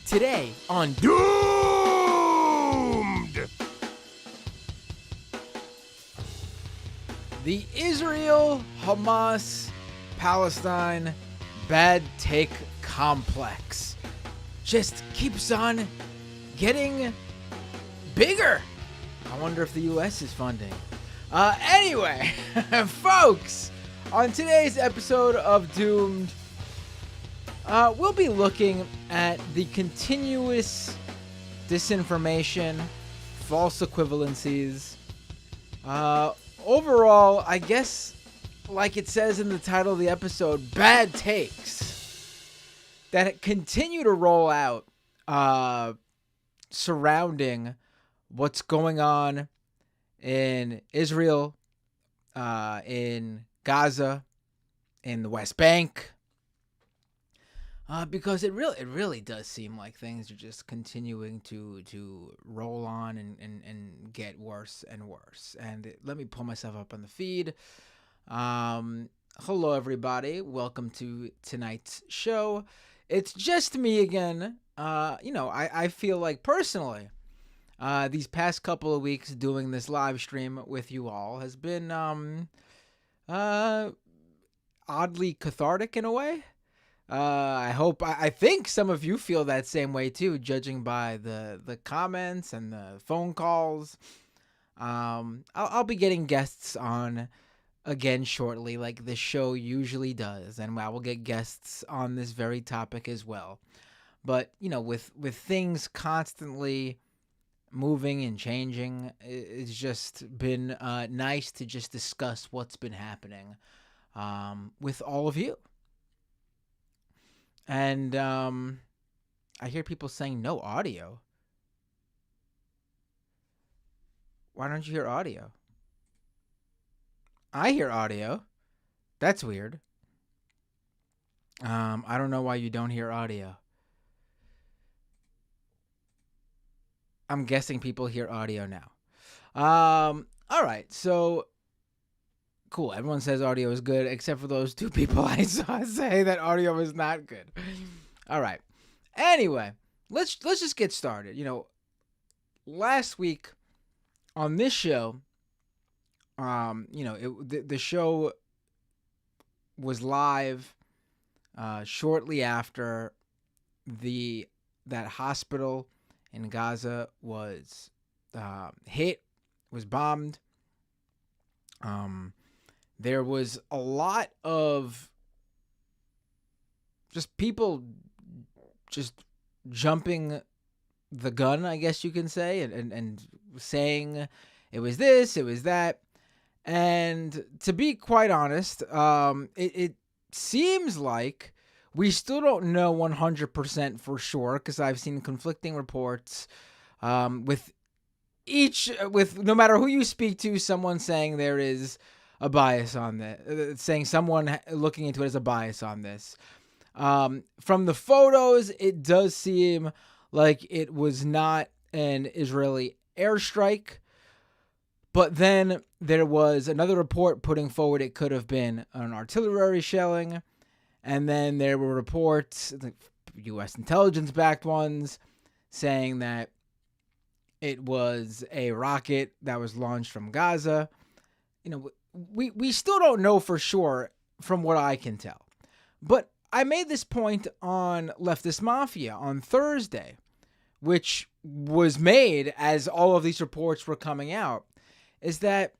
Today on Doomed! the Israel, Hamas, Palestine bad take complex just keeps on getting bigger. I wonder if the U.S. is funding. Anyway, folks, on today's episode of Doomed, we'll be looking at the continuous disinformation, false equivalencies. Overall, I guess, like it says in the title of the episode, bad takes that continue to roll out surrounding what's going on in Israel, in Gaza, in the West Bank. Because it really does seem like things are just continuing to roll on and get worse and worse. And let me pull myself up on the feed. Hello, everybody. Welcome to tonight's show. It's just me again. I feel like personally, these past couple of weeks doing this live stream with you all has been oddly cathartic in a way. I think some of you feel that same way too, judging by the comments and the phone calls. I'll be getting guests on again shortly, like the show usually does, and I will get guests on this very topic as well. But with things constantly moving and changing, it's just been nice to just discuss what's been happening with all of you. And I hear people saying no audio. Why don't you hear audio? I hear audio. That's weird. I don't know why you don't hear audio. I'm guessing people hear audio now. All right, so cool. Everyone says audio is good, except for those two people I saw say that audio is not good. All right. Anyway, let's just get started. Last week on this show, the show was live shortly after that hospital in Gaza was hit, was bombed. There was a lot of just people just jumping the gun, I guess you can say, and saying it was this, it was that. And to be quite honest, it seems like we still don't know 100% for sure, because I've seen conflicting reports with no matter who you speak to, someone saying there is a bias on this, saying someone looking into it as a bias on this. From the photos, it does seem like it was not an Israeli airstrike, but then there was another report putting forward it could have been an artillery shelling, and then there were reports, U.S. intelligence-backed ones, saying that it was a rocket that was launched from Gaza. We still don't know for sure from what I can tell. But I made this point on Leftist Mafia on Thursday, which was made as all of these reports were coming out, is that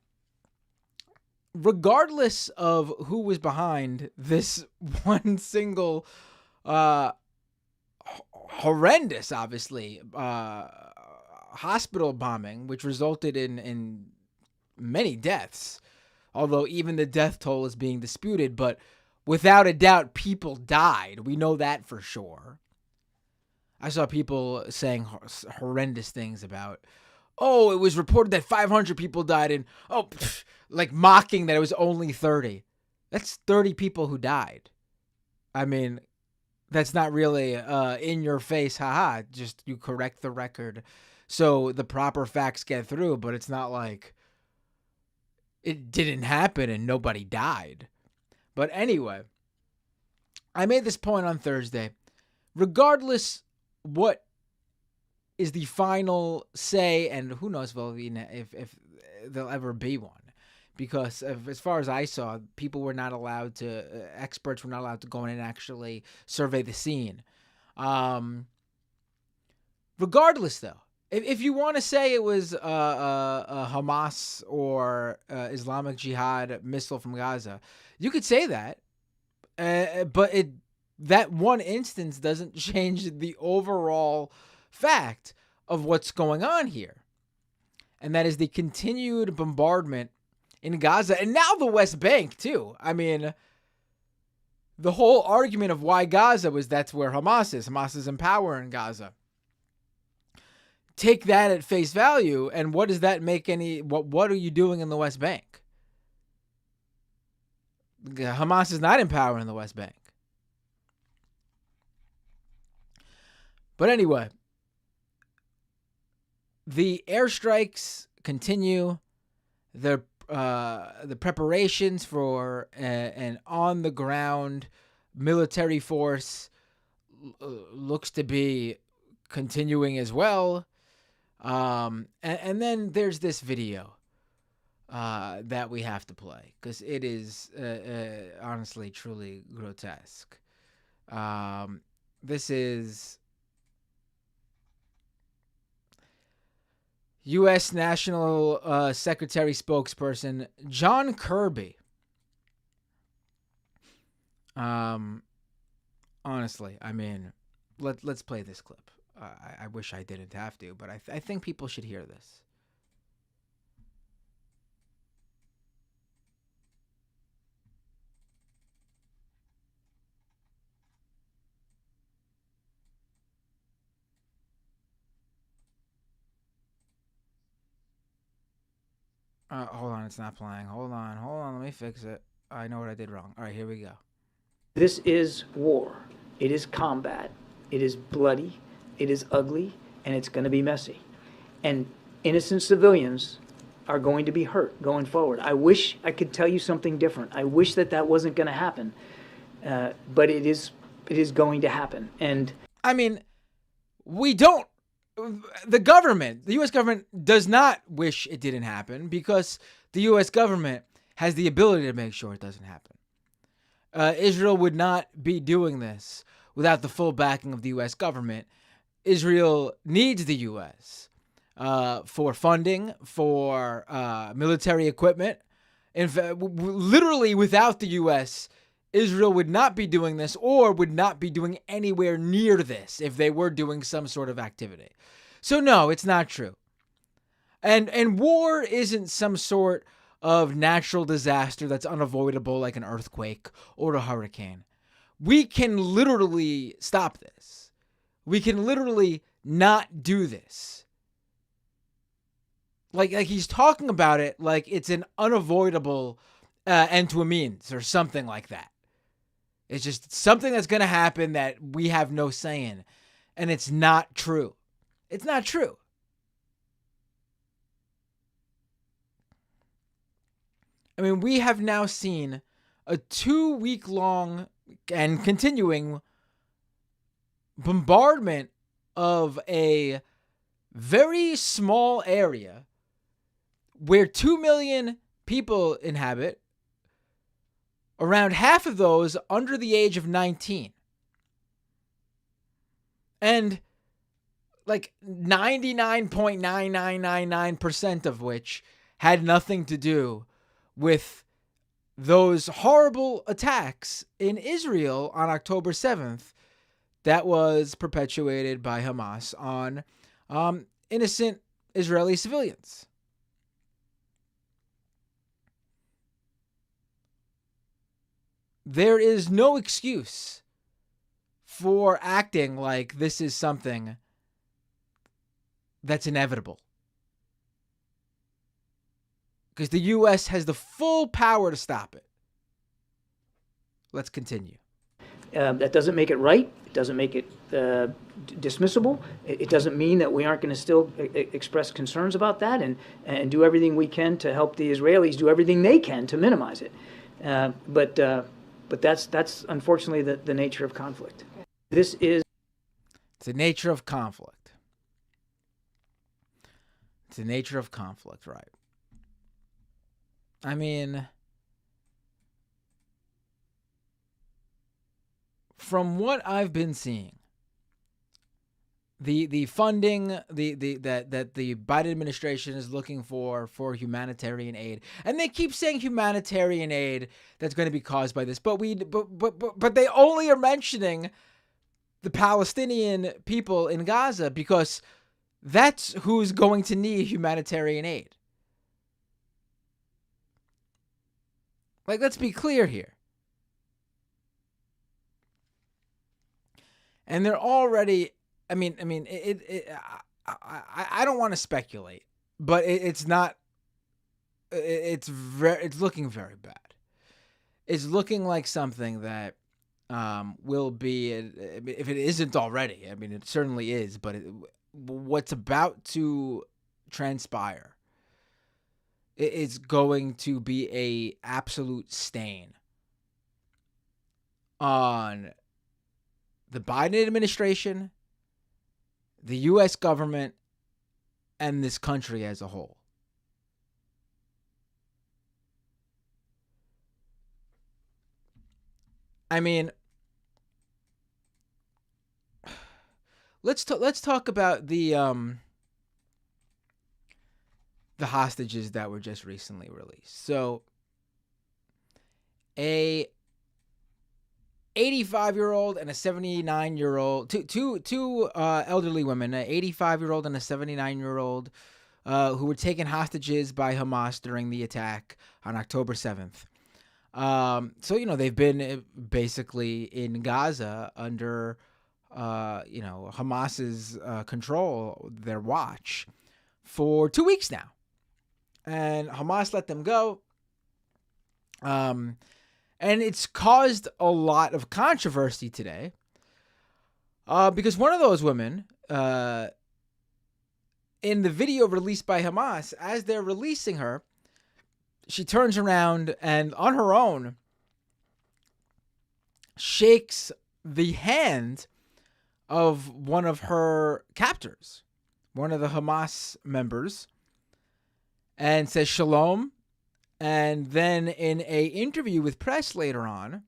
regardless of who was behind this one single horrendous, obviously, hospital bombing, which resulted in many deaths, although even the death toll is being disputed, but without a doubt, people died. We know that for sure. I saw people saying horrendous things about, it was reported that 500 people died, and, like mocking that it was only 30. That's 30 people who died. I mean, that's not really in your face, haha, just you correct the record so the proper facts get through, but it's not like it didn't happen and nobody died. But anyway, I made this point on Thursday. Regardless what is the final say, and who knows if there'll ever be one. Because as far as I saw, people were not allowed to, experts were not allowed to go in and actually survey the scene. Regardless, though, if you want to say it was a Hamas or Islamic Jihad missile from Gaza, you could say that, but that one instance doesn't change the overall fact of what's going on here, and that is the continued bombardment in Gaza, and now the West Bank, too. I mean, the whole argument of why Gaza was that's where Hamas is. Hamas is in power in Gaza. Take that at face value, and what does that make what are you doing in the West Bank? Hamas is not in power in the West Bank. But anyway, the airstrikes continue. The preparations for an on-the-ground military force looks to be continuing as well. And then there's this video that we have to play because it is honestly, truly grotesque. This is U.S. National Secretary spokesperson John Kirby. Honestly, I mean, let's play this clip. I wish I didn't have to, but I think people should hear this. Hold on, it's not playing. Hold on, let me fix it. I know what I did wrong. All right, here we go. This is war. It is combat. It is bloody. It is ugly, and it's going to be messy. And innocent civilians are going to be hurt going forward. I wish I could tell you something different. I wish that wasn't going to happen, but it is going to happen. And I mean, we don't. The U.S. government does not wish it didn't happen because the U.S. government has the ability to make sure it doesn't happen. Israel would not be doing this without the full backing of the U.S. government. Israel needs the U.S. For funding, for military equipment. In fact, literally without the U.S., Israel would not be doing this or would not be doing anywhere near this if they were doing some sort of activity. So no, it's not true. And war isn't some sort of natural disaster that's unavoidable like an earthquake or a hurricane. We can literally stop this. We can literally not do this. Like he's talking about it like it's an unavoidable end to a means or something like that. It's just something that's going to happen that we have no say in. And it's not true. It's not true. I mean, we have now seen a 2-week-long and continuing bombardment of a very small area where 2 million people inhabit, around half of those under the age of 19. And like 99.9999% of which had nothing to do with those horrible attacks in Israel on October 7th that was perpetuated by Hamas on innocent Israeli civilians. There is no excuse for acting like this is something that's inevitable. Because the U.S. has the full power to stop it. Let's continue. That doesn't make it right. It doesn't make it dismissible. It doesn't mean that we aren't going to still express concerns about that and do everything we can to help the Israelis do everything they can to minimize it. But that's unfortunately the nature of conflict. This is the nature of conflict. It's the nature of conflict, right? I mean, from what I've been seeing, the funding that the Biden administration is looking for humanitarian aid, and they keep saying humanitarian aid that's going to be caused by this, but they only are mentioning the Palestinian people in Gaza because that's who's going to need humanitarian aid. Like, let's be clear here. And they're already, I don't want to speculate, but it's looking very bad. It's looking like something that will be, if it isn't already, I mean, it certainly is, but what's about to transpire is going to be a absolute stain on the Biden administration, the U.S. government, and this country as a whole. I mean, let's talk about the hostages that were just recently released. So, a 85-year-old and a 79-year-old, two elderly women, an 85-year-old and a 79-year-old, who were taken hostages by Hamas during the attack on October 7th. So, they've been basically in Gaza under, Hamas's control, their watch, for 2 weeks now. And Hamas let them go. And it's caused a lot of controversy today because one of those women, in the video released by Hamas, as they're releasing her, she turns around and on her own shakes the hand of one of her captors, one of the Hamas members, and says shalom. And then in a interview with press later on,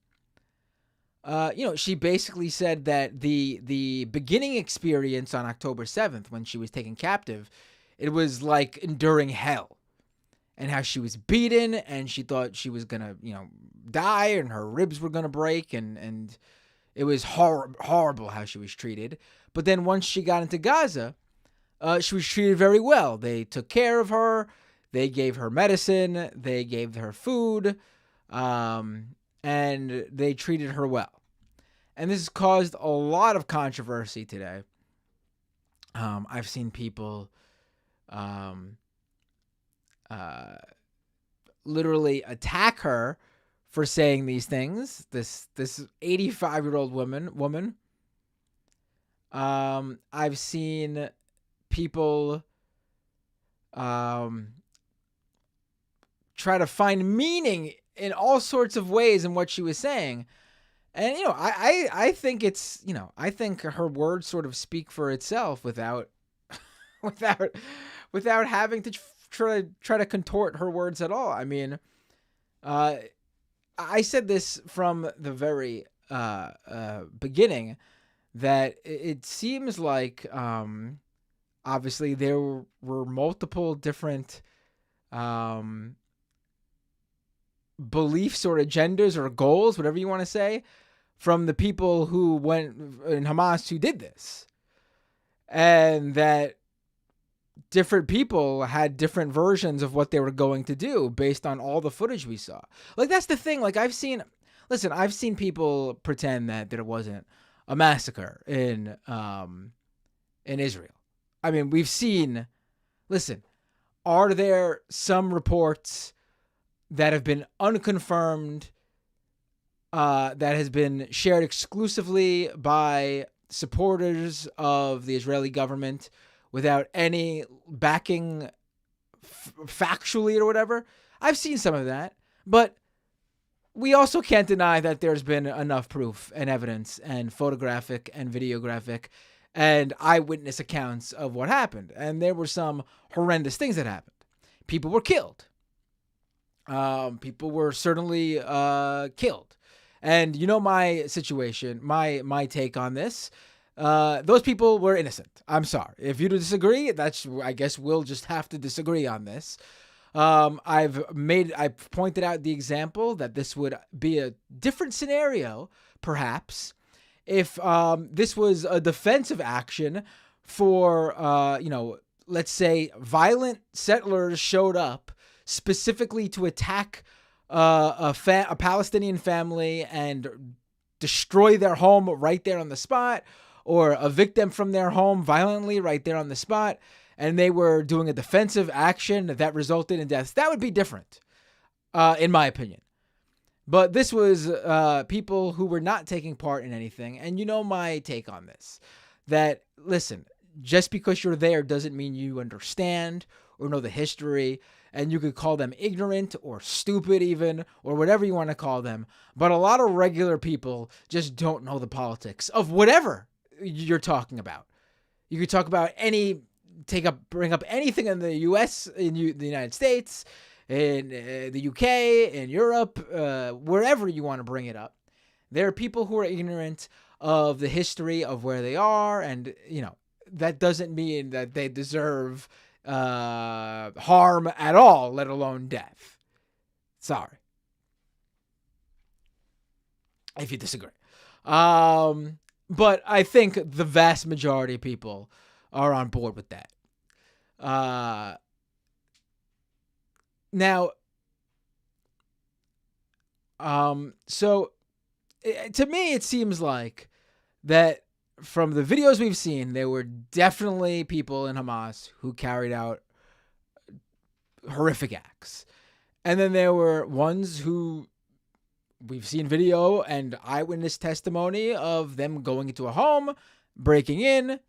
she basically said that the beginning experience on October 7th, when she was taken captive, it was like enduring hell, and how she was beaten and she thought she was going to, die and her ribs were going to break. And it was horrible how she was treated. But then once she got into Gaza, she was treated very well. They took care of her. They gave her medicine, they gave her food, and they treated her well. And this has caused a lot of controversy today. I've seen people literally attack her for saying these things. This 85-year-old woman. I've seen people try to find meaning in all sorts of ways in what she was saying. And, I think it's, I think her words sort of speak for itself without having to try to contort her words at all. I mean, I said this from the very beginning that it seems like, obviously there were multiple different beliefs or agendas or goals, whatever you want to say, from the people who went in Hamas who did this. And that different people had different versions of what they were going to do based on all the footage we saw. Like, that's the thing. Like, I've seen people pretend that there wasn't a massacre in Israel. I mean, we've seen, are there some reports that have been unconfirmed, that has been shared exclusively by supporters of the Israeli government without any backing factually or whatever? I've seen some of that, but we also can't deny that there's been enough proof and evidence and photographic and videographic and eyewitness accounts of what happened. And there were some horrendous things that happened. People were killed. People were certainly killed. And you know my situation, my take on this. Those people were innocent. I'm sorry. If you disagree, I guess we'll just have to disagree on this. I've pointed out the example that this would be a different scenario, perhaps, if this was a defensive action for, let's say violent settlers showed up specifically to attack a Palestinian family and destroy their home right there on the spot, or evict them from their home violently right there on the spot, and they were doing a defensive action that resulted in deaths. That would be different, in my opinion. But this was people who were not taking part in anything. And you know my take on this. That, listen, just because you're there doesn't mean you understand or know the history. And you could call them ignorant or stupid even, or whatever you want to call them. But a lot of regular people just don't know the politics of whatever you're talking about. You could talk about bring up anything in the U.S., in the United States, in the UK, in Europe, wherever you want to bring it up. There are people who are ignorant of the history of where they are, and that doesn't mean that they deserve harm at all, let alone death. Sorry if you disagree. But I think the vast majority of people are on board with that. Now, so to me, it seems like that from the videos we've seen, there were definitely people in Hamas who carried out horrific acts. And then there were ones who we've seen video and eyewitness testimony of them going into a home, breaking in.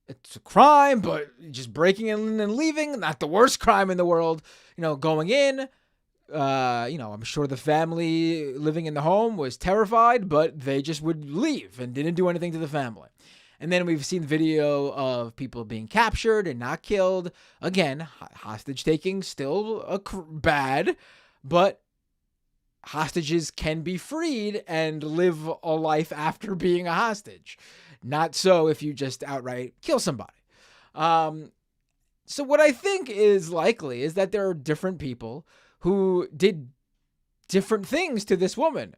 It's a crime, but just breaking in and leaving, not the worst crime in the world. Going in, I'm sure the family living in the home was terrified, but they just would leave and didn't do anything to the family. And then we've seen video of people being captured and not killed. Again, hostage taking still bad, but hostages can be freed and live a life after being a hostage. Not so if you just outright kill somebody. So what I think is likely is that there are different people who did different things to this woman.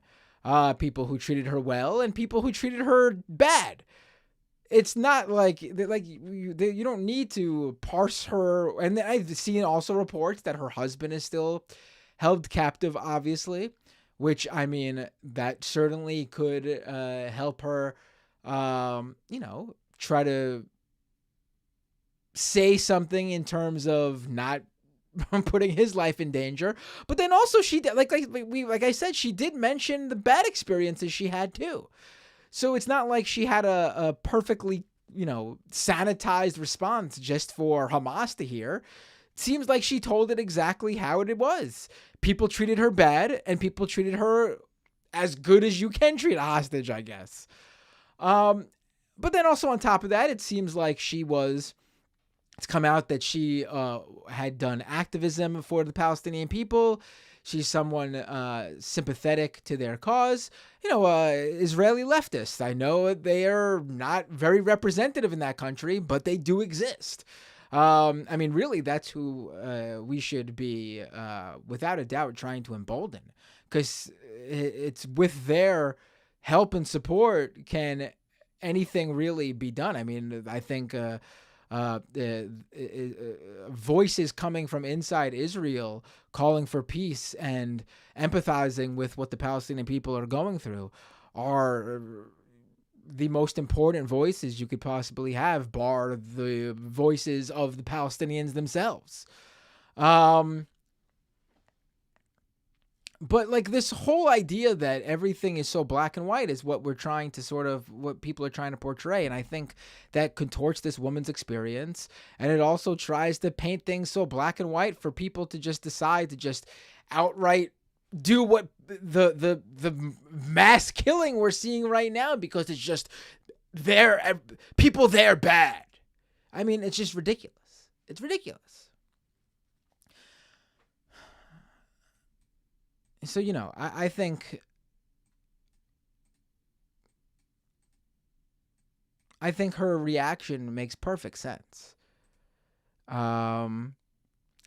People who treated her well and people who treated her bad. It's not like you don't need to parse her. And I've seen also reports that her husband is still held captive, obviously, which, I mean, that certainly could help her, try to say something in terms of not putting his life in danger. But then also she did, like I said, she did mention the bad experiences she had too. So it's not like she had a perfectly, sanitized response just for Hamas to hear. It seems like she told it exactly how it was. People treated her bad, and people treated her as good as you can treat a hostage, I guess. But then also on top of that, it seems like it's come out that she had done activism for the Palestinian people. She's someone sympathetic to their cause. Israeli leftists. I know they are not very representative in that country, but they do exist. I mean, really, that's who we should be, without a doubt, trying to embolden. Because it's with their help and support can anything really be done. I mean, I think voices coming from inside Israel calling for peace and empathizing with what the Palestinian people are going through are the most important voices you could possibly have, bar the voices of the Palestinians themselves. But like this whole idea that everything is so black and white is what we're trying to what people are trying to portray. And I think that contorts this woman's experience. And it also tries to paint things so black and white for people to just decide to just outright do what the mass killing we're seeing right now, because it's just people they're bad. I mean, it's just ridiculous. It's ridiculous. So, I think her reaction makes perfect sense. And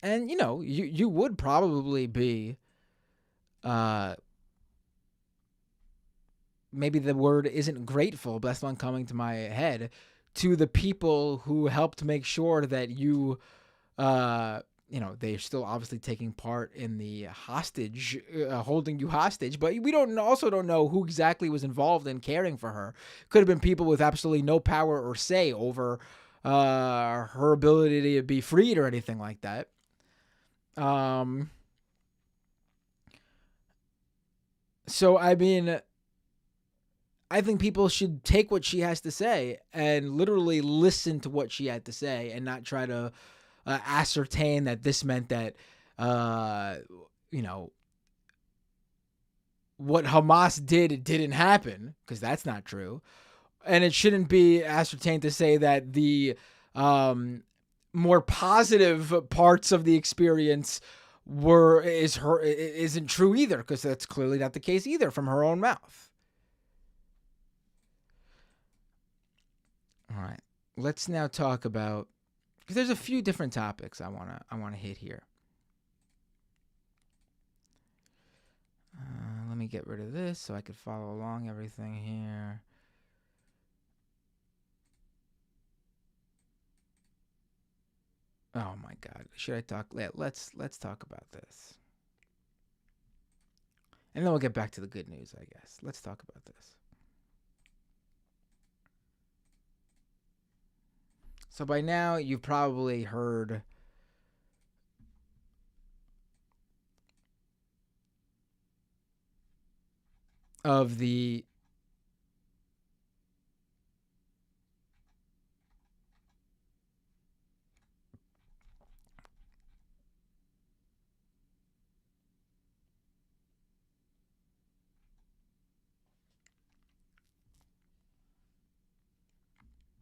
you would probably be maybe the word isn't grateful, but that's one coming to my head, to the people who helped make sure that they're still obviously taking part in the hostage, holding you hostage, but we don't know who exactly was involved in caring for her. Could have been people with absolutely no power or say over her ability to be freed or anything like that. So, I mean, I think people should take what she has to say and literally listen to what she had to say and not try to ascertain that this meant that, what Hamas didn't happen, because that's not true. And it shouldn't be ascertained to say that the more positive parts of the experience isn't true either, because that's clearly not the case either from her own mouth. All right, let's now talk about, because there's a few different topics I wanna hit here. Let me get rid of this so I could follow along everything here. Oh my God, should I talk? Let's talk about this, and then we'll get back to the good news, I guess. Let's talk about this. So by now, you've probably heard of the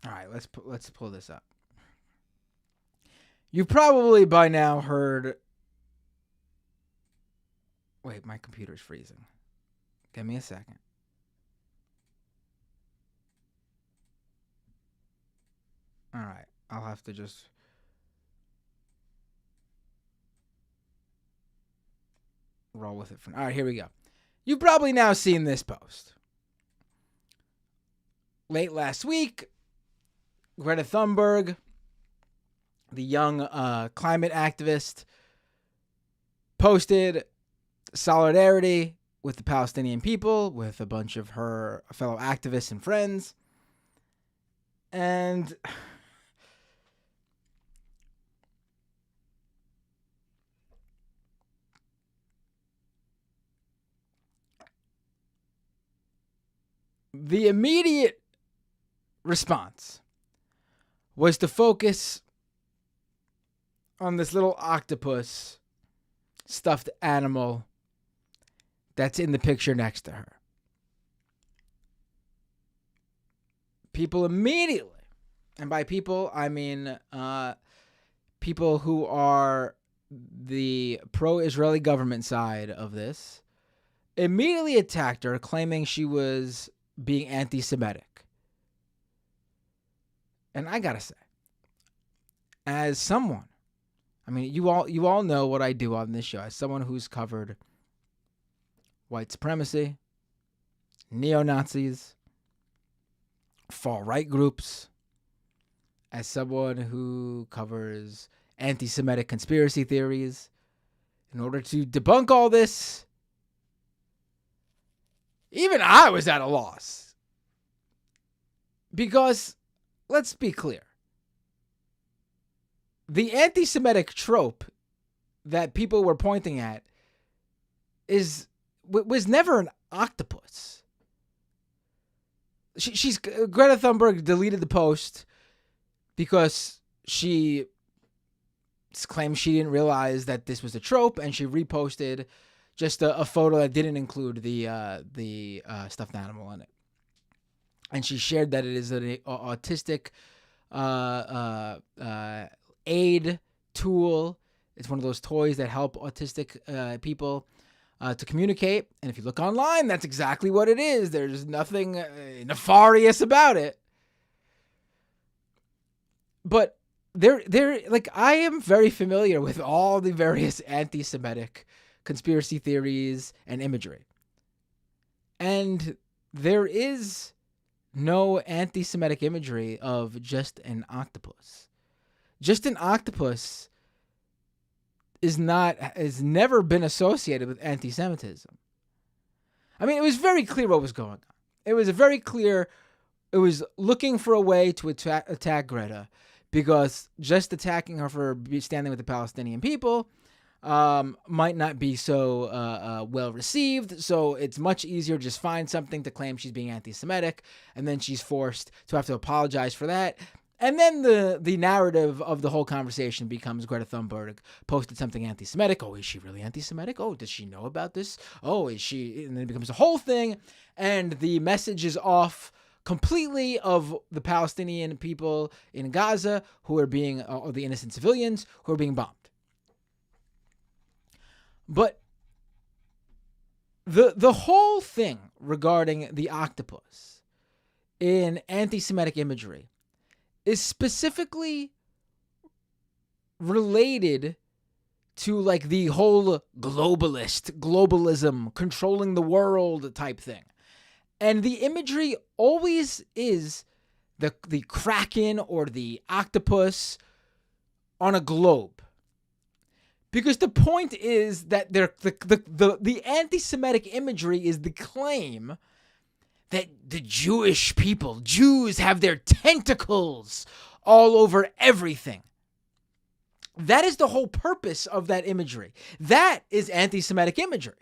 All right, let's pull this up. You've probably by now heard. Wait, my computer's freezing. Give me a second. All right, I'll have to just roll with it. All right, here we go. You've probably now seen this post. Late last week, Greta Thunberg, the young climate activist, posted solidarity with the Palestinian people, with a bunch of her fellow activists and friends. And the immediate response was to focus on this little octopus stuffed animal that's in the picture next to her. People immediately, and by people, I mean people who are the pro-Israeli government side of this, immediately attacked her, claiming she was being anti-Semitic. And I gotta say, as someone, I mean, you all know what I do on this show, as someone who's covered white supremacy, neo-Nazis, far-right groups, as someone who covers anti-Semitic conspiracy theories. In order to debunk all this, even I was at a loss. Because, let's be clear, the anti-Semitic trope that people were pointing at was never an octopus. Greta Thunberg deleted the post because she claimed she didn't realize that this was a trope, and she reposted just a photo that didn't include the stuffed animal in it. and she shared that it is an autistic aid tool. It's one of those toys that help autistic people to communicate. And if you look online, that's exactly what it is. There's nothing nefarious about it. But like, I am very familiar with all the various anti-Semitic conspiracy theories and imagery. And there is no anti-Semitic imagery of just an octopus. Just an octopus has never been associated with anti-Semitism. I mean, it was very clear what was going on. It was looking for a way to attack Greta, because just attacking her for standing with the Palestinian people might not be so well received. So it's much easier to just find something to claim she's being anti-Semitic, and then she's forced to have to apologize for that. And then the narrative of the whole conversation becomes Greta Thunberg posted something anti-Semitic. Oh, is she really anti-Semitic? Oh, does she know about this? Oh, is she? And then it becomes a whole thing, and the message is off completely of the Palestinian people in Gaza who are being, or the innocent civilians who are being bombed. But the whole thing regarding the octopus in anti-Semitic imagery is specifically related to like the whole globalism, controlling the world type thing. And the imagery always is the kraken or the octopus on a globe. Because the point is that the anti-Semitic imagery is the claim that the Jews have their tentacles all over everything. That is the whole purpose of that imagery. That is anti-Semitic imagery.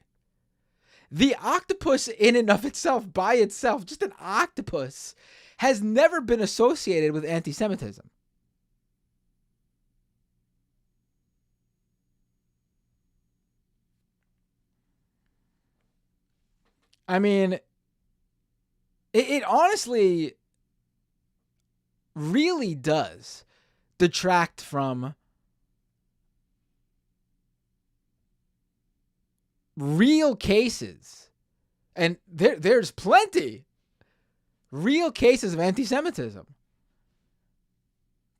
The octopus in and of itself, by itself, just an octopus, has never been associated with anti-Semitism. I mean, it honestly really does detract from real cases, and there's plenty real cases of anti-Semitism,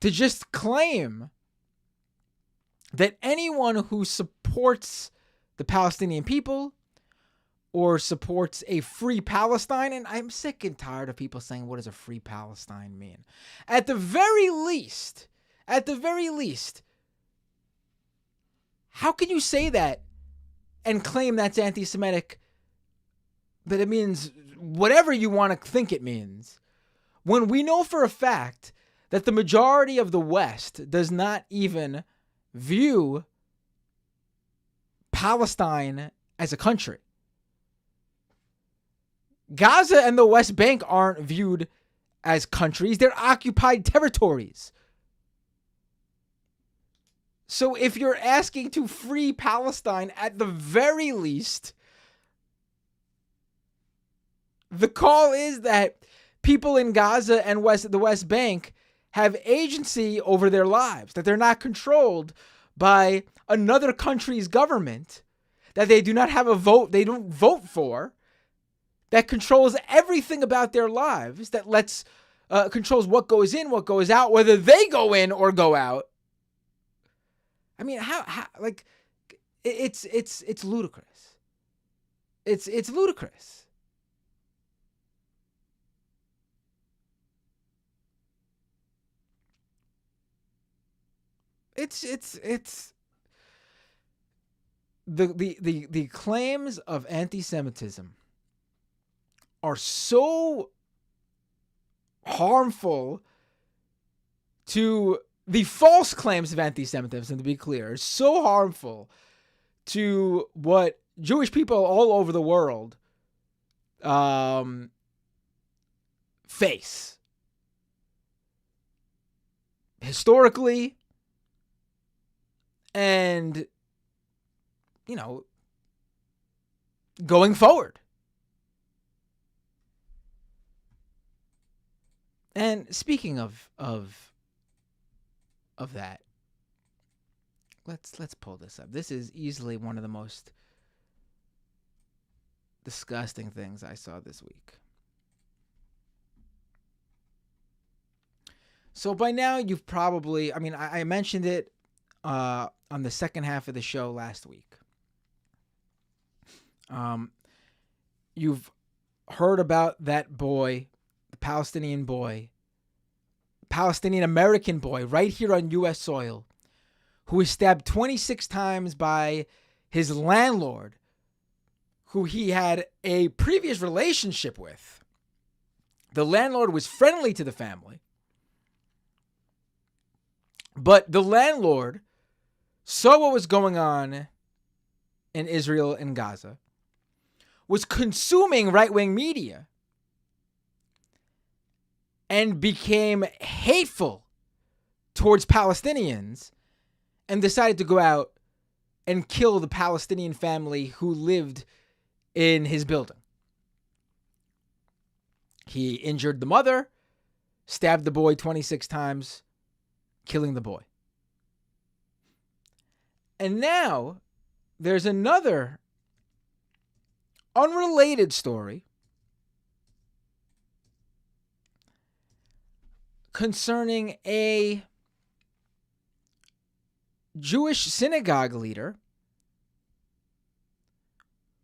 to just claim that anyone who supports the Palestinian people or supports a free Palestine, and I'm sick and tired of people saying, what does a free Palestine mean? At the very least, how can you say that and claim that's anti-Semitic, that it means whatever you want to think it means, when we know for a fact that the majority of the West does not even view Palestine as a country? Gaza and the West Bank aren't viewed as countries. They're occupied territories. So if you're asking to free Palestine, at the very least, the call is that people in Gaza and the West Bank have agency over their lives, that they're not controlled by another country's government, that they do not have a vote, they don't vote for, that controls everything about their lives, that controls what goes in, what goes out, whether they go in or go out. I mean, how like, it's ludicrous. It's ludicrous. It's the claims of anti-Semitism are so harmful to the false claims of anti-Semitism, to be clear, is so harmful to what Jewish people all over the world face. Historically, and, going forward. And speaking of that, let's pull this up. This is easily one of the most disgusting things I saw this week. So by now you've probably, I mentioned it on the second half of the show last week. You've heard about that boy, the Palestinian American boy, right here on U.S. soil, who was stabbed 26 times by his landlord, who he had a previous relationship with. The landlord was friendly to the family, but the landlord saw what was going on in Israel and Gaza, was consuming right-wing media, and became hateful towards Palestinians, and decided to go out and kill the Palestinian family who lived in his building. He injured the mother, stabbed the boy 26 times, killing the boy. And now there's another unrelated story concerning a Jewish synagogue leader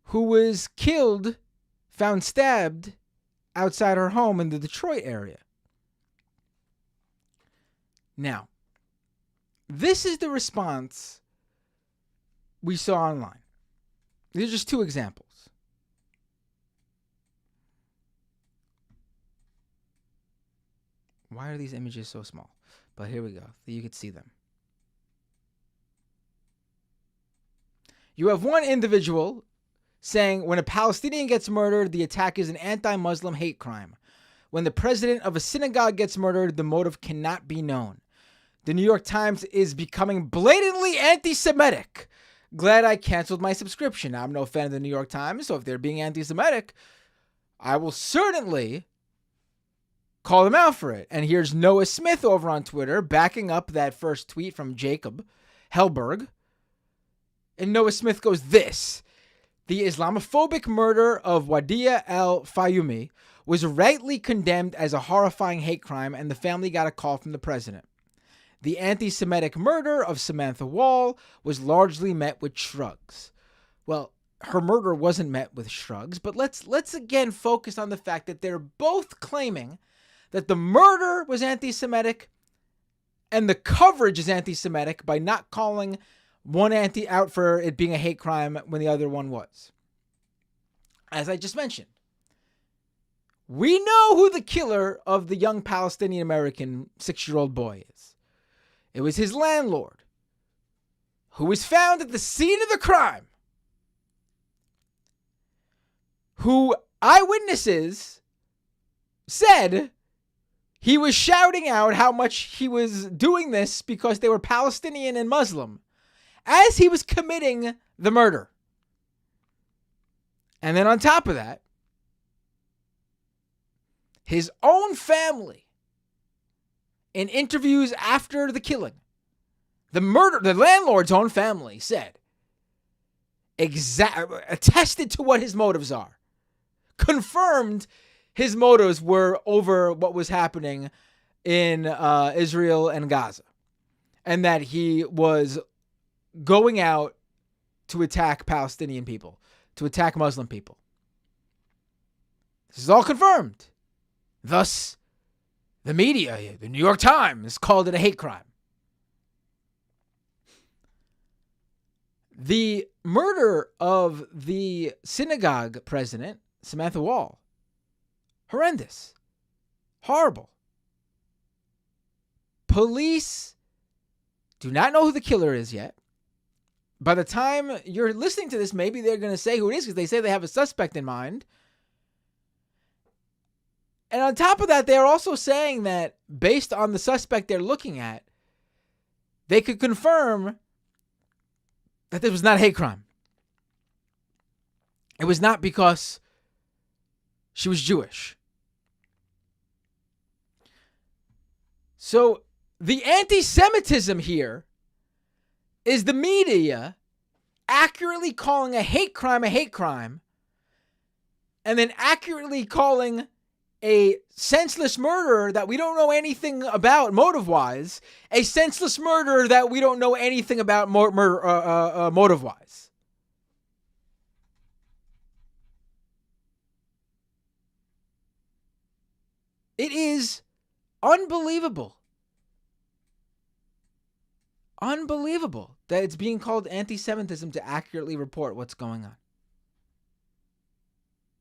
who was killed, found stabbed outside her home in the Detroit area. Now, this is the response we saw online. These are just two examples. Why are these images so small? But here we go. You can see them. You have one individual saying, when a Palestinian gets murdered, the attack is an anti-Muslim hate crime. When the president of a synagogue gets murdered, the motive cannot be known. The New York Times is becoming blatantly anti-Semitic. Glad I canceled my subscription. I'm no fan of the New York Times, so if they're being anti-Semitic, I will certainly call them out for it. And here's Noah Smith over on Twitter backing up that first tweet from Jacob Hellberg. And Noah Smith goes this: the Islamophobic murder of Wadia al-Fayumi was rightly condemned as a horrifying hate crime, and the family got a call from the president. The anti-Semitic murder of Samantha Wall was largely met with shrugs. Well, her murder wasn't met with shrugs, but let's again focus on the fact that they're both claiming that the murder was anti-Semitic and the coverage is anti-Semitic by not calling one out for it being a hate crime when the other one was. As I just mentioned, we know who the killer of the young Palestinian American 6-year-old boy is. It was his landlord, who was found at the scene of the crime, who eyewitnesses said he was shouting out how much he was doing this because they were Palestinian and Muslim as he was committing the murder. And then on top of that, his own family, in interviews after the killing, the landlord's own family said, attested to what his motives are, confirmed his motives were over what was happening in Israel and Gaza, and that he was going out to attack Palestinian people, to attack Muslim people. This is all confirmed. Thus, the media, the New York Times, called it a hate crime. The murder of the synagogue president, Samantha Wall, horrendous. Horrible. Police do not know who the killer is yet. By the time you're listening to this, maybe they're going to say who it is because they say they have a suspect in mind. And on top of that, they're also saying that based on the suspect they're looking at, they could confirm that this was not a hate crime. It was not because she was Jewish. So the anti-Semitism here is the media accurately calling a hate crime, and then accurately calling a senseless murderer that we don't know anything about motive-wise, a senseless murderer that we don't know anything about motive-wise. It is unbelievable. Unbelievable that it's being called anti-Semitism to accurately report what's going on.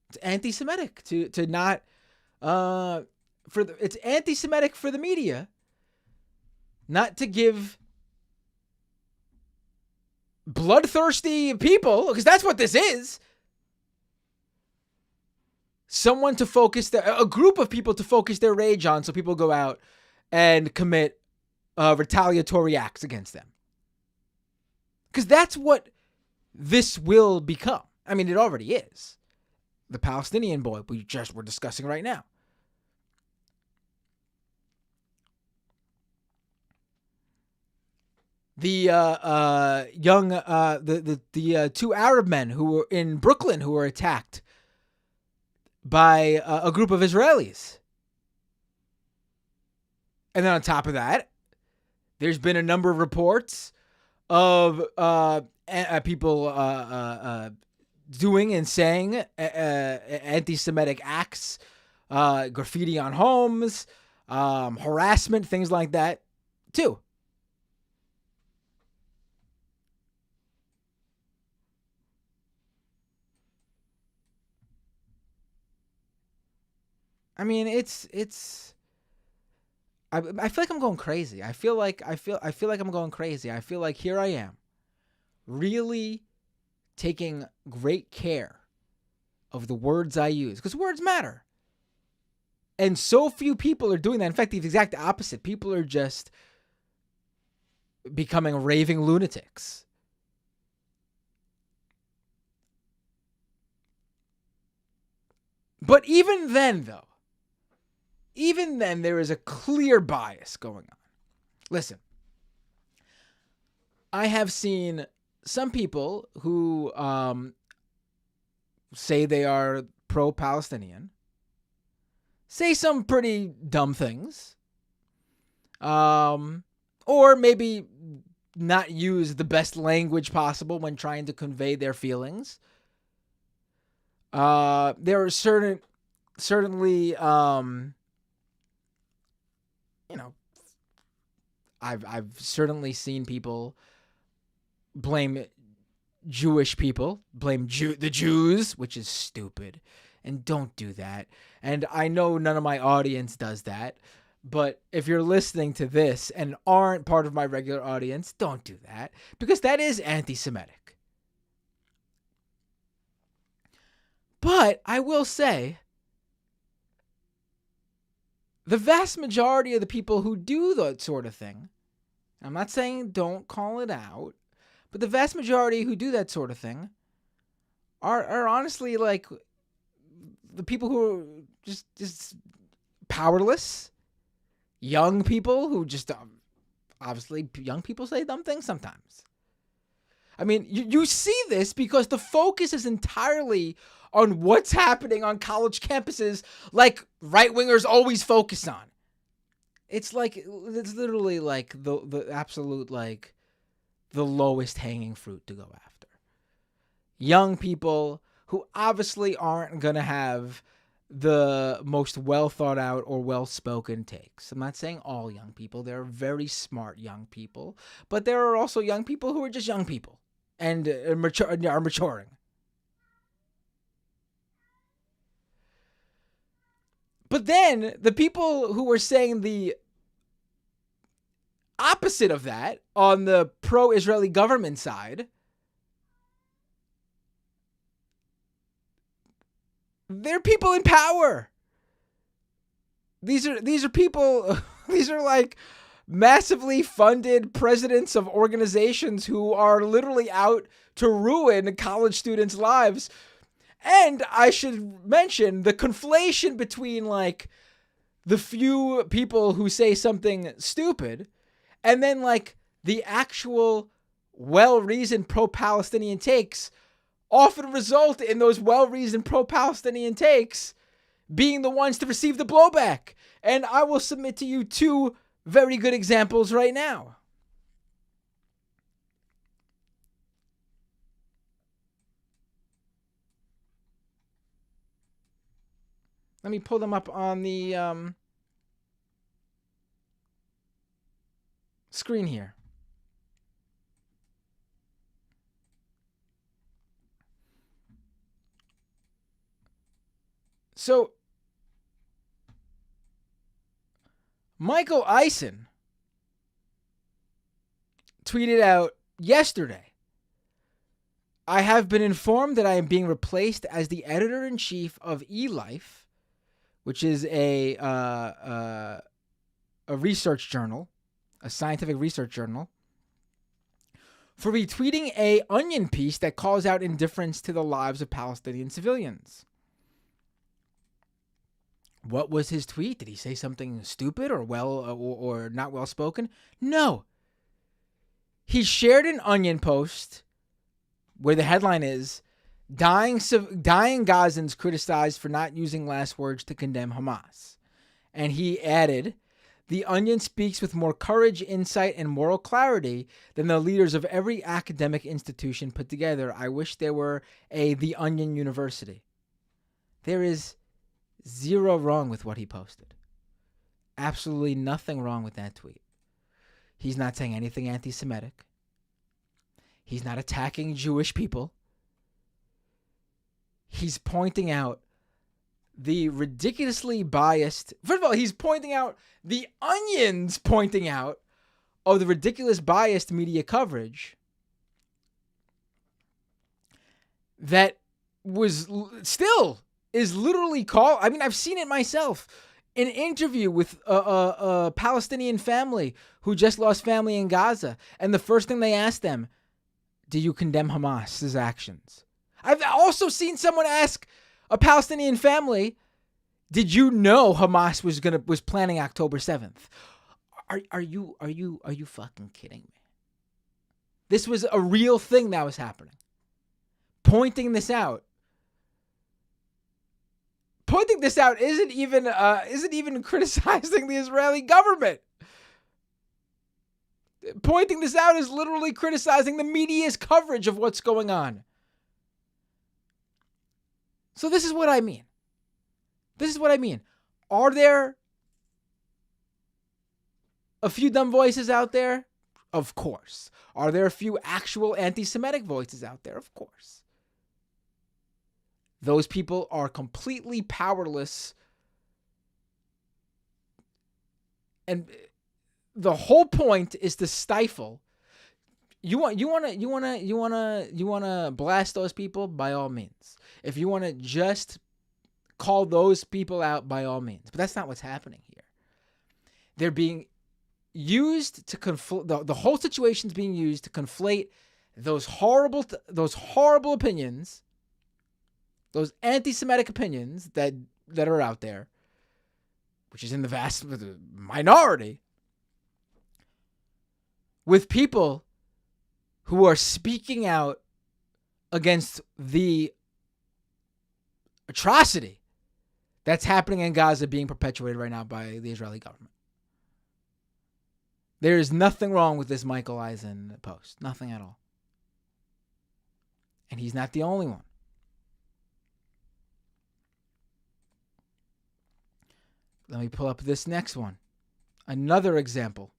It's anti-Semitic to not it's anti-Semitic for the media not to give bloodthirsty people, because that's what this is, someone to focus a group of people to focus their rage on, so people go out and commit retaliatory acts against them. Because that's what this will become. I mean, it already is. The Palestinian boy we're discussing right now. The two Arab men who were in Brooklyn who were attacked by a group of Israelis. And then on top of that, there's been a number of reports of people doing and saying anti-Semitic acts, graffiti on homes, harassment, things like that, too. I mean, it's. I feel like I'm going crazy. I feel like I'm going crazy. I feel like here I am, really taking great care of the words I use, because words matter. And so few people are doing that. In fact, the exact opposite. People are just becoming raving lunatics. But even then, there is a clear bias going on. Listen, I have seen some people who say they are pro-Palestinian say some pretty dumb things, or maybe not use the best language possible when trying to convey their feelings. There are certainly, I've certainly seen people blame Jewish people, blame the Jews, which is stupid, and don't do that. And I know none of my audience does that, but if you're listening to this and aren't part of my regular audience, don't do that, because that is anti-Semitic. But I will say, the vast majority of the people who do that sort of thing, I'm not saying don't call it out, but the vast majority who do that sort of thing are honestly like the people who are just powerless, young people who just, obviously young people say dumb things sometimes. I mean, you see this because the focus is entirely on what's happening on college campuses, like right-wingers always focus on. It's literally like the absolute, like, the lowest hanging fruit to go after. Young people who obviously aren't going to have the most well thought out or well spoken takes. I'm not saying all young people. There are very smart young people, but there are also young people who are just young people and are maturing. But then the people who were saying the opposite of that on the pro-Israeli government side, they're people in power. These are people, these are like massively funded presidents of organizations who are literally out to ruin college students' lives. And I should mention the conflation between, like, the few people who say something stupid, and then like the actual well-reasoned pro-Palestinian takes often result in those well-reasoned pro-Palestinian takes being the ones to receive the blowback. And I will submit to you two very good examples right now. Let me pull them up on the screen here. So, Michael Eisen tweeted out yesterday, I have been informed that I am being replaced as the editor-in-chief of eLife, which is a research journal, a scientific research journal, for retweeting a Onion piece that calls out indifference to the lives of Palestinian civilians. What was his tweet? Did he say something stupid or or not well spoken? No. He shared an Onion post where the headline is, Dying Gazans criticized for not using last words to condemn Hamas. And he added, the Onion speaks with more courage, insight, and moral clarity than the leaders of every academic institution put together. I wish there were a The Onion University. There is zero wrong with what he posted. Absolutely nothing wrong with that tweet. He's not saying anything anti-Semitic. He's not attacking Jewish people. He's pointing out the ridiculously biased... First of all, he's pointing out the Onion's pointing out of the ridiculous biased media coverage that was still is literally called... I mean, I've seen it myself. An interview with a Palestinian family who just lost family in Gaza. And the first thing they asked them, do you condemn Hamas's actions? I've also seen someone ask a Palestinian family, did you know Hamas was planning October 7th? Are you fucking kidding me? This was a real thing that was happening. Pointing this out isn't even criticizing the Israeli government. Pointing this out is literally criticizing the media's coverage of what's going on. So this is what I mean. Are there a few dumb voices out there? Of course. Are there a few actual anti-Semitic voices out there? Of course. Those people are completely powerless. And the whole point is to stifle. You want to blast those people, by all means. If you want to just call those people out, by all means. But that's not what's happening here. They're being used to conflate. The whole situation's being used to conflate those horrible opinions, those anti-Semitic opinions that are out there, which is in the vast minority, with people who are speaking out against the atrocity that's happening in Gaza being perpetuated right now by the Israeli government. There is nothing wrong with this Michael Eisen post. Nothing at all. And he's not the only one. Let me pull up this next one. Another example.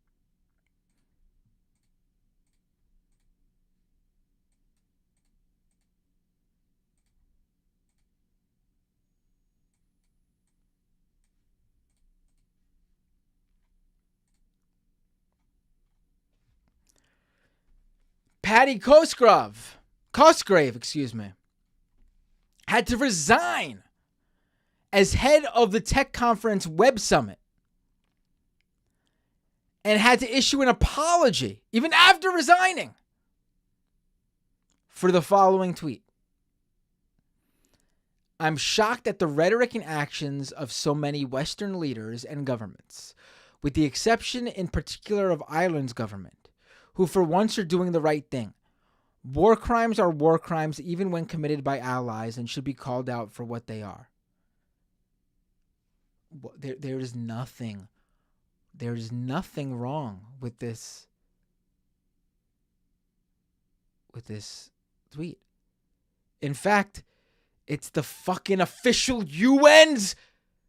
Patty Cosgrave, had to resign as head of the Tech Conference Web Summit and had to issue an apology, even after resigning, for the following tweet. I'm shocked at the rhetoric and actions of so many Western leaders and governments, with the exception in particular of Ireland's government, who for once are doing the right thing. War crimes are war crimes even when committed by allies and should be called out for what they are. There is nothing wrong with this tweet. In fact, it's the fucking official UN's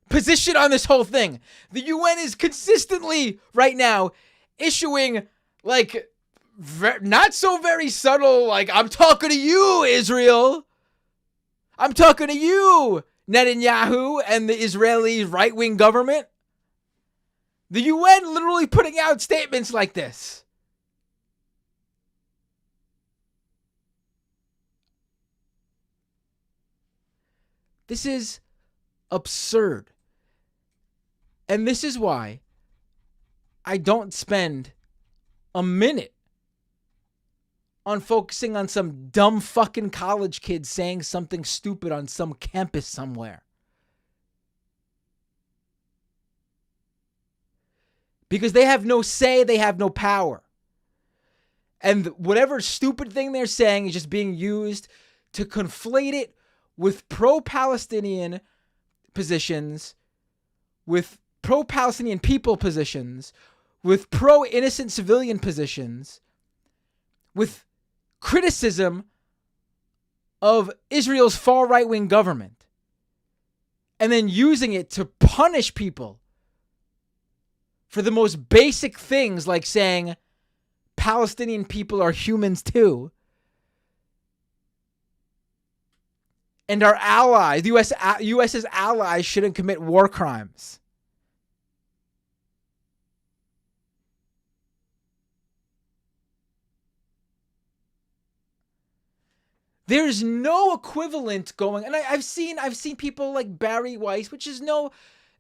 position on this whole thing. The UN is consistently right now issuing like not so very subtle, like, I'm talking to you, Israel. I'm talking to you, Netanyahu and the Israeli right-wing government. The UN literally putting out statements like this. This is absurd. And this is why I don't spend a minute on focusing on some dumb fucking college kid saying something stupid on some campus somewhere. Because they have no say, they have no power. And whatever stupid thing they're saying is just being used to conflate it with pro-Palestinian positions, with pro-Palestinian people positions, with pro-innocent civilian positions, with criticism of Israel's far right-wing government, and then using it to punish people for the most basic things like saying Palestinian people are humans too. And our allies, the US's allies, shouldn't commit war crimes. There's no equivalent going, and I've seen people like Barry Weiss, which is no.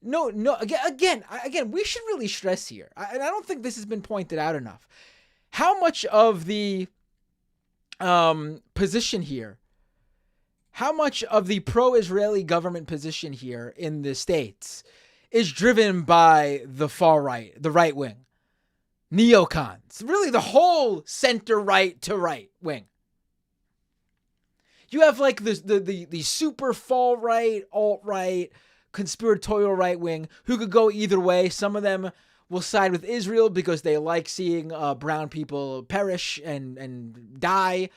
Again, we should really stress here, and I don't think this has been pointed out enough. How much of the position here, how much of the pro-Israeli government position here in the States is driven by the far right, the right wing, neocons, really the whole center right to right wing. You have like the super far right, alt-right, conspiratorial right wing who could go either way. Some of them will side with Israel because they like seeing brown people perish and die.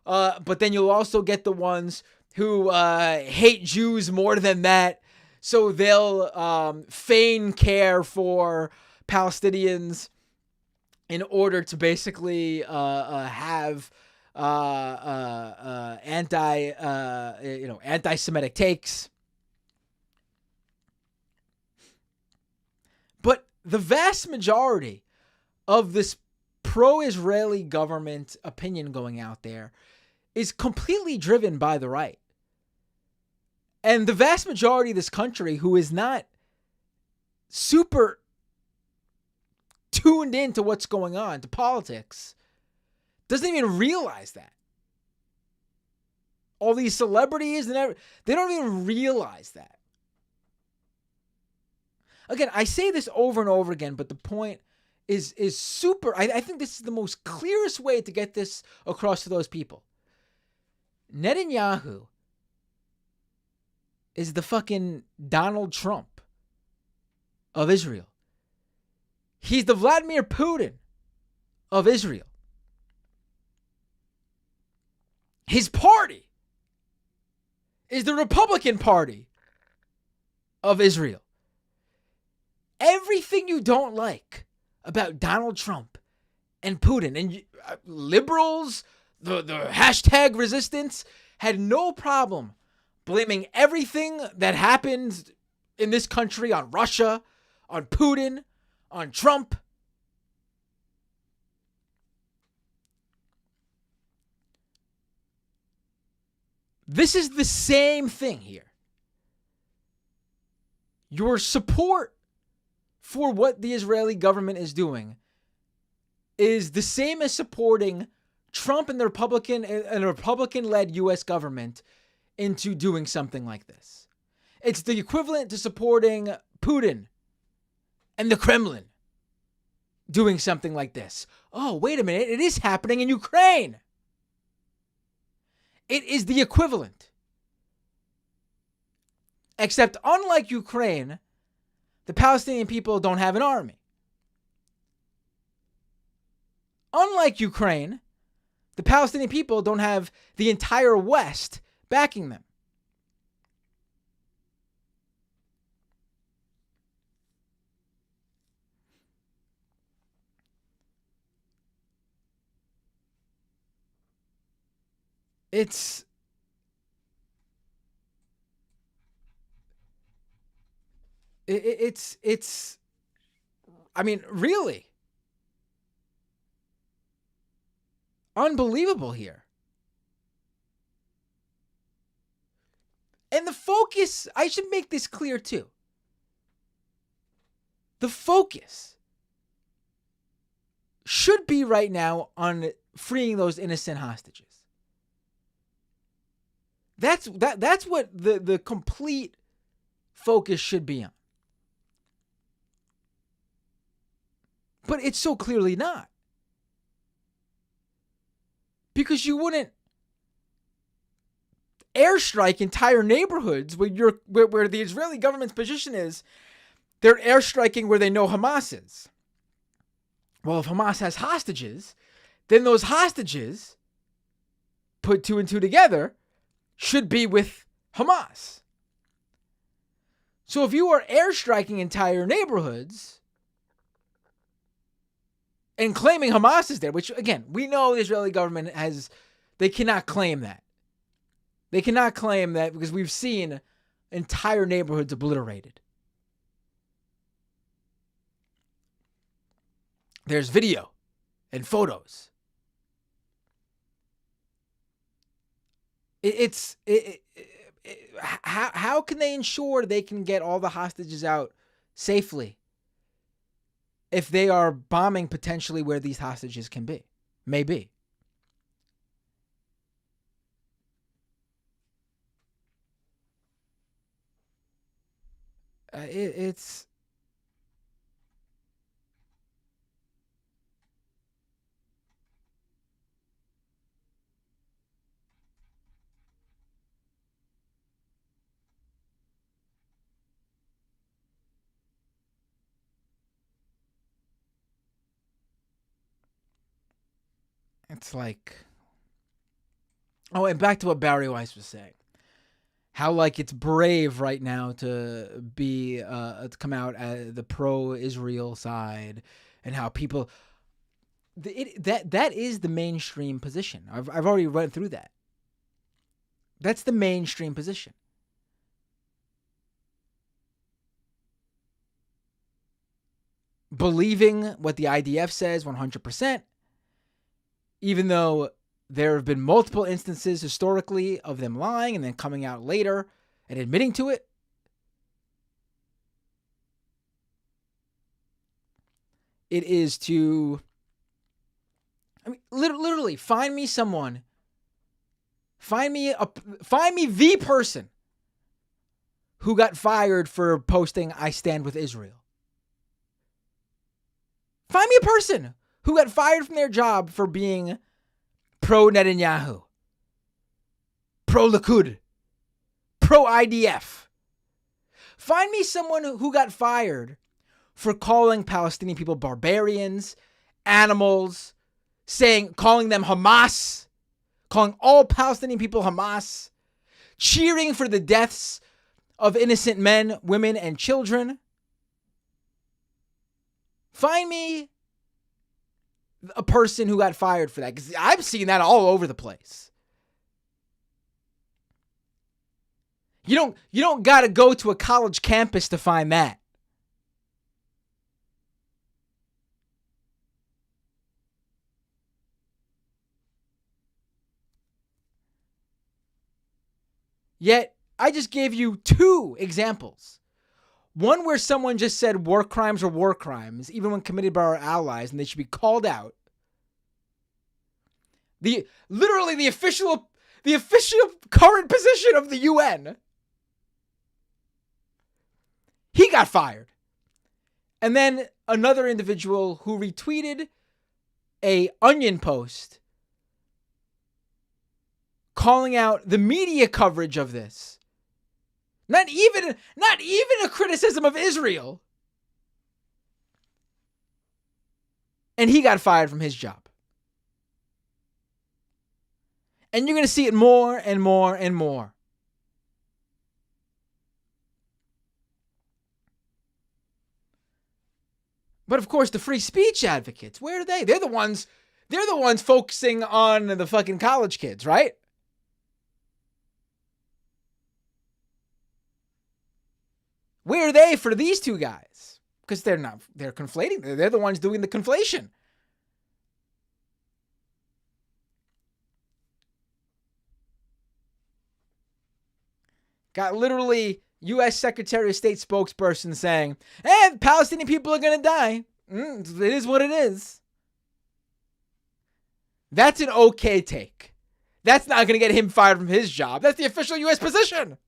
But then you'll also get the ones who hate Jews more than that. So they'll feign care for Palestinians in order to basically have anti-Semitic takes. But the vast majority of this pro-Israeli government opinion going out there is completely driven by the right. And the vast majority of this country who is not super tuned into what's going on, to politics, doesn't even realize that. All these celebrities, they don't even realize that. Again, I say this over and over again, but the point is super. I think this is the most clearest way to get this across to those people. Netanyahu is the fucking Donald Trump of Israel. He's the Vladimir Putin of Israel. His party is the Republican Party of Israel. Everything you don't like about Donald Trump and Putin and liberals, the hashtag resistance, had no problem blaming everything that happened in this country on Russia, on Putin, on Trump. This is the same thing here. Your support for what the Israeli government is doing is the same as supporting Trump and the Republican-led U.S. government into doing something like this. It's the equivalent to supporting Putin and the Kremlin doing something like this. Oh, wait a minute. It is happening in Ukraine. It is the equivalent. Except unlike Ukraine, the Palestinian people don't have an army. Unlike Ukraine, the Palestinian people don't have the entire West backing them. It's I mean, really unbelievable here. And the focus, I should make this clear too. The focus should be right now on freeing those innocent hostages. That's what the complete focus should be on. But it's so clearly not. Because you wouldn't airstrike entire neighborhoods where the Israeli government's position is they're airstriking where they know Hamas is. Well, if Hamas has hostages, then those hostages, put two and two together, should be with Hamas. So if you are airstriking entire neighborhoods and claiming Hamas is there, which, again, we know the Israeli government they cannot claim that. They cannot claim that because we've seen entire neighborhoods obliterated. There's video and photos. How can they ensure they can get all the hostages out safely if they are bombing potentially where these hostages may be? It's like, oh, and back to what Barry Weiss was saying. How it's brave right now to be to come out at the pro-Israel side, and how people that is the mainstream position. I've already run through that. That's the mainstream position. Believing what the IDF says 100%, even though there have been multiple instances historically of them lying and then coming out later and admitting to it. It is to, literally find me someone, find me the person who got fired for posting "I stand with Israel." Find me a person who got fired from their job for being pro-Netanyahu, pro-Likud, pro-IDF. Find me someone who got fired for calling Palestinian people barbarians, animals, calling them Hamas, calling all Palestinian people Hamas, cheering for the deaths of innocent men, women, and children. Find me a person who got fired for that, because I've seen that all over the place. You don't got to go to a college campus to find that. Yet, I just gave you two examples. One where someone just said war crimes are war crimes, even when committed by our allies, and they should be called out. The official the official current position of the UN. He got fired. And then another individual who retweeted a Onion post calling out the media coverage of this. Not even a criticism of Israel. And he got fired from his job. And you're going to see it more and more and more. But of course, the free speech advocates, where are they? They're the ones focusing on the fucking college kids, right? Where are they for these two guys? Because they're conflating. They're the ones doing the conflation. Got literally U.S. Secretary of State spokesperson saying, Palestinian people are going to die. It is what it is. That's an okay take. That's not going to get him fired from his job. That's the official U.S. position.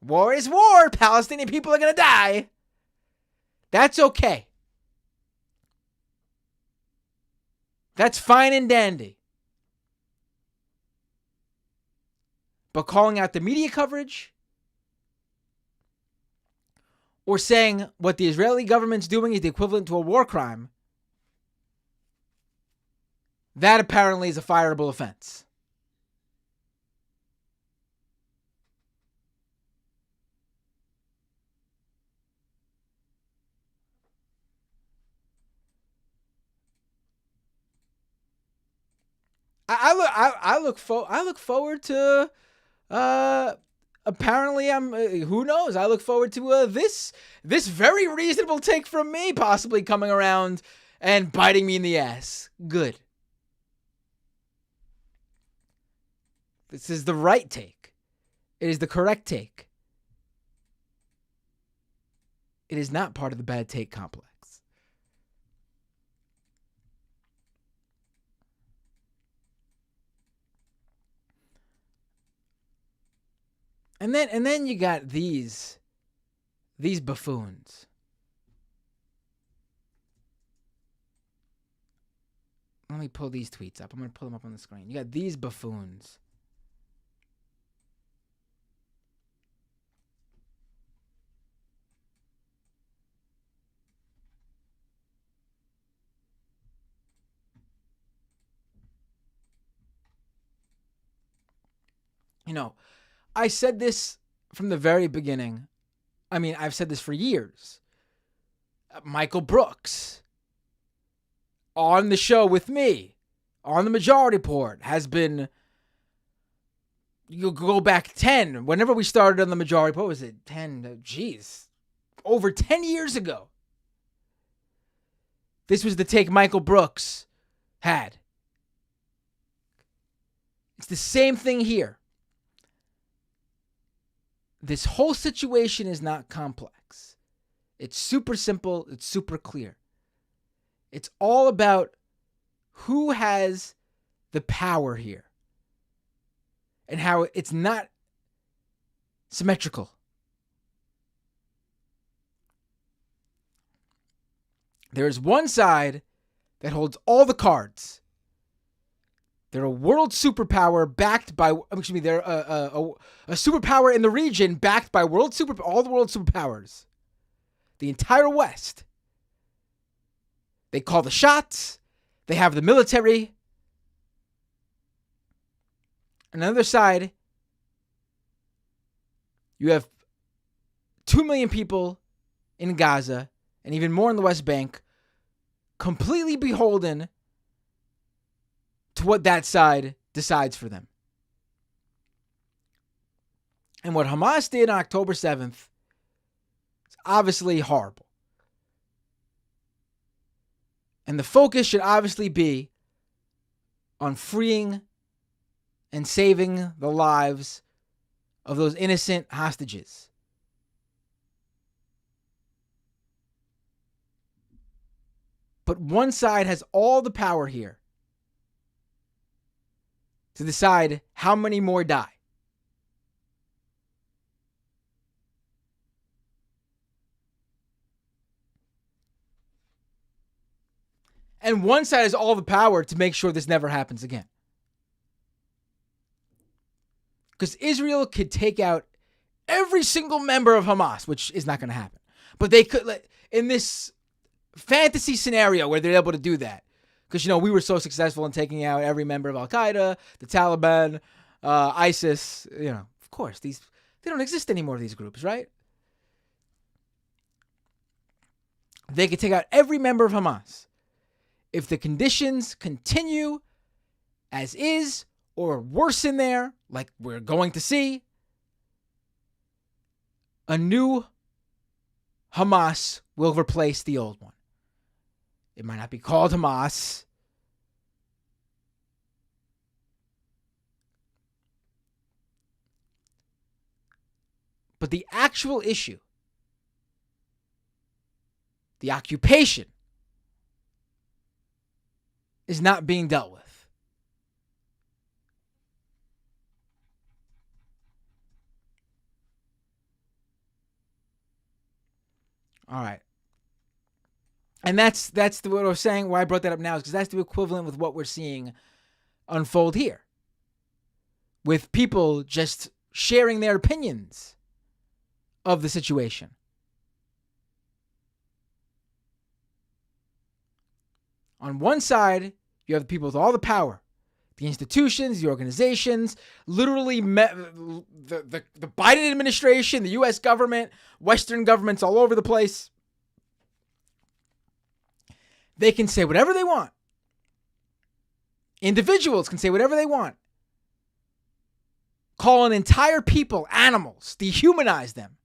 War is war. Palestinian people are going to die. That's okay. That's fine and dandy. But calling out the media coverage or saying what the Israeli government's doing is the equivalent to a war crime, that apparently is a fireable offense. I look forward to apparently I'm who knows, I look forward to this very reasonable take from me possibly coming around and biting me in the ass. Good. This is the right take. It is the correct take. It is not part of the bad take complex. And then you got these buffoons. Let me pull these tweets up. I'm going to pull them up on the screen. You got these buffoons. You know, I said this from the very beginning. I mean, I've said this for years. Michael Brooks on the show with me on the Majority Report has been, you go back 10, whenever we started on the Majority Report, was it 10? Geez, over 10 years ago. This was the take Michael Brooks had. It's the same thing here. This whole situation is not complex. It's super simple. It's super clear. It's all about who has the power here and how it's not symmetrical. There is one side that holds all the cards. They're a world superpower backed by, they're a superpower in the region backed by all the world superpowers. The entire West. They call the shots. They have the military. On the other side, you have 2 million people in Gaza and even more in the West Bank, completely beholden to what that side decides for them. And what Hamas did on October 7th is obviously horrible. And the focus should obviously be on freeing and saving the lives of those innocent hostages. But one side has all the power here. to decide how many more die. And one side has all the power to make sure this never happens again. Because Israel could take out every single member of Hamas, which is not going to happen. But they could, in this fantasy scenario where they're able to do that, because, we were so successful in taking out every member of Al-Qaeda, the Taliban, ISIS, of course, they don't exist anymore, these groups, right? They could take out every member of Hamas. If the conditions continue as is or worsen there, like we're going to see, a new Hamas will replace the old one. It might not be called Hamas. But the actual issue, the occupation, is not being dealt with. All right. And that's what I was saying, why I brought that up now, is because that's the equivalent with what we're seeing unfold here. With people just sharing their opinions of the situation. On one side, you have the people with all the power, the institutions, the organizations, literally the Biden administration, the U.S. government, Western governments all over the place. They can say whatever they want. Individuals can say whatever they want. Call an entire people animals, dehumanize them.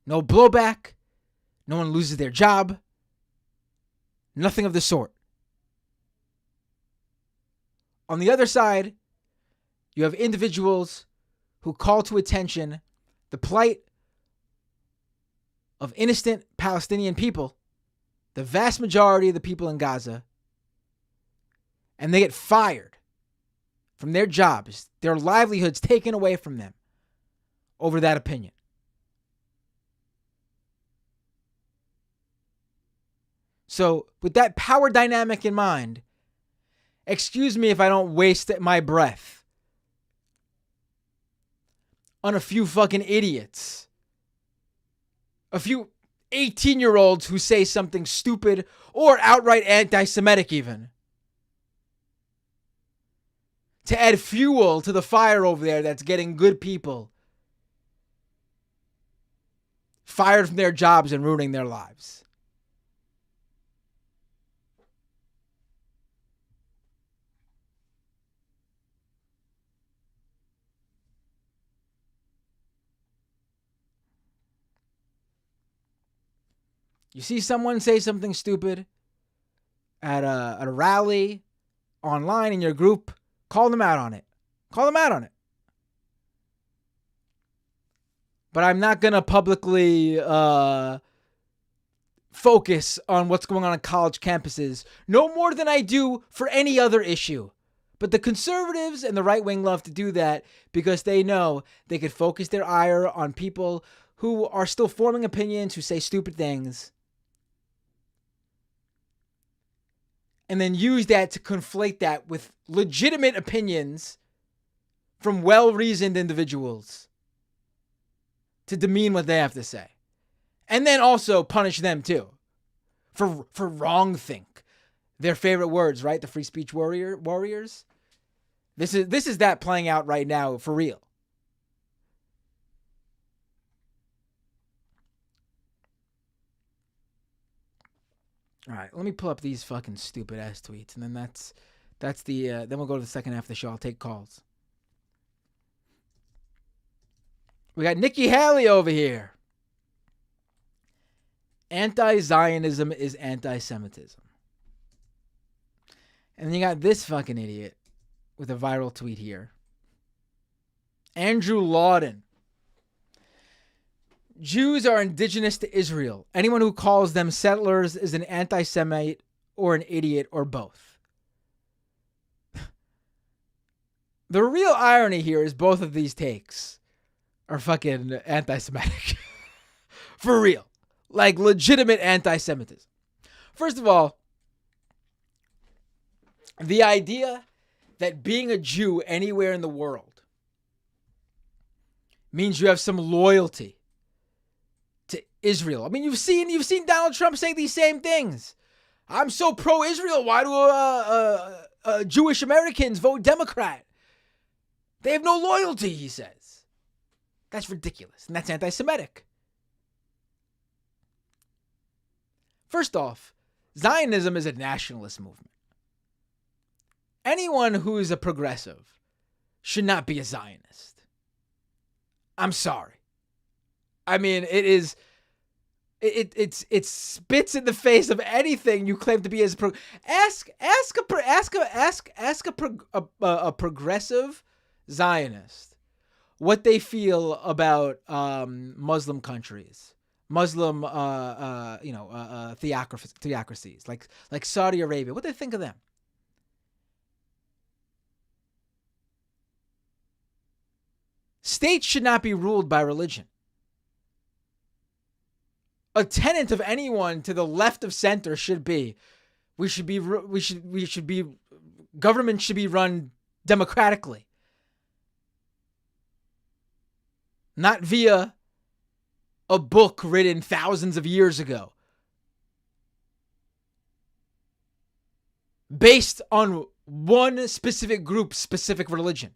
No blowback. No one loses their job. Nothing of the sort. On the other side, you have individuals who call to attention the plight of innocent Palestinian people, the vast majority of the people in Gaza, and they get fired from their jobs, their livelihoods taken away from them over that opinion. So, with that power dynamic in mind, excuse me if I don't waste my breath on a few fucking idiots. A few 18-year-olds who say something stupid or outright anti-Semitic even. To add fuel to the fire over there that's getting good people fired from their jobs and ruining their lives. You see someone say something stupid at a rally, online, in your group, call them out on it. Call them out on it. But I'm not going to publicly focus on what's going on college campuses, no more than I do for any other issue. But the conservatives and the right wing love to do that because they know they could focus their ire on people who are still forming opinions, who say stupid things, and then use that to conflate that with legitimate opinions from well-reasoned individuals to demean what they have to say. And then also punish them too for wrongthink. Their favorite words, right? The free speech warriors. This is that playing out right now for real. All right, let me pull up these fucking stupid ass tweets, and then that's the then we'll go to the second half of the show. I'll take calls. We got Nikki Haley over here. Anti-Zionism is anti-Semitism. And then you got this fucking idiot with a viral tweet here. Andrew Lawden. Jews are indigenous to Israel. Anyone who calls them settlers is an anti-Semite or an idiot or both. The real irony here is both of these takes are fucking anti-Semitic. For real. Like legitimate anti-Semitism. First of all, the idea that being a Jew anywhere in the world means you have some loyalty to Israel. I mean, you've seen Donald Trump say these same things. I'm so pro-Israel. Why do Jewish Americans vote Democrat? They have no loyalty, he says. That's ridiculous, and that's anti-Semitic. First off, Zionism is a nationalist movement. Anyone who is a progressive should not be a Zionist. I'm sorry. I mean, it spits in the face of anything you claim to be as ask a progressive Zionist what they feel about Muslim countries, Muslim theocracies like Saudi Arabia. What do they think of them? States should not be ruled by religion. A tenet of anyone to the left of center should be government should be run democratically, not via a book written thousands of years ago, based on one specific group's specific religion.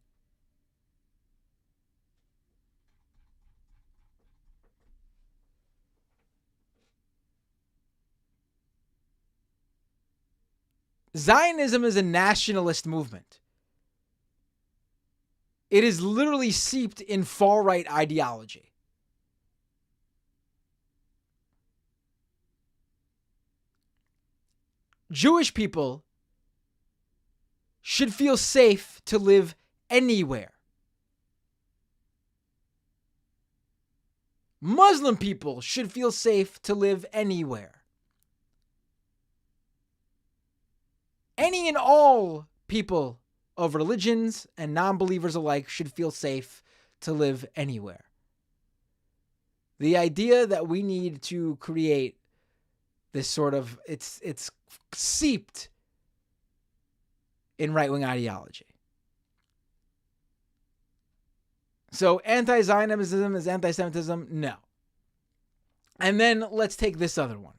Zionism is a nationalist movement. It is literally seeped in far-right ideology. Jewish people should feel safe to live anywhere. Muslim people should feel safe to live anywhere. Any and all people of religions and non-believers alike should feel safe to live anywhere. The idea that we need to create this sort of, it's seeped in right-wing ideology. So anti-Zionism is anti-Semitism? No. And then let's take this other one.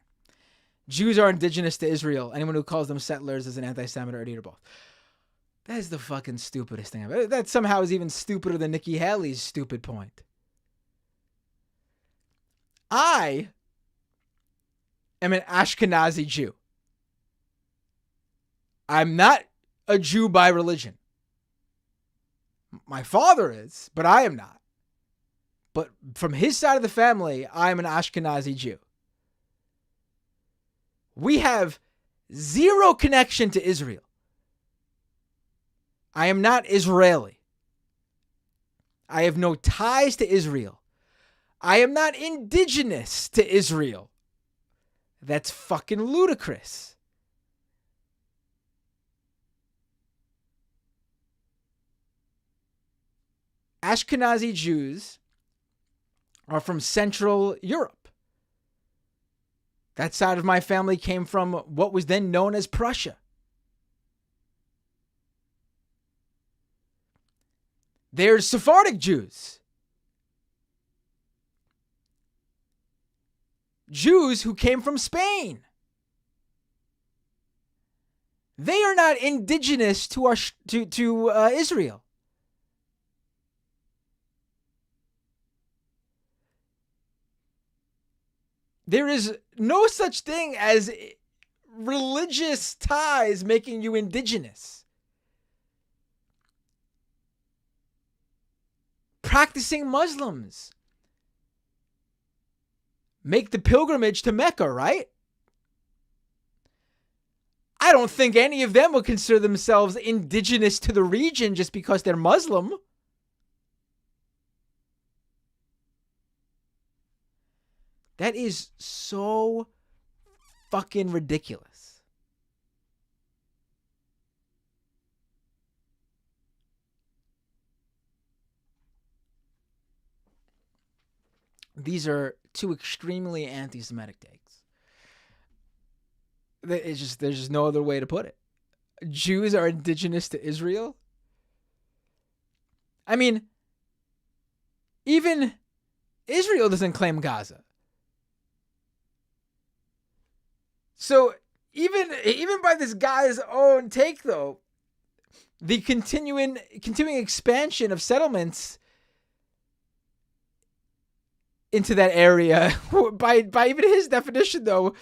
Jews are indigenous to Israel. Anyone who calls them settlers is an anti-Semite or an idiot or both. That is the fucking stupidest thing ever. That somehow is even stupider than Nikki Haley's stupid point. I am an Ashkenazi Jew. I'm not a Jew by religion. My father is, but I am not. But from his side of the family, I am an Ashkenazi Jew. We have zero connection to Israel. I am not Israeli. I have no ties to Israel. I am not indigenous to Israel. That's fucking ludicrous. Ashkenazi Jews are from Central Europe. That side of my family came from what was then known as Prussia. There's Sephardic Jews. Jews who came from Spain. They are not indigenous to Israel. There is no such thing as religious ties making you indigenous. Practicing Muslims make the pilgrimage to Mecca, right? I don't think any of them would consider themselves indigenous to the region just because they're Muslim. That is so fucking ridiculous. These are two extremely anti-Semitic takes. There's just no other way to put it. Jews are indigenous to Israel. I mean, even Israel doesn't claim Gaza. So even by this guy's own take, though, the continuing expansion of settlements into that area, by even his definition, though,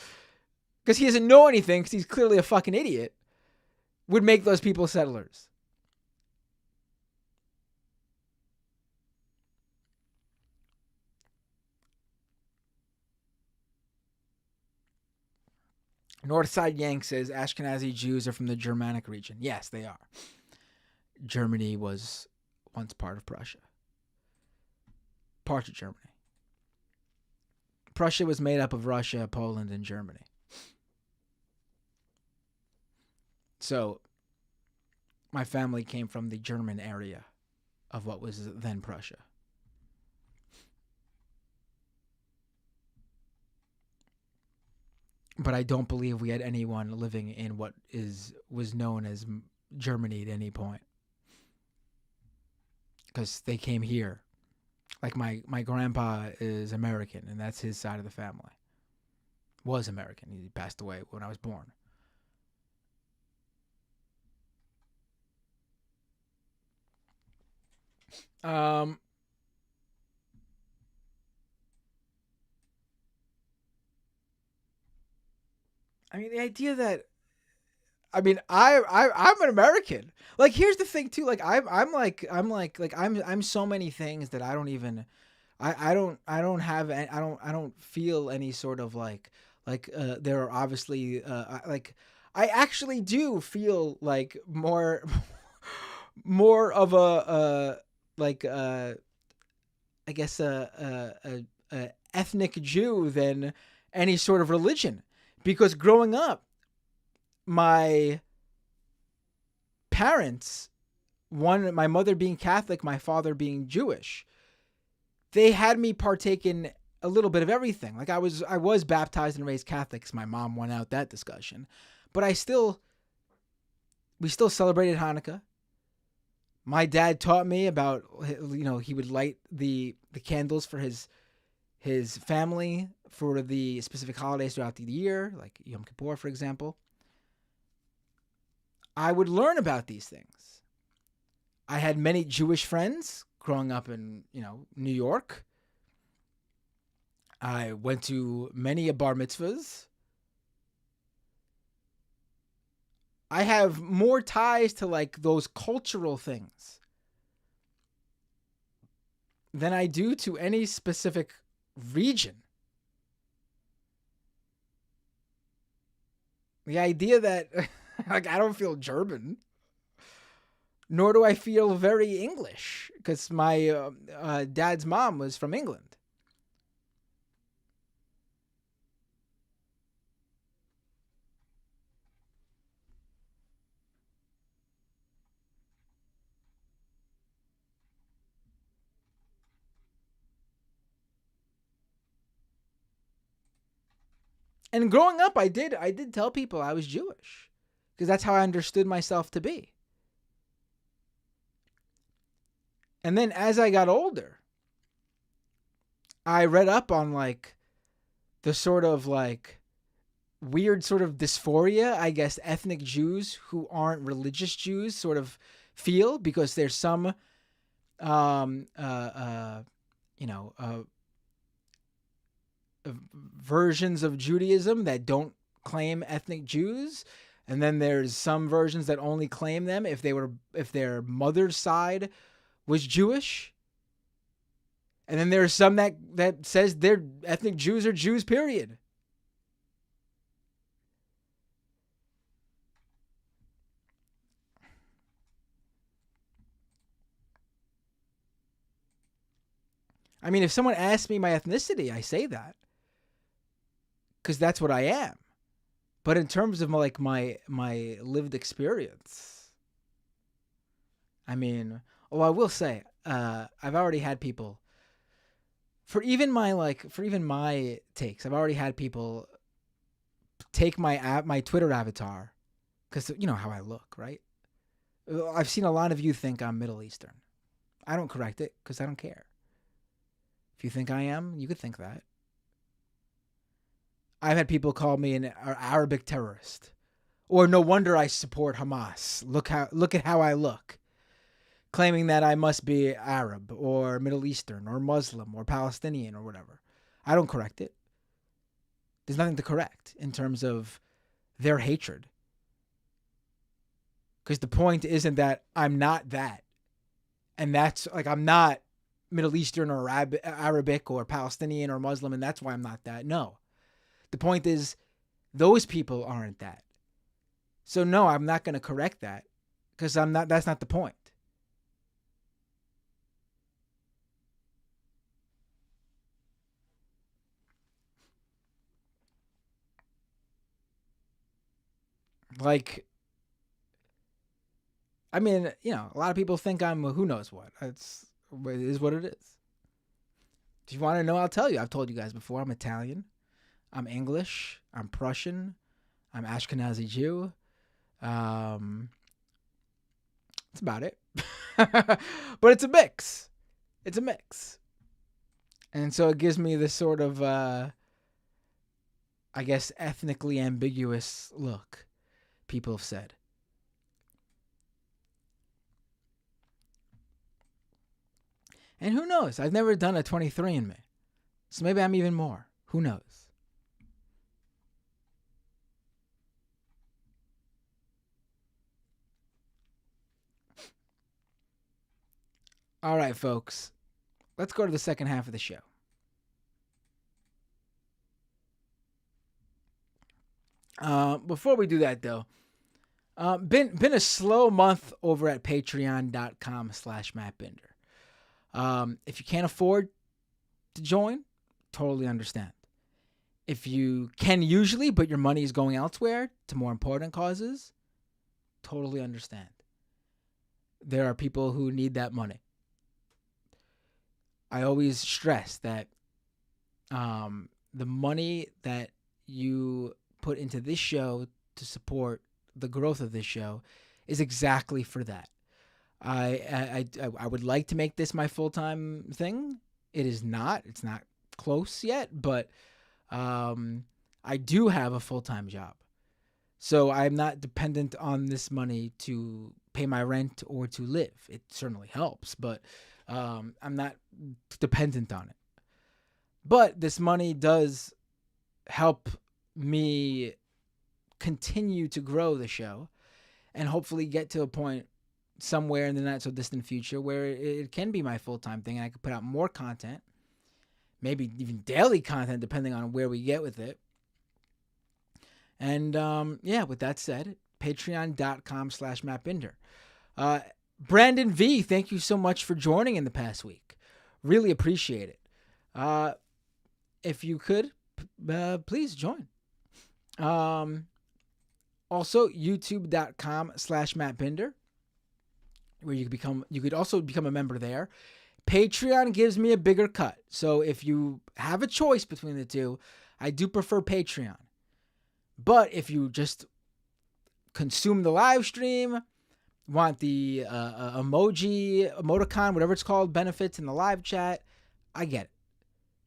because he doesn't know anything, because he's clearly a fucking idiot, would make those people settlers. Northside Yank says Ashkenazi Jews are from the Germanic region. Yes, they are. Germany was once part of Prussia. Part of Germany. Prussia was made up of Russia, Poland, and Germany. So, my family came from the German area of what was then Prussia. But I don't believe we had anyone living in what was known as Germany at any point. Because they came here. Like my grandpa is American, and that's his side of the family. Was American. He passed away when I was born. I mean, the idea that I'm an American. Like, here's the thing too. Like, I'm so many things that I don't even. I don't have. I don't feel any sort of there are obviously like I actually do feel like more of a like I guess a ethnic Jew than any sort of religion, because growing up, my parents, my mother being Catholic, my father being Jewish, they had me partake in a little bit of everything. Like I was baptized and raised Catholic, 'cause my mom went out that discussion, but we still celebrated Hanukkah. My dad taught me about, he would light the candles for his family for the specific holidays throughout the year, like Yom Kippur, for example. I would learn about these things. I had many Jewish friends growing up in, New York. I went to many bar mitzvahs. I have more ties to like those cultural things than I do to any specific region. The idea that like I don't feel German, nor do I feel very English, because my dad's mom was from England. And growing up, I did tell people I was Jewish, because that's how I understood myself to be. And then as I got older, I read up on like the sort of like weird sort of dysphoria, I guess, ethnic Jews who aren't religious Jews sort of feel, because there's some um uh uh you know versions of Judaism that don't claim ethnic Jews, and then there's some versions that only claim them if their mother's side was Jewish. And then there's some that says they're ethnic Jews or Jews, period. I mean, if someone asks me my ethnicity, I say that, because that's what I am. But in terms of my lived experience, I mean, I will say, I've already had people for even my takes, I've already had people take my Twitter avatar because you know how I look, right? I've seen a lot of you think I'm Middle Eastern. I don't correct it because I don't care. If you think I am, you could think that. I've had people call me an Arabic terrorist, or no wonder I support Hamas. Look at how I look, claiming that I must be Arab or Middle Eastern or Muslim or Palestinian or whatever. I don't correct it. There's nothing to correct in terms of their hatred. Because the point isn't that I'm not that. And that's like, I'm not Middle Eastern or Arabic or Palestinian or Muslim, and that's why I'm not that. No. The point is, those people aren't that. So no, I'm not going to correct that because that's not the point. Like, I mean, you know, a lot of people think I'm who knows what. It is what it is. If you want to know, I'll tell you. I've told you guys before. I'm Italian. I'm English. I'm Prussian. I'm Ashkenazi Jew. That's about it. But it's a mix. It's a mix. And so it gives me this sort of, I guess, ethnically ambiguous look, people have said. And who knows? I've never done a 23andMe. So maybe I'm even more. Who knows? All right, folks. Let's go to the second half of the show. Before we do that, though, been a slow month over at patreon.com/MattBinder. If you can't afford to join, totally understand. If you can usually, but your money is going elsewhere to more important causes, totally understand. There are people who need that money. I always stress that the money that you put into this show to support the growth of this show is exactly for that. I would like to make this my full-time thing. It is not. It's not close yet, but I do have a full-time job. So I'm not dependent on this money to pay my rent or to live. It certainly helps, but I'm not dependent on it. But this money does help me continue to grow the show and hopefully get to a point somewhere in the not so distant future where it can be my full-time thing and I can put out more content, maybe even daily content depending on where we get with it. And with that said, patreon.com/MattBinder. Brandon V, thank you so much for joining in the past week. Really appreciate it. If you could, please join. Also, youtube.com/MattBinder, where you could also become a member there. Patreon gives me a bigger cut. So if you have a choice between the two, I do prefer Patreon. But if you just consume the live stream, want the emoticon, whatever it's called, benefits in the live chat, I get it.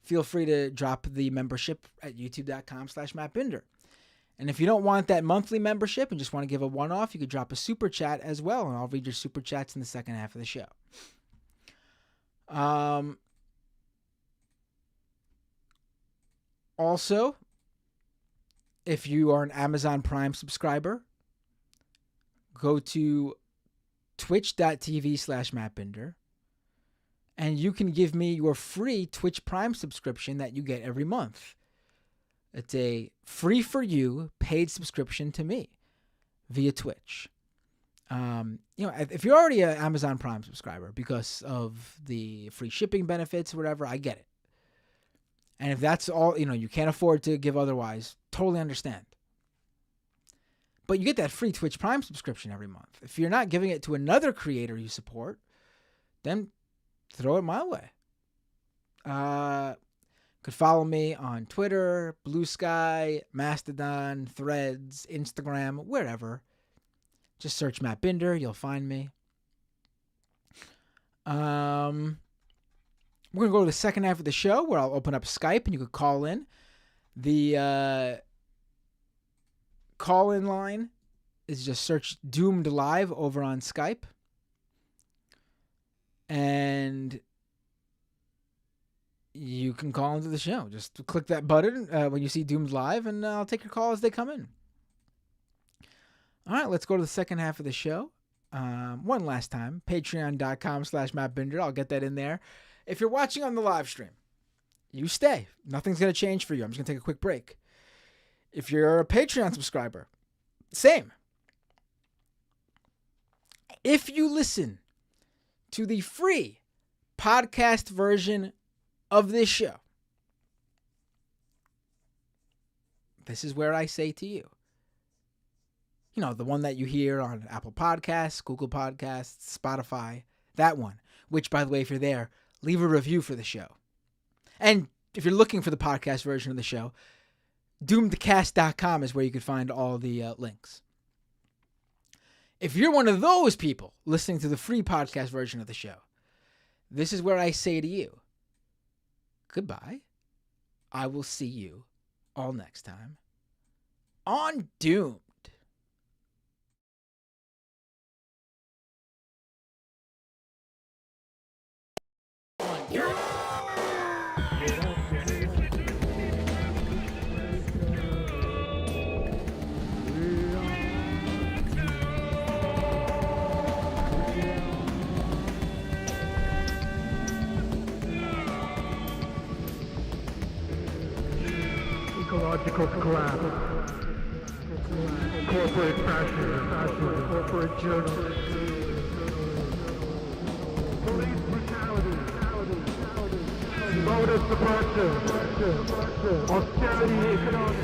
Feel free to drop the membership at youtube.com/MattBinder. And if you don't want that monthly membership and just want to give a one-off, you could drop a super chat as well, and I'll read your super chats in the second half of the show. Also, if you are an Amazon Prime subscriber, go to twitch.tv/MattBinder, and you can give me your free Twitch Prime subscription that you get every month. It's a free for you paid subscription to me via Twitch. If you're already an Amazon Prime subscriber because of the free shipping benefits or whatever, I get it. And if that's all, you can't afford to give otherwise, totally understand. But you get that free Twitch Prime subscription every month. If you're not giving it to another creator you support, then throw it my way. Could follow me on Twitter, Blue Sky, Mastodon, Threads, Instagram, wherever. Just search Matt Binder. You'll find me. We're going to go to the second half of the show where I'll open up Skype and you could call in. The call-in line is just search Doomed Live over on Skype. And you can call into the show. Just click that button when you see Doomed Live, and I'll take your call as they come in. All right, let's go to the second half of the show. One last time, patreon.com/MattBinder. I'll get that in there. If you're watching on the live stream, you stay. Nothing's going to change for you. I'm just going to take a quick break. If you're a Patreon subscriber, same. If you listen to the free podcast version of this show, this is where I say to you, you know, the one that you hear on Apple Podcasts, Google Podcasts, Spotify, that one, which, by the way, if you're there, leave a review for the show. And if you're looking for the podcast version of the show, doomedcast.com is where you can find all the links. If you're one of those people listening to the free podcast version of the show, this is where I say to you, goodbye. I will see you all next time on Doomed. Ecological collapse, corporate fascism, corporate journalism, police brutality, voter suppression, austerity economics,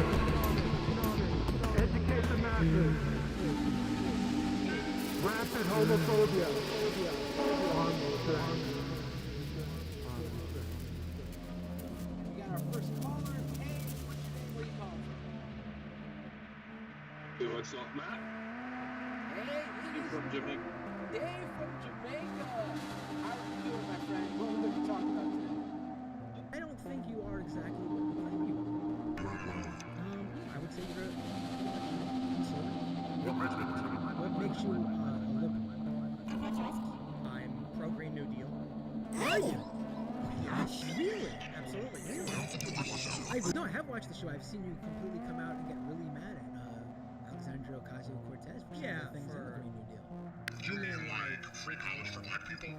educate the masses, rampant homophobia, We got our first caller. Hey, what's your name? Where you calling from? What's up, Matt? Hey, You from Jamaica? Dave from Jamaica. How are you doing, my friend? What are we going to talk about today? I don't think you are exactly what you claim you are. I would say you're a conservative. What makes you a liberal? I'm pro-Green New Deal. Are you? Yes, really? Absolutely. No, I have watched the show. I've seen you completely come out and get really mad at Alexandria Ocasio-Cortez for some of the things in the Green New Deal. You mean like free college for black people?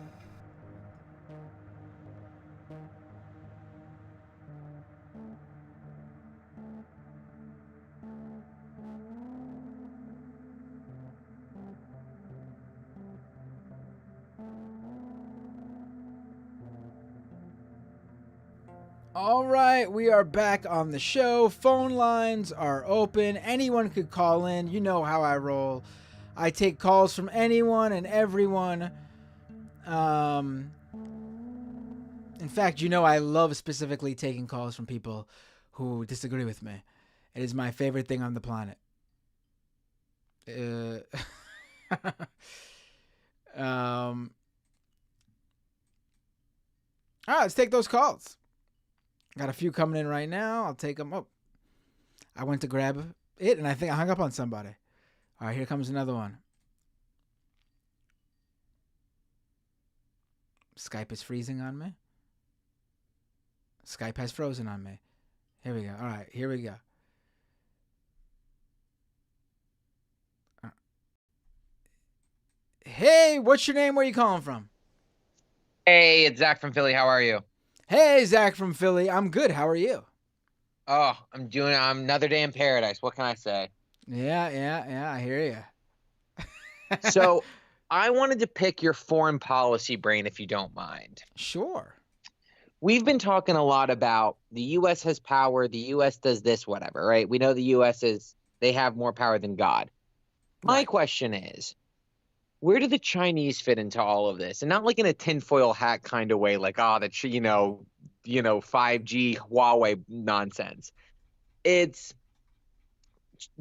All right, we are back on the show. Phone lines are open. Anyone could call in. You know how I roll. I take calls from anyone and everyone. In fact, you know I love specifically taking calls from people who disagree with me. It is my favorite thing on the planet. All right, let's take those calls. Got a few coming in right now. I'll take them. Oh, I went to grab it, and I think I hung up on somebody. All right, here comes another one. Skype is freezing on me. Skype has frozen on me. Here we go. All right, here we go. Hey, what's your name? Where you calling from? Hey, it's Zach from Philly. How are you? Hey, Zach from Philly. I'm good. How are you? Oh, I'm another day in paradise. What can I say? Yeah. I hear you. So, I wanted to pick your foreign policy brain, if you don't mind. Sure. We've been talking a lot about the U.S. has power, the U.S. does this, whatever, right? We know the U.S. they have more power than God. My Right. question is, where do the Chinese fit into all of this? And not like in a tinfoil hat kind of way, like, 5G Huawei nonsense. It's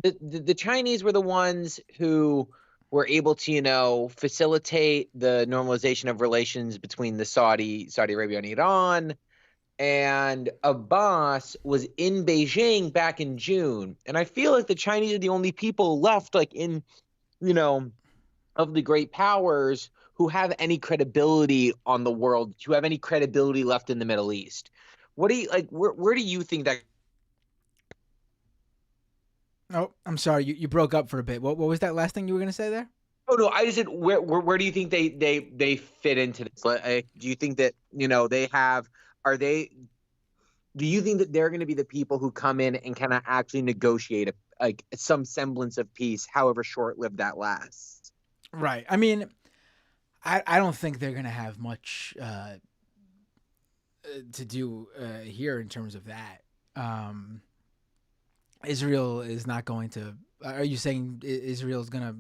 the Chinese were the ones who were able to, facilitate the normalization of relations between the Saudi Arabia and Iran. And Abbas was in Beijing back in June. And I feel like the Chinese are the only people left, like in, of the great powers who have any credibility on the world, who have any credibility left in the Middle East. What do you like? Where do you think that? Oh, I'm sorry. You broke up for a bit. What was that last thing you were going to say there? Oh no, I just said where do you think they fit into this? Do you think that they have? Are they? Do you think that they're going to be the people who come in and kind of actually negotiate some semblance of peace, however short-lived that lasts? Right. I mean, I don't think they're going to have much to do here in terms of that. Israel is not going to. Are you saying Israel is going to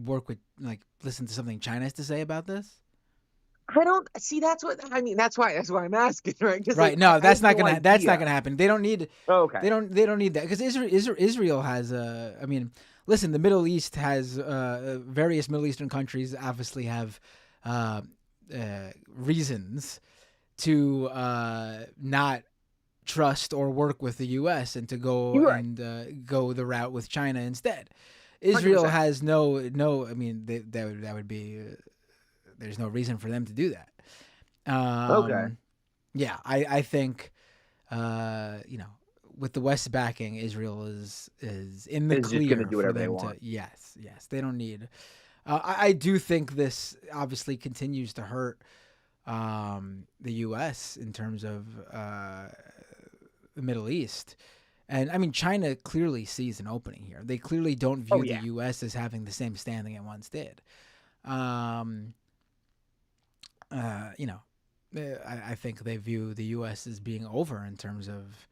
work with, listen to something China has to say about this? I don't see. That's what I mean. That's why I'm asking, right? Right. No, that's not gonna. That's not gonna happen. They don't need. Oh, okay. They don't need that because Israel has. I mean, listen. The Middle East has various Middle Eastern countries obviously have reasons to not trust or work with the U.S. and to go and go the route with China instead. Israel 100%. has no. I mean, that would be. There's no reason for them to do that. Okay. Yeah, I think, with the West backing, Israel is in the clear just gonna do for whatever they them want. to. Yes, they don't need. I do think this obviously continues to hurt the U.S. in terms of the Middle East. And I mean, China clearly sees an opening here. They clearly don't view the U.S. as having the same standing it once did. I think they view the U.S. as being over in terms of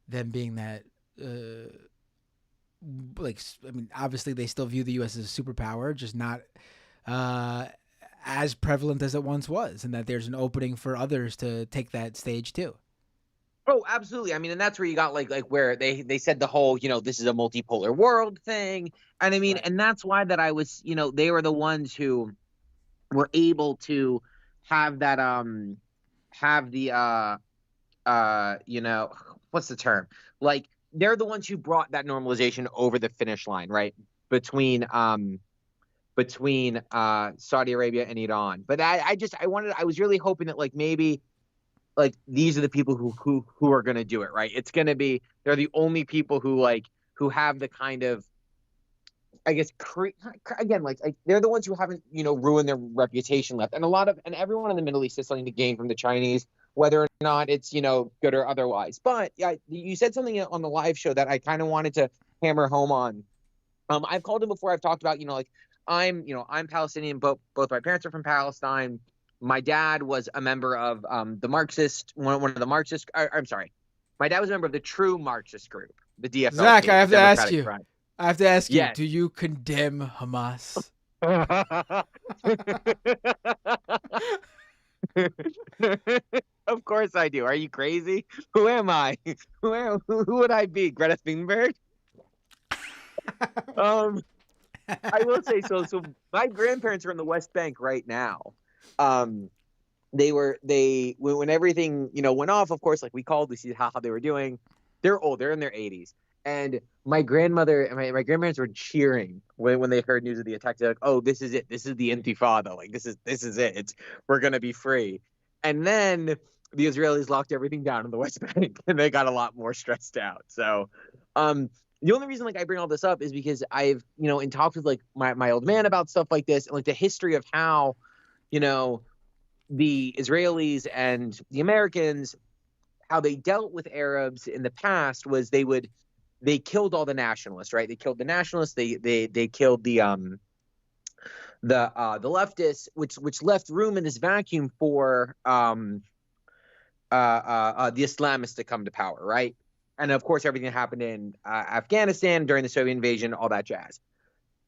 them being that. Obviously they still view the U.S. as a superpower, just not as prevalent as it once was, and that there's an opening for others to take that stage too. Oh, absolutely. I mean, and that's where you got like where they said the whole, this is a multipolar world thing. And I mean, and that's why that I was, they were the ones who were able to have that have the what's the term? Like they're the ones who brought that normalization over the finish line, right? Between Saudi Arabia and Iran. But I was really hoping that maybe these are the people who are going to do it, right? It's going to be, they're the only people who have the kind of, I guess, again, they're the ones who haven't, ruined their reputation left. And and everyone in the Middle East is something to gain from the Chinese, whether or not it's, good or otherwise. But yeah, you said something on the live show that I kind of wanted to hammer home on. I've called him before. I've talked about, I'm Palestinian. Both my parents are from Palestine. My dad was a member of the Marxist, one of the Marxist. I'm sorry. My dad was a member of the true Marxist group, the DFLP. Zach, I have to ask you. Front. I have to ask you, Yes. do you condemn Hamas? Of course I do. Are you crazy? Who am I? Who would I be? Greta Thunberg? I will say so. So my grandparents are in the West Bank right now. When everything, went off, of course, we called to see how they were doing. They're old. They're in their 80s. And my grandmother and my grandparents were cheering when they heard news of the attack. They're like, "Oh, this is it. This is the Intifada. This is it. We're gonna be free." And then the Israelis locked everything down in the West Bank, and they got a lot more stressed out. So, the only reason I bring all this up is because I've in talks with my old man about stuff like this and the history of how the Israelis and the Americans, how they dealt with Arabs in the past was they killed all the nationalists, right? They killed the nationalists. They killed the leftists, which left room in this vacuum for the Islamists to come to power, right? And of course, everything that happened in Afghanistan during the Soviet invasion, all that jazz.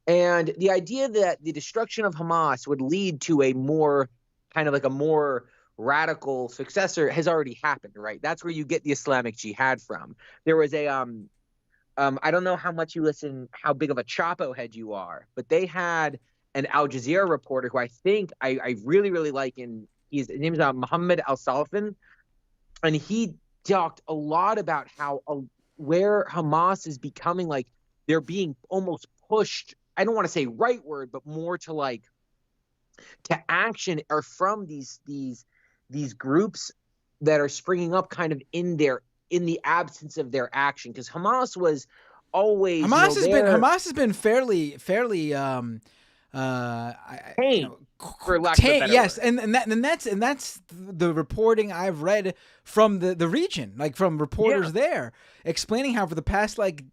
And the idea that the destruction of Hamas would lead to a more kind of a more radical successor has already happened, right? That's where you get the Islamic Jihad from. There was a I don't know how big of a Chapo head you are, but they had an Al Jazeera reporter who I really, really like, and his name is Mohammed Al Salafin, and he talked a lot about how where Hamas is becoming like they're being almost pushed. I don't want to say rightward, but more to like to action, or from these groups that are springing up kind of in the absence of their action, because Hamas was always Hamas has been fairly tame, for lack of a better yes, word. and that's the reporting I've read from the region, like from reporters there, explaining how for the past like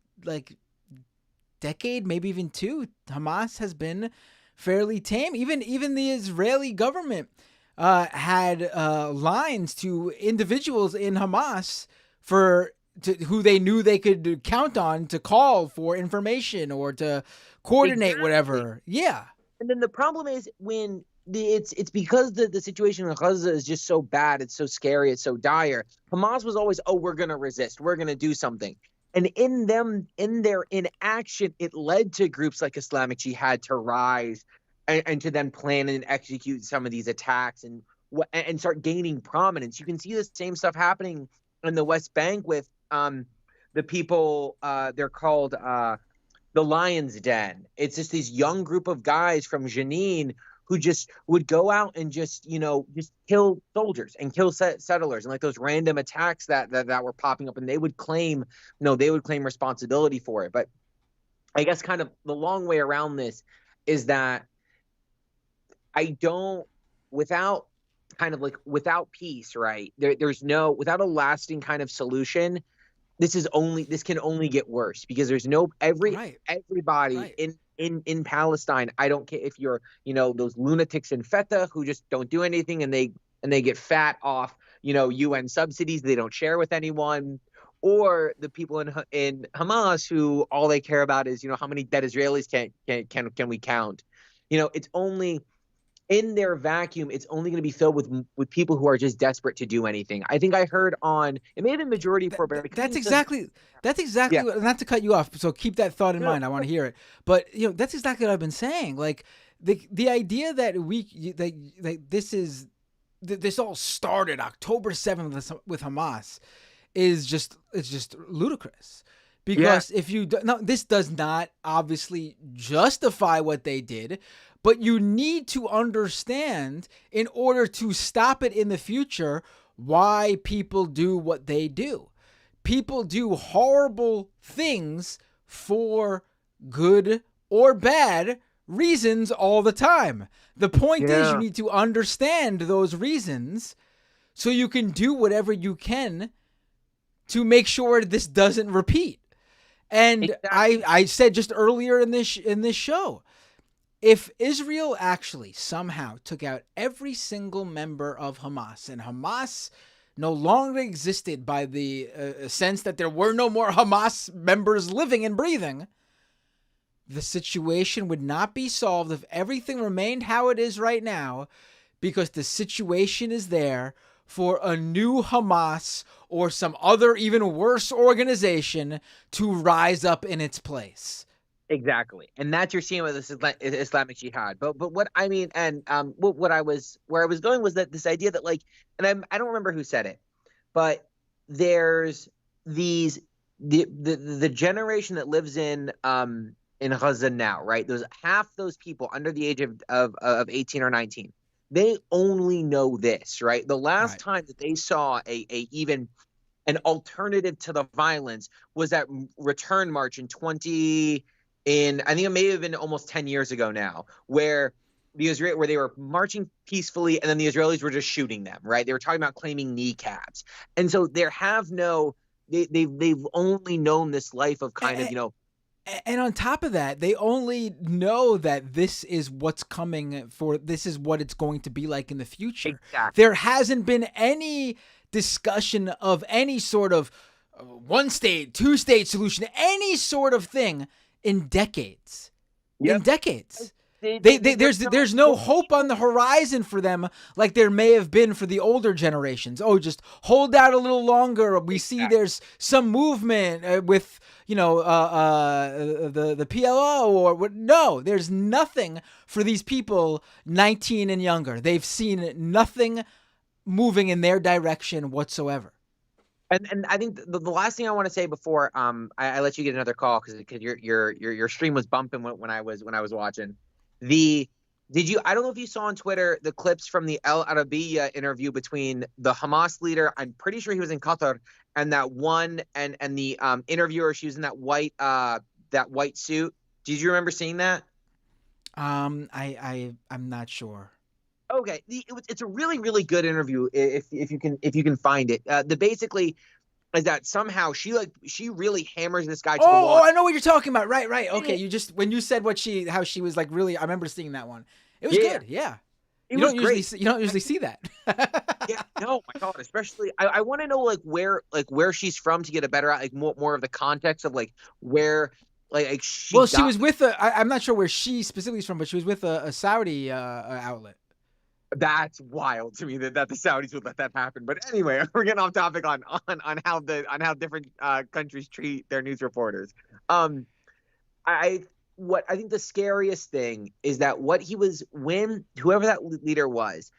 decade, maybe even two, Hamas has been fairly tame. Even the Israeli government had lines to individuals in Hamas who they knew they could count on to call for information or to coordinate whatever. Yeah. And then the problem is when it's because the situation in Gaza is just so bad, it's so scary, it's so dire. Hamas was always, we're going to resist, we're going to do something. And in their inaction, it led to groups like Islamic Jihad to rise and to then plan and execute some of these attacks and start gaining prominence. You can see the same stuff happening in the West Bank with the people, they're called the Lion's Den. It's just this young group of guys from Jenin who just would go out and just kill soldiers and kill settlers, and like those random attacks that were popping up, and they would claim responsibility for it. But I guess kind of the long way around this is that without peace, right? There's no, without a lasting kind of solution, this can only get worse, because there's everybody in Palestine. I don't care if you're, those lunatics in Fatah who just don't do anything and they get fat off, UN subsidies they don't share with anyone, or the people in Hamas who all they care about is, how many dead Israelis can we count? It's only in their vacuum, it's only going to be filled with people who are just desperate to do anything. I think I heard it may have been majority report, but that's exactly what, not to cut you off, so keep that thought in mind. I want to hear it. But that's exactly what I've been saying. Like the idea that this all started October 7th with Hamas is just ludicrous. Because this does not obviously justify what they did, but you need to understand, in order to stop it in the future, why people do what they do. People do horrible things for good or bad reasons all the time. The point is, you need to understand those reasons so you can do whatever you can to make sure this doesn't repeat. And exactly. I said just earlier in this show, if Israel actually somehow took out every single member of Hamas, and Hamas no longer existed by the sense that there were no more Hamas members living and breathing, the situation would not be solved if everything remained how it is right now, because the situation is there for a new Hamas or some other even worse organization to rise up in its place. Exactly, and that's you're seeing with this Islamic Jihad. But what I mean, and where I was going was that this idea that and I don't remember who said it, but there's the generation that lives in Gaza now, right? There's half those people under the age of 18 or 19. They only know this, right? The last time that they saw even an alternative to the violence was that return march I think it may have been almost 10 years ago now, where where they were marching peacefully and then the Israelis were just shooting them, right? They were talking about claiming kneecaps. And so they've only known this life of kind of, And on top of that, they only know that this is what's coming this is what it's going to be like in the future. Exactly. There hasn't been any discussion of any sort of one-state, two-state solution, any sort of thing in decades. Yep. In decades. There's no hope on the horizon for them, like there may have been for the older generations. Oh, just hold out a little longer. We see there's some movement with the PLO or what. No, there's nothing for these people 19 and younger. They've seen nothing moving in their direction whatsoever. And I think the last thing I want to say before I let you get another call because your stream was bumping when I was watching. Did you? I don't know if you saw on Twitter the clips from the El Arabiya interview between the Hamas leader. I'm pretty sure he was in Qatar, and that one and the interviewer. She was in that white suit. Did you remember seeing that? I'm not sure. Okay, it's a really really good interview if you can find it. The basically is that somehow she really hammers this guy to the wall. Oh, I know what you're talking about. Right. Okay, you just when you said how she was like really, I remember seeing that one. It was good. Yeah. You don't usually see that. Yeah, no, my God, especially I want to know where she's from to get a better more of the context of where she was with I'm not sure where she specifically is from, but she was with a Saudi outlet. That's wild to me that the Saudis would let that happen. But anyway, we're getting off topic on how different countries treat their news reporters. I think the scariest thing is that when whoever that leader was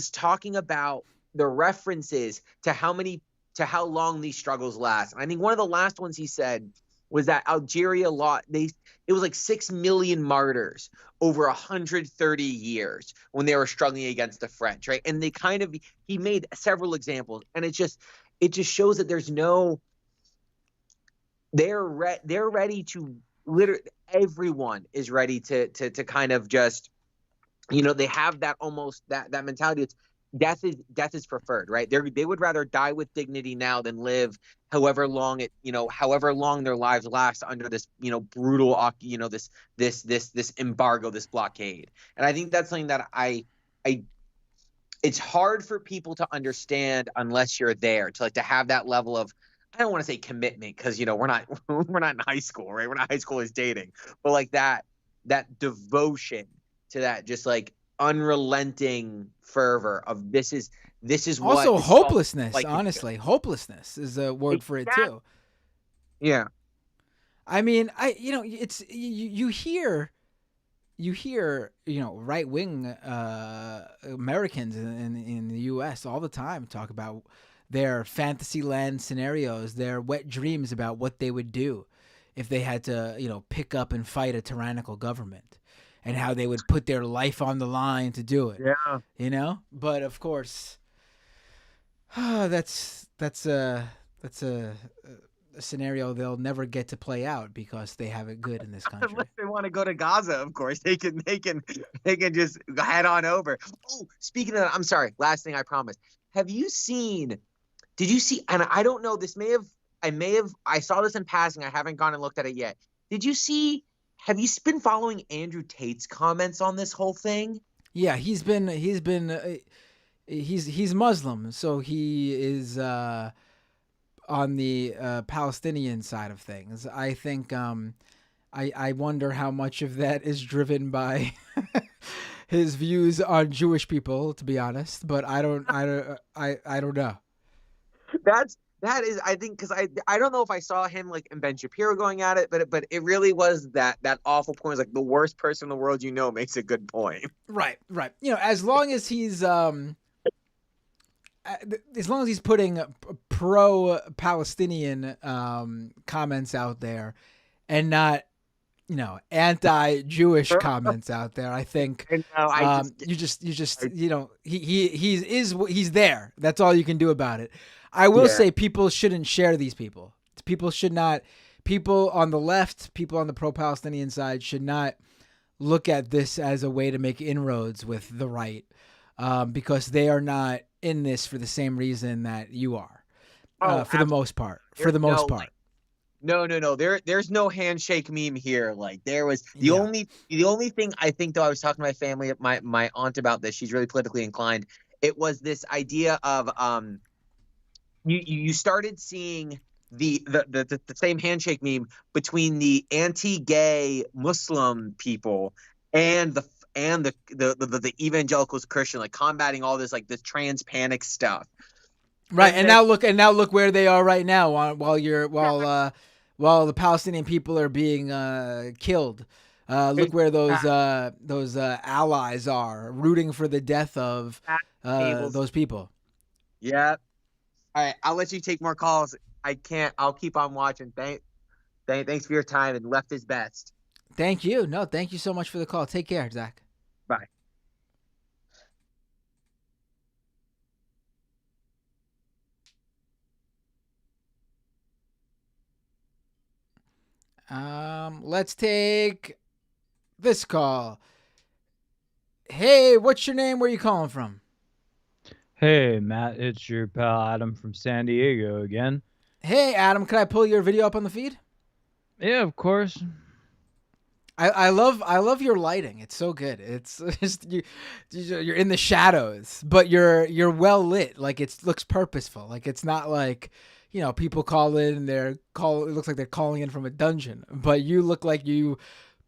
talking about the references to how long these struggles last. And I think one of the last ones he said was that Algeria it was like 6 million martyrs over 130 years when they were struggling against the French, right? And he made several examples, and it just shows that they're ready to literally, everyone is ready to kind of just, they have that almost that mentality. It's death is preferred, right? They would rather die with dignity now than live however long their lives last under this, brutal, this embargo, this blockade. And I think that's something that it's hard for people to understand unless you're there to have that level of, I don't want to say commitment because we're not in high school, right? We're not high school is dating, but that devotion to that, just unrelenting fervor of this is also what hopelessness. Honestly, hopelessness is a word for it too. Yeah, I mean, it's you hear right wing Americans in the U.S. all the time talk about their fantasy land scenarios, their wet dreams about what they would do if they had to pick up and fight a tyrannical government, and how they would put their life on the line to do it. Yeah. But of course, that's a scenario they'll never get to play out because they have it good in this country. Unless they want to go to Gaza, of course, they can just head on over. Oh, speaking of that, I'm sorry. Last thing, I promise. Did you see? And I don't know. I saw this in passing. I haven't gone and looked at it yet. Did you see? Have you been following Andrew Tate's comments on this whole thing? Yeah, he's Muslim, so he is on the Palestinian side of things. I think I wonder how much of that is driven by his views on Jewish people, to be honest. But I don't know. That is, I think, because I don't know if I saw him and Ben Shapiro going at it, but it really was that awful point. It's the worst person in the world makes a good point. Right. As long as he's putting pro-Palestinian comments out there and not anti-Jewish comments out there, I think he's there. That's all you can do about it. I will say people shouldn't share these people. People on the left, people on the pro-Palestinian side should not look at this as a way to make inroads with the right, because they are not in this for the same reason that you are, for the most part. No. There's no handshake meme here. There was the only thing I think, though, I was talking to my family, my aunt about this. She's really politically inclined. It was this idea of you started seeing the same handshake meme between the anti-gay Muslim people and the and the evangelicals Christian, like combating all this like this trans panic stuff. Right, And now look where they are right now while the Palestinian people are being killed. Look where those allies are rooting for the death of tables. those people. Yeah. All right, I'll let you take more calls. I can't. I'll keep on watching. Thanks for your time, and left is best. Thank you. No, thank you so much for the call. Take care, Zach. Bye. Let's take this call. Hey, what's your name? Where are you calling from? Hey, Matt, it's your pal Adam from San Diego again. Hey, Adam, can I pull your video up on the feed? Yeah, of course. I love your lighting. It's so good. It's just you're in the shadows, but you're well lit. Like it looks purposeful. Like it's not like, people call in and it looks like they're calling in from a dungeon, but you look like you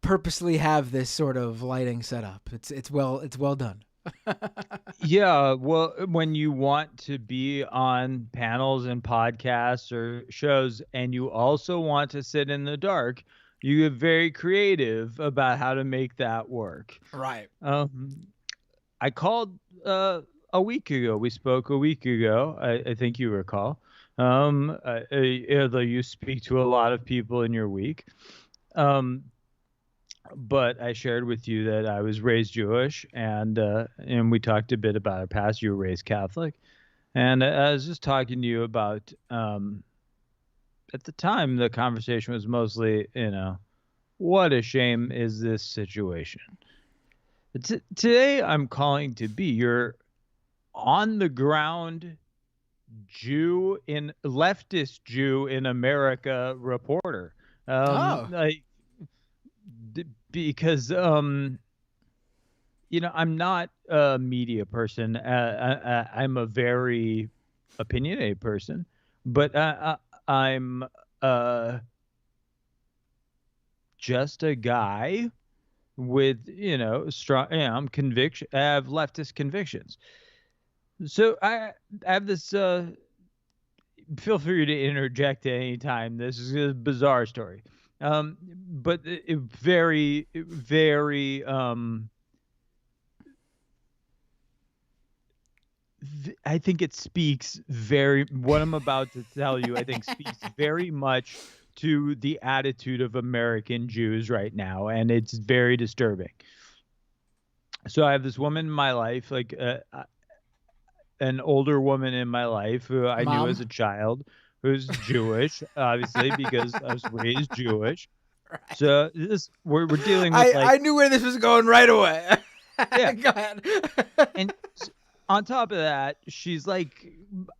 purposely have this sort of lighting set up. It's well done. Yeah, well, when you want to be on panels and podcasts or shows and you also want to sit in the dark, you get very creative about how to make that work. Right. I called a week ago. We spoke a week ago. I think you recall. Although you speak to a lot of people in your week. But I shared with you that I was raised Jewish, and we talked a bit about our past. You were raised Catholic, and I was just talking to you about. At the time, the conversation was mostly, what a shame is this situation. Today, I'm calling to be your on the ground leftist Jew in America reporter. Because I'm not a media person. I'm a very opinionated person, but I'm just a guy with strong. I'm conviction. I have leftist convictions. So I have this. Feel free to interject at any time. This is a bizarre story. But very, very, I think it speaks what I'm about to tell you, I think speaks very much to the attitude of American Jews right now. And it's very disturbing. So I have this woman in my life, like an older woman in my life who I knew as a child, who's Jewish, obviously, because I was raised Jewish. Right. So we're dealing with I knew where this was going right away. Yeah. Go ahead. And on top of that, she's like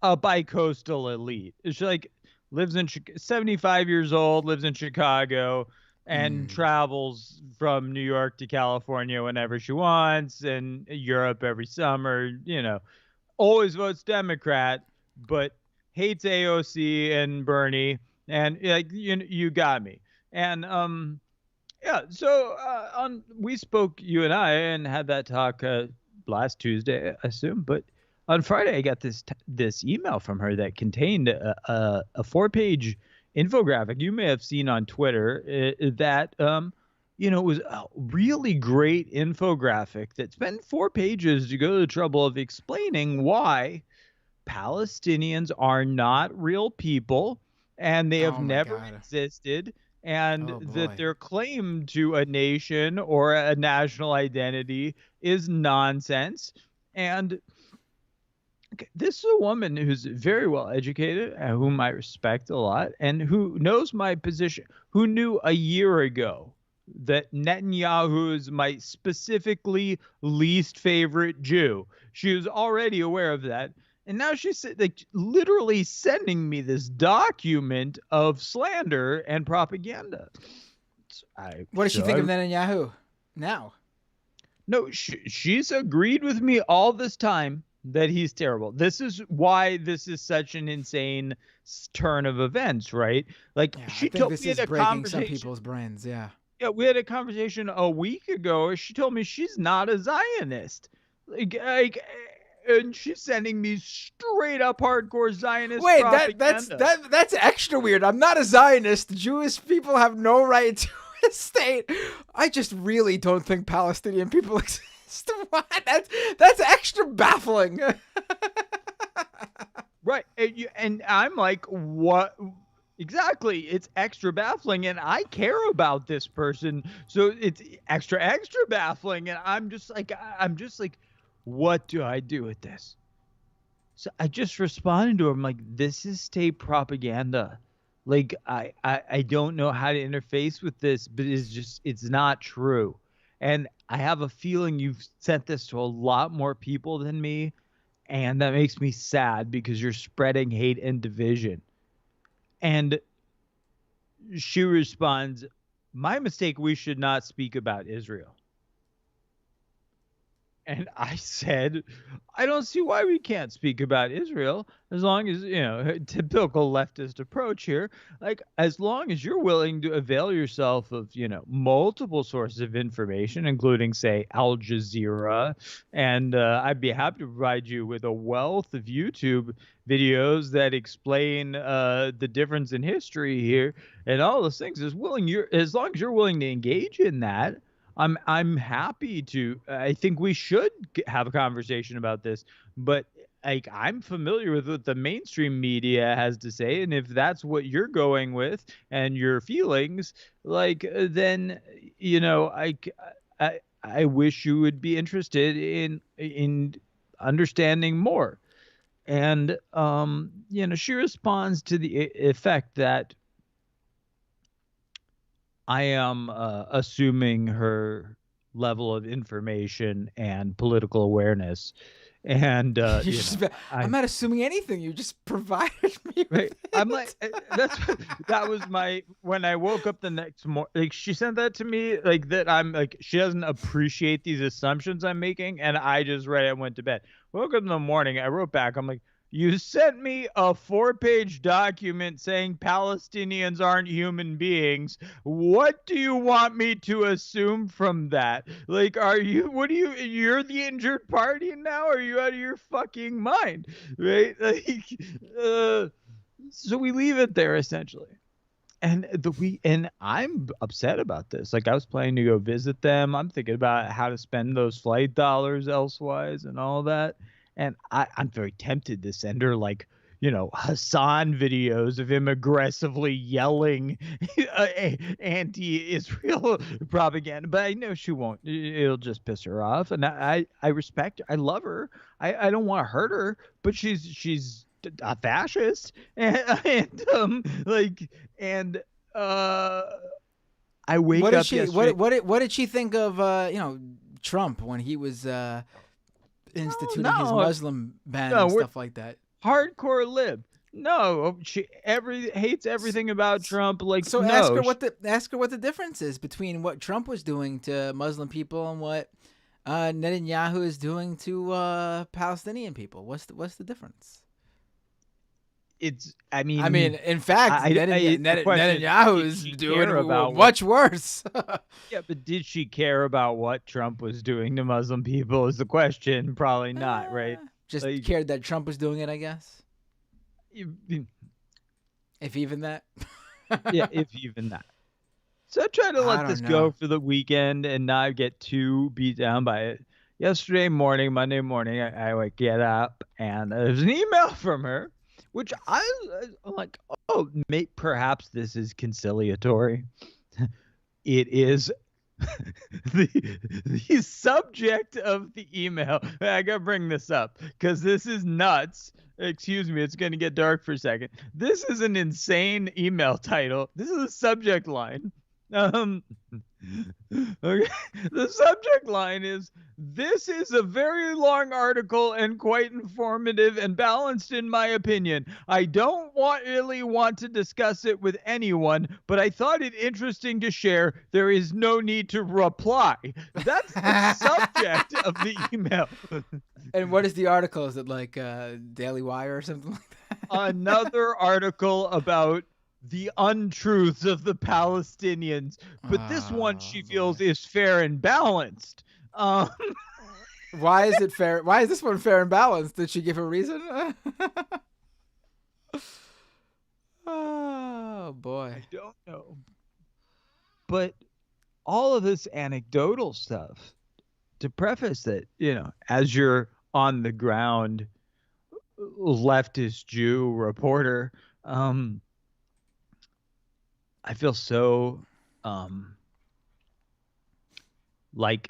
a bi-coastal elite. She like lives in 75 years old, lives in Chicago, and travels from New York to California whenever she wants, and Europe every summer. Always votes Democrat, but hates AOC and Bernie, and you got me. And so we spoke, you and I, and had that talk last Tuesday, I assume. But on Friday, I got this email from her that contained a 4-page infographic you may have seen on Twitter that it was a really great infographic that spent 4 pages to go to the trouble of explaining why Palestinians are not real people and they have never existed, and that their claim to a nation or a national identity is nonsense. And this is a woman who's very well educated, whom I respect a lot, and who knows my position, who knew a year ago that Netanyahu is my specifically least favorite Jew. She was already aware of that. And now she's like literally sending me this document of slander and propaganda. What does she think of Netanyahu now? No, she's agreed with me all this time that he's terrible. This is why this is such an insane turn of events, right? Like, she told me this is breaking some people's brains. Yeah. Yeah, we had a conversation a week ago where she told me she's not a Zionist. And she's sending me straight up hardcore Zionist Wait, propaganda. that's extra weird. I'm not a Zionist. Jewish people have no right to a state. I just really don't think Palestinian people exist. What? That's extra baffling. Right. And I'm like, what? Exactly. It's extra baffling. And I care about this person. So it's extra baffling. And I'm just like, what do I do with this? So I just responded to him like, this is state propaganda. Like, I don't know how to interface with this, but it's not true. And I have a feeling you've sent this to a lot more people than me. And that makes me sad because you're spreading hate and division. And she responds, my mistake, we should not speak about Israel. And I said, I don't see why we can't speak about Israel as long as, typical leftist approach here, like as long as you're willing to avail yourself of, multiple sources of information, including, say, Al Jazeera. And I'd be happy to provide you with a wealth of YouTube videos that explain the difference in history here and all those things. As long as you're willing to engage in that, I'm happy to. I think we should have a conversation about this, but like I'm familiar with what the mainstream media has to say, and if that's what you're going with and your feelings, like then I wish you would be interested in understanding more. And she responds to the effect that I am assuming her level of information and political awareness. And I'm not assuming anything. You just provided me with right. I'm it. like, that was when I woke up the next morning. Like she sent that to me, like that. I'm like, she doesn't appreciate these assumptions I'm making, and I just read it and went to bed. Woke up in the morning, I wrote back. I'm like, you sent me a 4-page document saying Palestinians aren't human beings. What do you want me to assume from that? Like, you're the injured party now? Are you out of your fucking mind? Right? Like, so we leave it there essentially. And I'm upset about this. Like I was planning to go visit them. I'm thinking about how to spend those flight dollars elsewise and all that. And I'm very tempted to send her like, Hassan videos of him aggressively yelling anti-Israel propaganda. But I know she won't. It'll just piss her off. And I respect her. I love her. I don't want to hurt her, but she's a fascist. And I wake What did up she? yesterday. What did she think of Trump when he was instituting his Muslim ban and stuff like that? Hardcore lib. No, she hates everything about Trump. Like, So no, ask her what the difference is between what Trump was doing to Muslim people and what Netanyahu is doing to Palestinian people. What's the difference? I mean, in fact, Netanyahu is doing much worse. Yeah, but did she care about what Trump was doing to Muslim people is the question. Probably not, right? Just cared that Trump was doing it, I guess. If even that. Yeah, if even that. So I try to let this go for the weekend and not get too beat down by it. Monday morning, I like get up and there's an email from her, which I'm like, oh, perhaps this is conciliatory. It is the subject of the email. I gotta bring this up because this is nuts. Excuse me, it's gonna get dark for a second. This is an insane email title. This is a subject line. Okay. The subject line is, this is a very long article and quite informative and balanced in my opinion. I don't really want to discuss it with anyone, but I thought it interesting to share. There is no need to reply. That's the subject of the email. And what is the article? Is it like Daily Wire or something like that? Another article about the untruths of the Palestinians, but this one she feels is fair and balanced. Um, Why is it fair? Why is this one fair and balanced? Did she give a reason? Oh boy. I don't know. But all of this anecdotal stuff to preface that, as you're on the ground leftist Jew reporter, I feel so like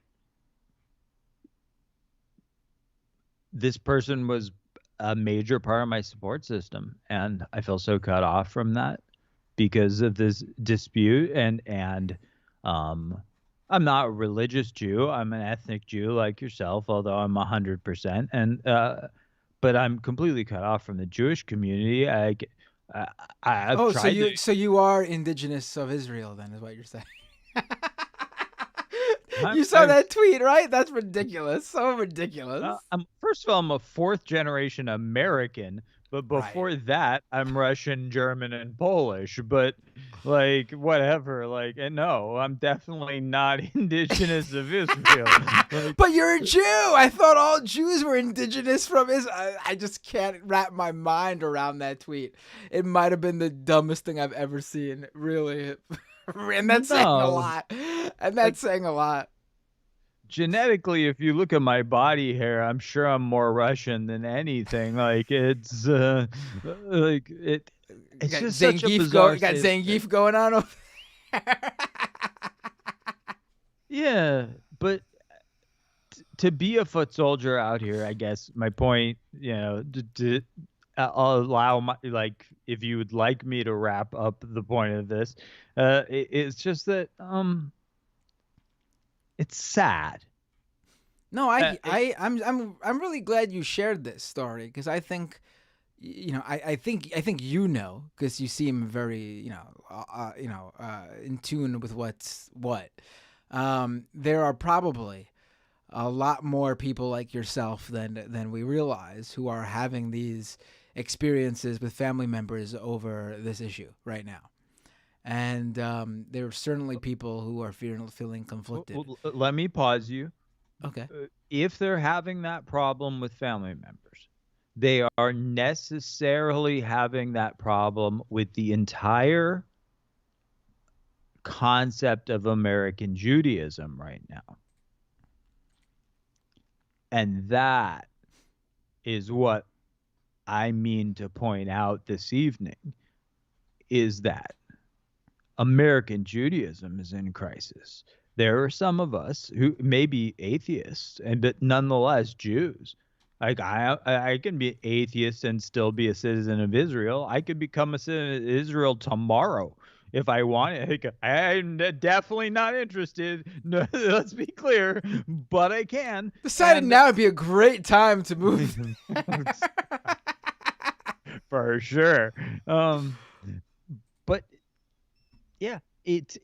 this person was a major part of my support system, and I feel so cut off from that because of this dispute. And I'm not a religious Jew. I'm an ethnic Jew like yourself, although I'm 100%. And but I'm completely cut off from the Jewish community. I've Oh, tried to. so you are indigenous of Israel, then, is what you're saying? You saw that tweet, right? That's ridiculous. So ridiculous. First of all, I'm a fourth generation American, but before that, I'm Russian, German, and Polish. But like, whatever. Like, and no, I'm definitely not indigenous of Israel. But you're a Jew. I thought all Jews were indigenous from Israel. I just can't wrap my mind around that tweet. It might have been the dumbest thing I've ever seen, really. And that's saying a lot. And that's saying a lot. Genetically, if you look at my body hair, I'm sure I'm more Russian than anything. Like, it's like it. It's just such a bizarre. Got Zangief going on over there. Yeah, but to be a foot soldier out here, I guess my point, I'll allow my, like, if you would like me to wrap up the point of this, it's just that it's sad. No, I'm really glad you shared this story, because I think, I think because you seem very in tune with what's what. There are probably a lot more people like yourself than we realize who are having these experiences with family members over this issue right now. And there are certainly people who are feeling conflicted. Let me pause you. Okay. If they're having that problem with family members, they are necessarily having that problem with the entire concept of American Judaism right now. And that is what I mean to point out this evening, is that American Judaism is in crisis. There are some of us who may be atheists, but nonetheless Jews. Like, I can be atheist and still be a citizen of Israel. I could become a citizen of Israel tomorrow if I want it. I'm definitely not interested. No, let's be clear, but I can. Decided now would be a great time to move. For sure. But yeah, it's.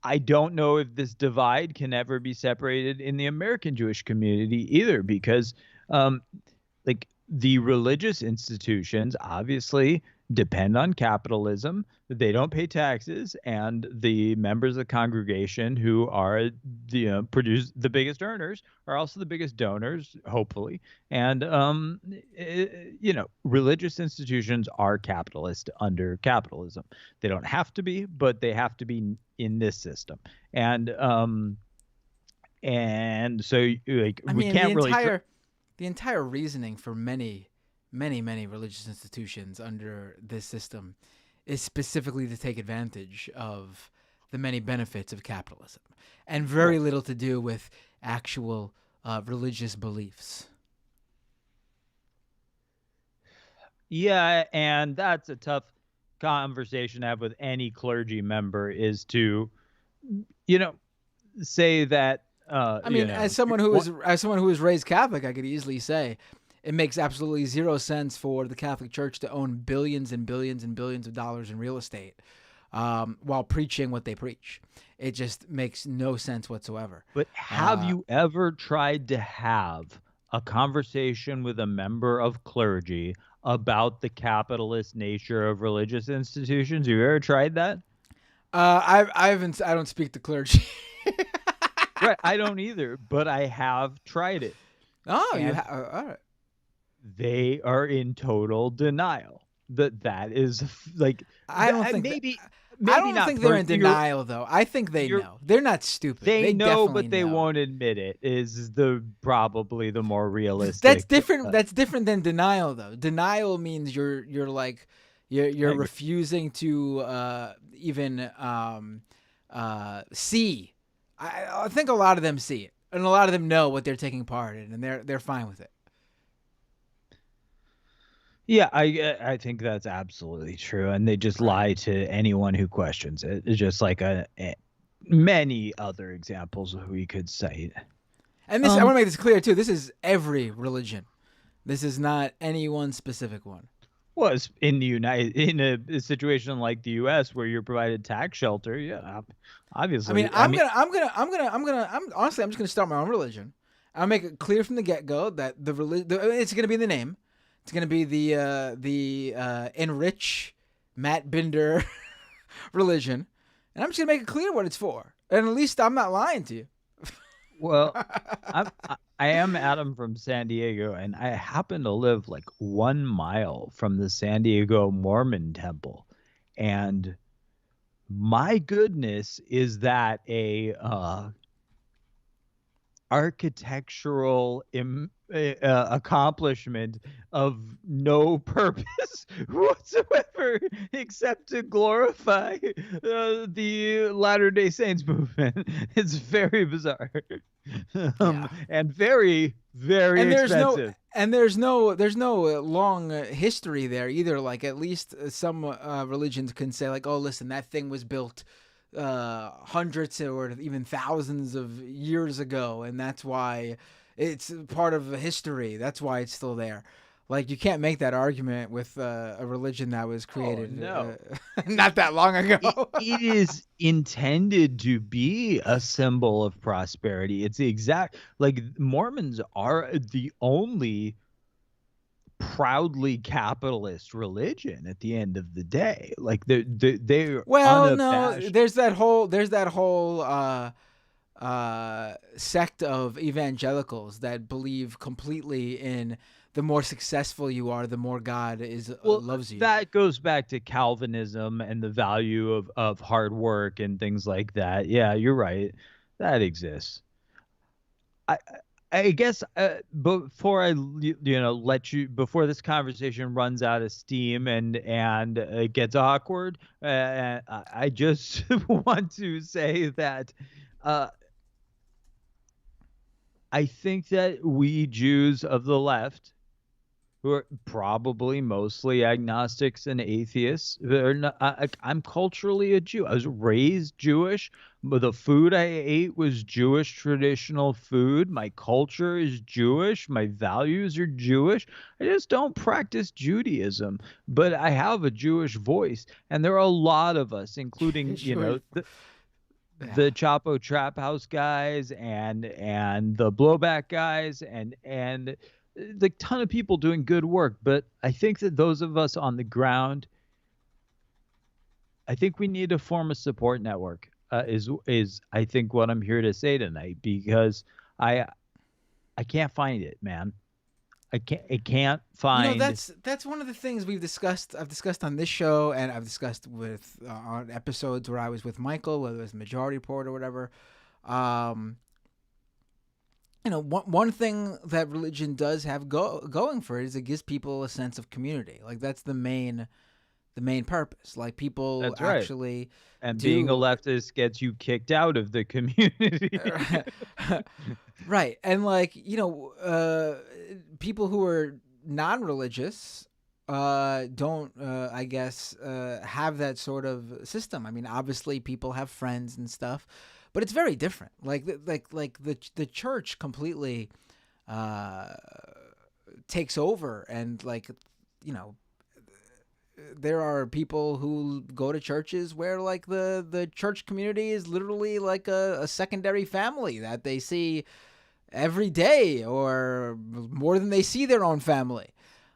I don't know if this divide can ever be separated in the American Jewish community either, because like, the religious institutions obviously depend on capitalism. They don't pay taxes, and the members of the congregation, who are produce the biggest earners, are also the biggest donors, hopefully. And religious institutions are capitalist under capitalism. They don't have to be, but they have to be in this system. And so, like, we can't the entire reasoning for many religious institutions under this system is specifically to take advantage of the many benefits of capitalism, and very little to do with actual religious beliefs. Yeah, and that's a tough conversation to have with any clergy member, is to, say that. As someone who was raised Catholic, I could easily say it makes absolutely zero sense for the Catholic Church to own billions and billions and billions of dollars in real estate while preaching what they preach. It just makes no sense whatsoever. But have you ever tried to have a conversation with a member of clergy about the capitalist nature of religious institutions? Have you ever tried that? I haven't. I don't speak to clergy. Right, I don't either, but I have tried it, Oh, you and have. All right. they are in total denial that is like I don't think that. maybe I maybe don't not think they're in you're denial though. I think they you're know. They're not stupid. they They know, definitely but they know. won't admit it is the probably the more That's realistic. different. That's different than denial, though. Denial means you're like I you're agree. refusing to even see. I think a lot of them see it, and a lot of them know what they're taking part in, and they're fine with it. Yeah, I think that's absolutely true, and they just Right. lie to anyone who questions it. It's just like many other examples we could cite. And this, I want to make this clear too. This is every religion. This is not any one specific one. Was in the United in a situation like the U.S. where you're provided tax shelter, yeah, I mean, obviously. I I'm mean, gonna, I'm gonna, I'm gonna, I'm gonna, I'm honestly, I'm just gonna start my own religion. I'll make it clear from the get go that the religion, it's gonna be in the name. It's gonna be the enrich Matt Binder religion, and I'm just gonna make it clear what it's for. And at least I'm not lying to you. well, I am Adam from San Diego, and I happen to live like 1 mile from the San Diego Mormon Temple, and my goodness, is that a architectural accomplishment of no purpose whatsoever except to glorify the Latter-day Saints movement. It's very bizarre. Yeah. And very, very And expensive. there's no long history there either. Like at least some religions can say like, oh, listen, that thing was built hundreds or even thousands of years ago, and that's why it's part of history. That's why it's still there. Like you can't make that argument with a religion that was created no. not that long ago. It is intended to be a symbol of prosperity. It's the exact like Mormons are the only proudly capitalist religion at the end of the day. Like they're Well, no, unabashed. there's that whole sect of evangelicals that believe completely in the more successful you are, the more God is Well, loves you. that goes back to Calvinism and the value of hard work and things like that. Yeah, you're right. That exists. I I guess before let you before this conversation runs out of steam and it gets awkward, I just want to say that uh, I think that we Jews of the left, who are probably mostly agnostics and atheists. They're not, I'm culturally a Jew. I was raised Jewish, but the food I ate was Jewish traditional food. My culture is Jewish. My values are Jewish. I just don't practice Judaism, but I have a Jewish voice. And there are a lot of us, including, Sure. the Chapo Trap House guys and the Blowback guys and the ton of people doing good work. But I think that those of us on the ground, I think we need to form a support network. Is I think what I'm here to say tonight, because I can't find it, man. I can't find. That's one of the things I've discussed on this show, and I've discussed with on episodes where I was with Michael, whether it was the Majority Report or whatever. One thing that religion does have going for it is it gives people a sense of community. Like that's the main purpose. Like people That's right. actually And being a do leftist gets you kicked out of the community. right. And like people who are non-religious don't I guess have that sort of system. I mean, obviously people have friends and stuff, but it's very different. Like the church completely takes over, and there are people who go to churches where like the church community is literally like a secondary family that they see every day or more than they see their own family.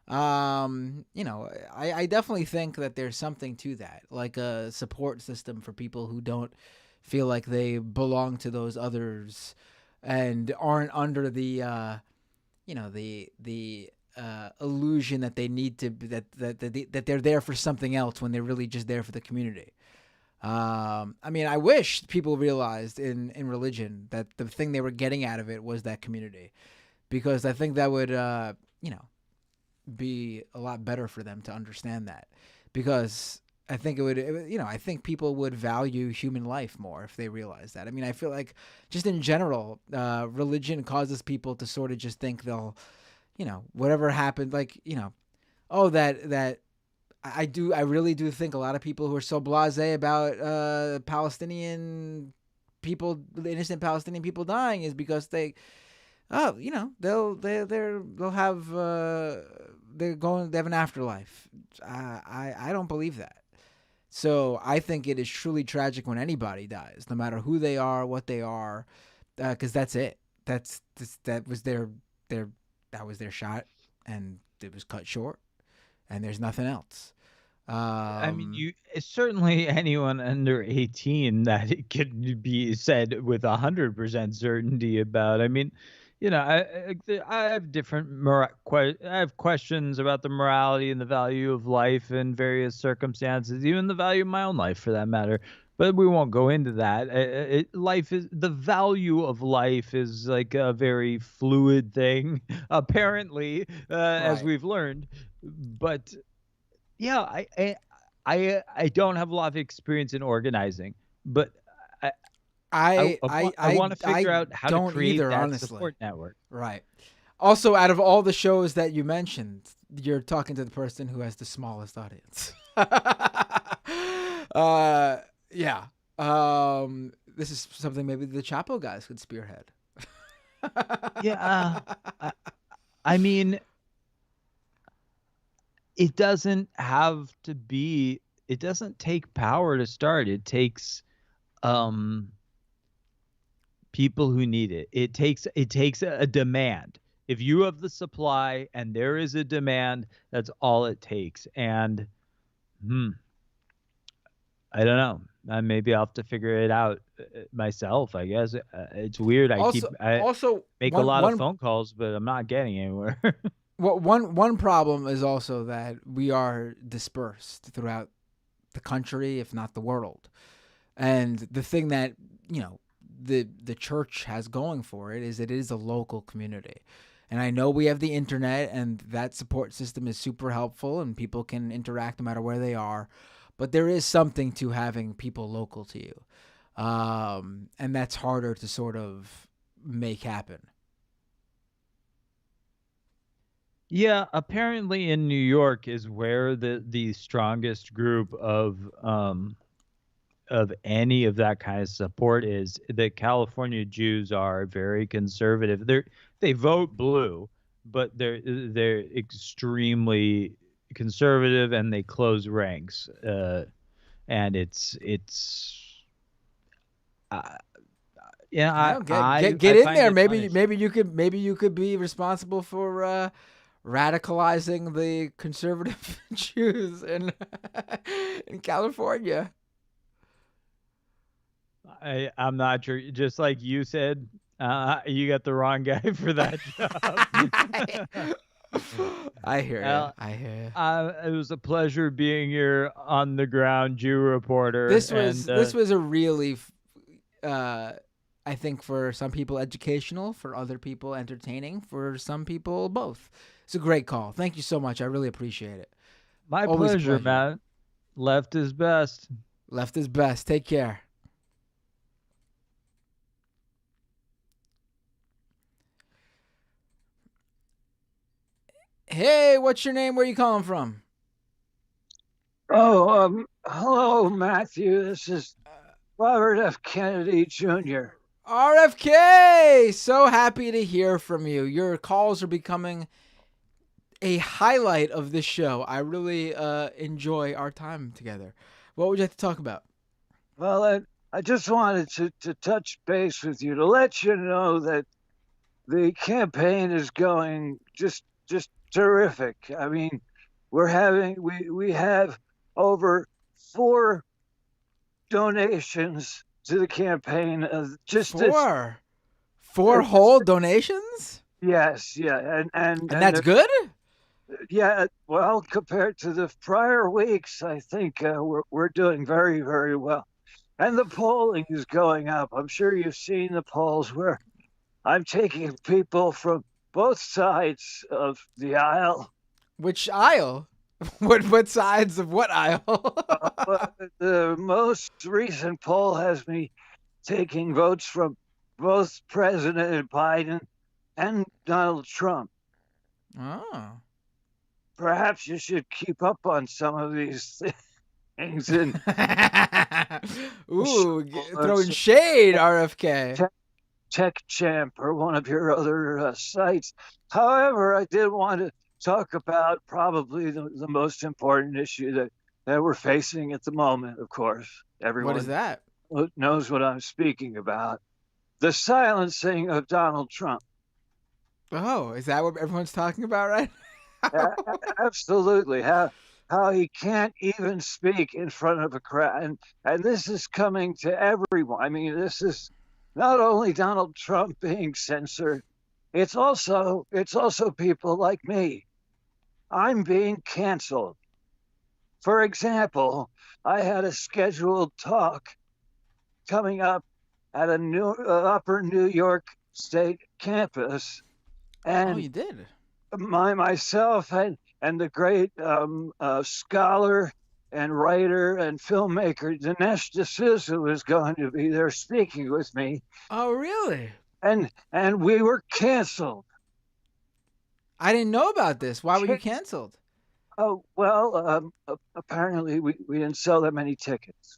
I definitely think that there's something to that, like a support system for people who don't feel like they belong to those others and aren't under the illusion that they need to that they're there for something else when they're really just there for the community. I mean, I wish people realized in religion that the thing they were getting out of it was that community, because I think that would be a lot better for them to understand that, because I think I think people would value human life more if they realize that. I mean, I feel like just in general, religion causes people to sort of just think they'll, whatever happened, like, oh, that I really do think a lot of people who are so blasé about Palestinian people, the innocent Palestinian people dying, is because they'll have they have an afterlife. I don't believe that. So I think it is truly tragic when anybody dies, no matter who they are, what they are, because that's it. That was their shot, and it was cut short, and there's nothing else. I mean, certainly anyone under 18 that it could be said with 100% certainty about. I mean, I have I have questions about the morality and the value of life in various circumstances, even the value of my own life for that matter. But we won't go into that. The value of life is like a very fluid thing, apparently, as Right. we've learned. But yeah, I don't have a lot of experience in organizing, but I I want to figure I out how to don't create either, that honestly. support network. Right. Also, out of all the shows that you mentioned, you're talking to the person who has the smallest audience. Yeah. This is something maybe the Chapo guys could spearhead. Yeah, I mean, it doesn't have to be. It doesn't take power to start. It takes um people who need it. It takes a demand. If you have the supply and there is a demand, that's all it takes. And hmm, I don't know. Maybe I'll have to figure it out myself. I guess it's weird. Also, I also make a lot of phone calls, but I'm not getting anywhere. one problem is also that we are dispersed throughout the country, if not the world. And the thing that the church has going for it is a local community. And I know we have the internet, and that support system is super helpful, and people can interact no matter where they are. But there is something to having people local to you, and that's harder to sort of make happen. Yeah, apparently in New York is where the strongest group of any of that kind of support is. The California Jews are very conservative. They vote blue, but they're extremely conservative, and they close ranks. And it's uh, yeah, I don't get I in find there. it Maybe you could be responsible for radicalizing the conservative Jews in in California. I'm not sure. Just like you said, you got the wrong guy for that job. I hear you. Well, I hear you. it was a pleasure being your on the ground Jew reporter, and This was a really, uh, I think for some people educational, for other people entertaining, for some people both. It's a great call. Thank you so much. I really appreciate it. my Always a pleasure, pleasure. man. Left is best. Left is best. Take care. Hey, what's your name? Where you calling from? Oh, hello, Matthew. This is Robert F. Kennedy Jr. RFK. So happy to hear from you. Your calls are becoming a highlight of this show. I really enjoy our time together. What would you like to talk about? Well, I just wanted to touch base with you to let you know that the campaign is going just terrific. I mean, we have over 4 donations to the campaign. Just this, Four whole donations? yes, yeah, And that's good? yeah. Well, compared to the prior weeks, I think we're doing very, very well. And the polling is going up. I'm sure you've seen the polls where I'm taking people from both sides of the aisle. Which aisle? What sides of what aisle? The most recent poll has me taking votes from both President Biden and Donald Trump. Oh. Perhaps you should keep up on some of these things and Ooh, throwing shade, RFK. Tech Champ or one of your other sites. However, I did want to talk about probably the most important issue that we're facing at the moment, of course. Everyone What is that? knows what I'm speaking about. The silencing of Donald Trump. Oh, is that what everyone's talking about right now? Absolutely. How he can't even speak in front of a crowd. And this is coming to everyone. I mean, this is not only Donald Trump being censored, it's also people like me. I'm being canceled. For example, I had a scheduled talk coming up at a new upper New York State campus, Oh, you and did. myself and the great scholar and writer and filmmaker Dinesh D'Souza was going to be there speaking with me, Oh, really? and we were canceled. I didn't know about this. Why were you canceled? Oh well, apparently we didn't sell that many tickets,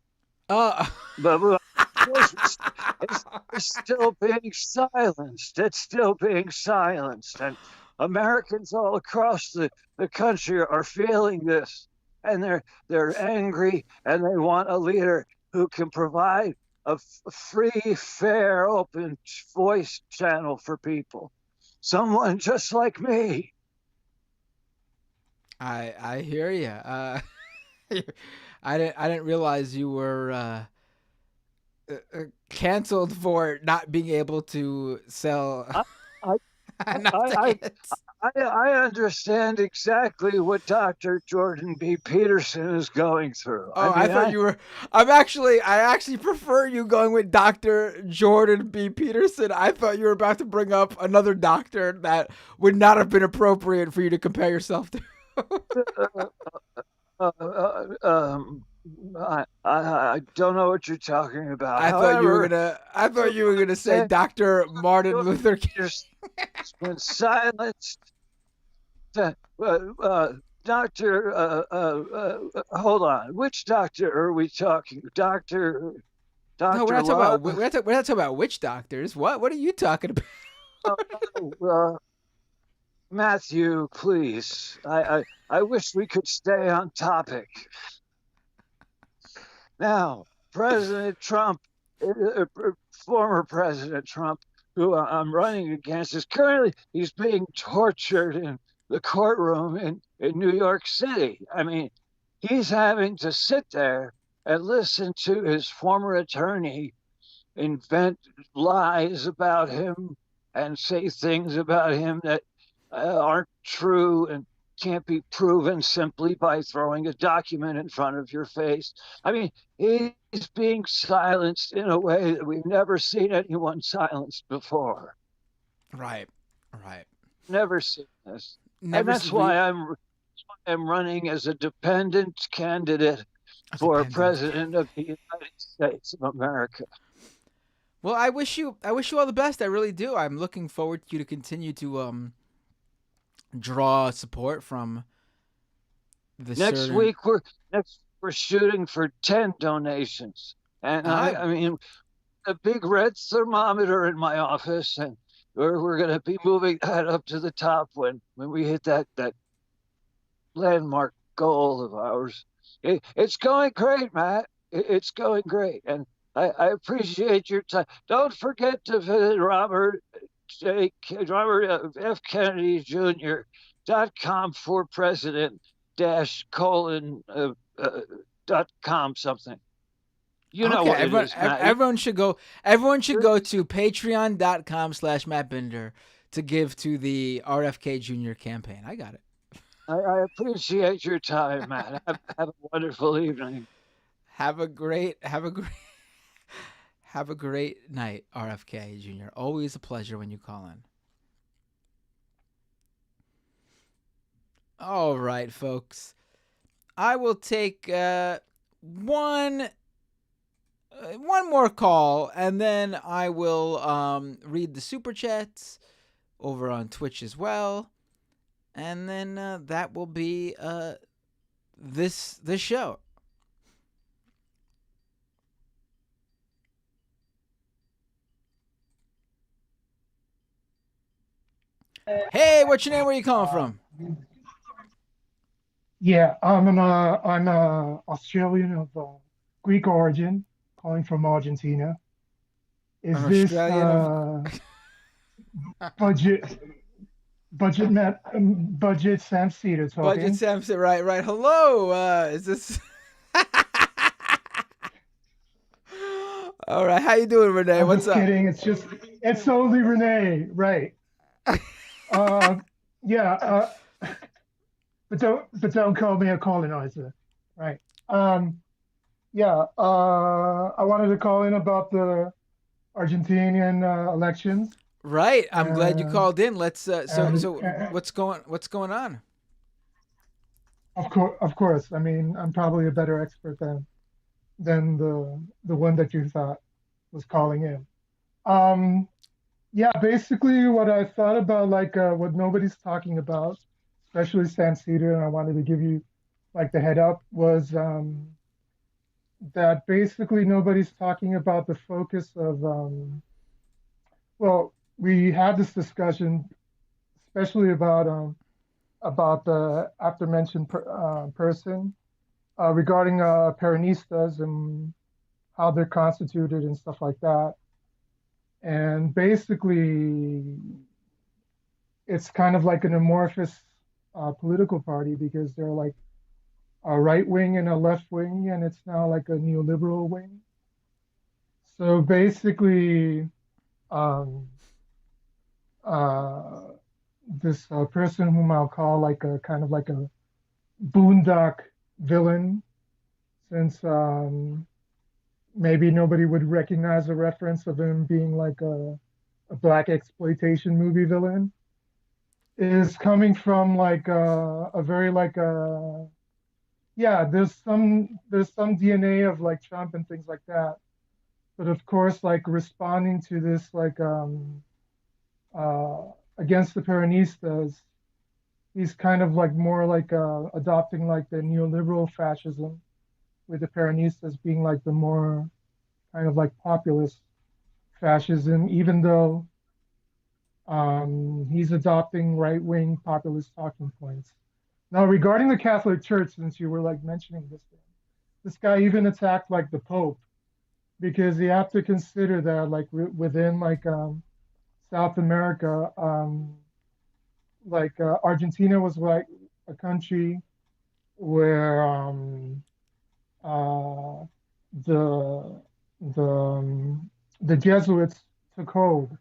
Oh. but of course it's still being silenced. It's still being silenced, and Americans all across the country are feeling this, and they're angry, and they want a leader who can provide a free, fair, open voice channel for people. Someone just like me. I hear you. I didn't realize you were canceled for not being able to sell enough tickets. I understand exactly what Dr. Jordan B. Peterson is going through. Oh, I thought you were. I actually prefer you going with Dr. Jordan B. Peterson. I thought you were about to bring up another doctor that would not have been appropriate for you to compare yourself to. I don't know what you're talking about. I thought you were gonna say Dr. Martin Luther King. It's been silenced. Doctor, hold on. Which doctor are we talking? Doctor. No, we're not talking about. We're not talking about witch doctors. What are you talking about? Matthew, please. I wish we could stay on topic. Now, President Trump, former President Trump, who I'm running against, is currently he's being tortured in the courtroom in New York City. I mean, he's having to sit there and listen to his former attorney invent lies about him and say things about him that aren't true and can't be proven simply by throwing a document in front of your face. I mean, he's being silenced in a way that we've never seen anyone silenced before. Right. Never seen this. Never and that's seen- why I'm running as a dependent candidate for president of the United States of America. Well, I wish you all the best. I really do. I'm looking forward to you to continue to draw support from the Next week we're shooting for 10 donations, and I mean a big red thermometer in my office, and we're going to be moving that up to the top when we hit that landmark goal of ours. It's going great, Matt. It's going great, and I appreciate your time. Don't forget to visit Robert F. Kennedy Jr. .com for president dash colon .com something. You know Okay, what it is, Matt. everyone should go. Everyone should go to patreon.com/MattBinder to give to the RFK Jr. campaign. I got it. I appreciate your time, Matt. Have a wonderful evening. Have a great have a great night, RFK Jr. Always a pleasure when you call in. All right, folks. I will take one more call, and then I will read the super chats over on Twitch as well, and then that will be this show. Hey, what's your name? Where are you calling from? Yeah, I'm Australian of Greek origin, calling from Argentina. Is An this Australian of budget budget Sam Cedar Budget talking? Samson? Right. Hello. Is this? All right. How you doing, Renee? I'm What's just up? kidding. It's only Renee, right? Uh, yeah. But don't call me a colonizer, right? Yeah. I wanted to call in about the Argentinian elections. Right. I'm glad you Uh, called in. Let's. So and what's going on? of course. I mean, I'm probably a better expert than the one that you thought was calling in. Um, yeah, basically what I thought about, like what nobody's talking about, especially San Cedar, and I wanted to give you like the head up, was that basically nobody's talking about the focus of well, we had this discussion, especially about the after mentioned person regarding Peronistas and how they're constituted and stuff like that. And basically, it's kind of like an amorphous political party because they're like a right wing and a left wing, and it's now like a neoliberal wing. So basically, um, uh, this person whom I'll call like a kind of like a boondock villain, since maybe nobody would recognize a reference of him being like a black exploitation movie villain, is coming from like a very like a yeah. There's some DNA of like Trump and things like that, but of course like responding to this like uh, against the Peronistas, he's kind of like more like adopting like the neoliberal fascism, with the Peronistas being like the more kind of like populist fascism, even though he's adopting right wing populist talking points. Now, regarding the Catholic Church, since you were like mentioning this guy even attacked like the Pope, because you have to consider that like within like South America, like Argentina was like a country where uh, the the the Jesuits took hold.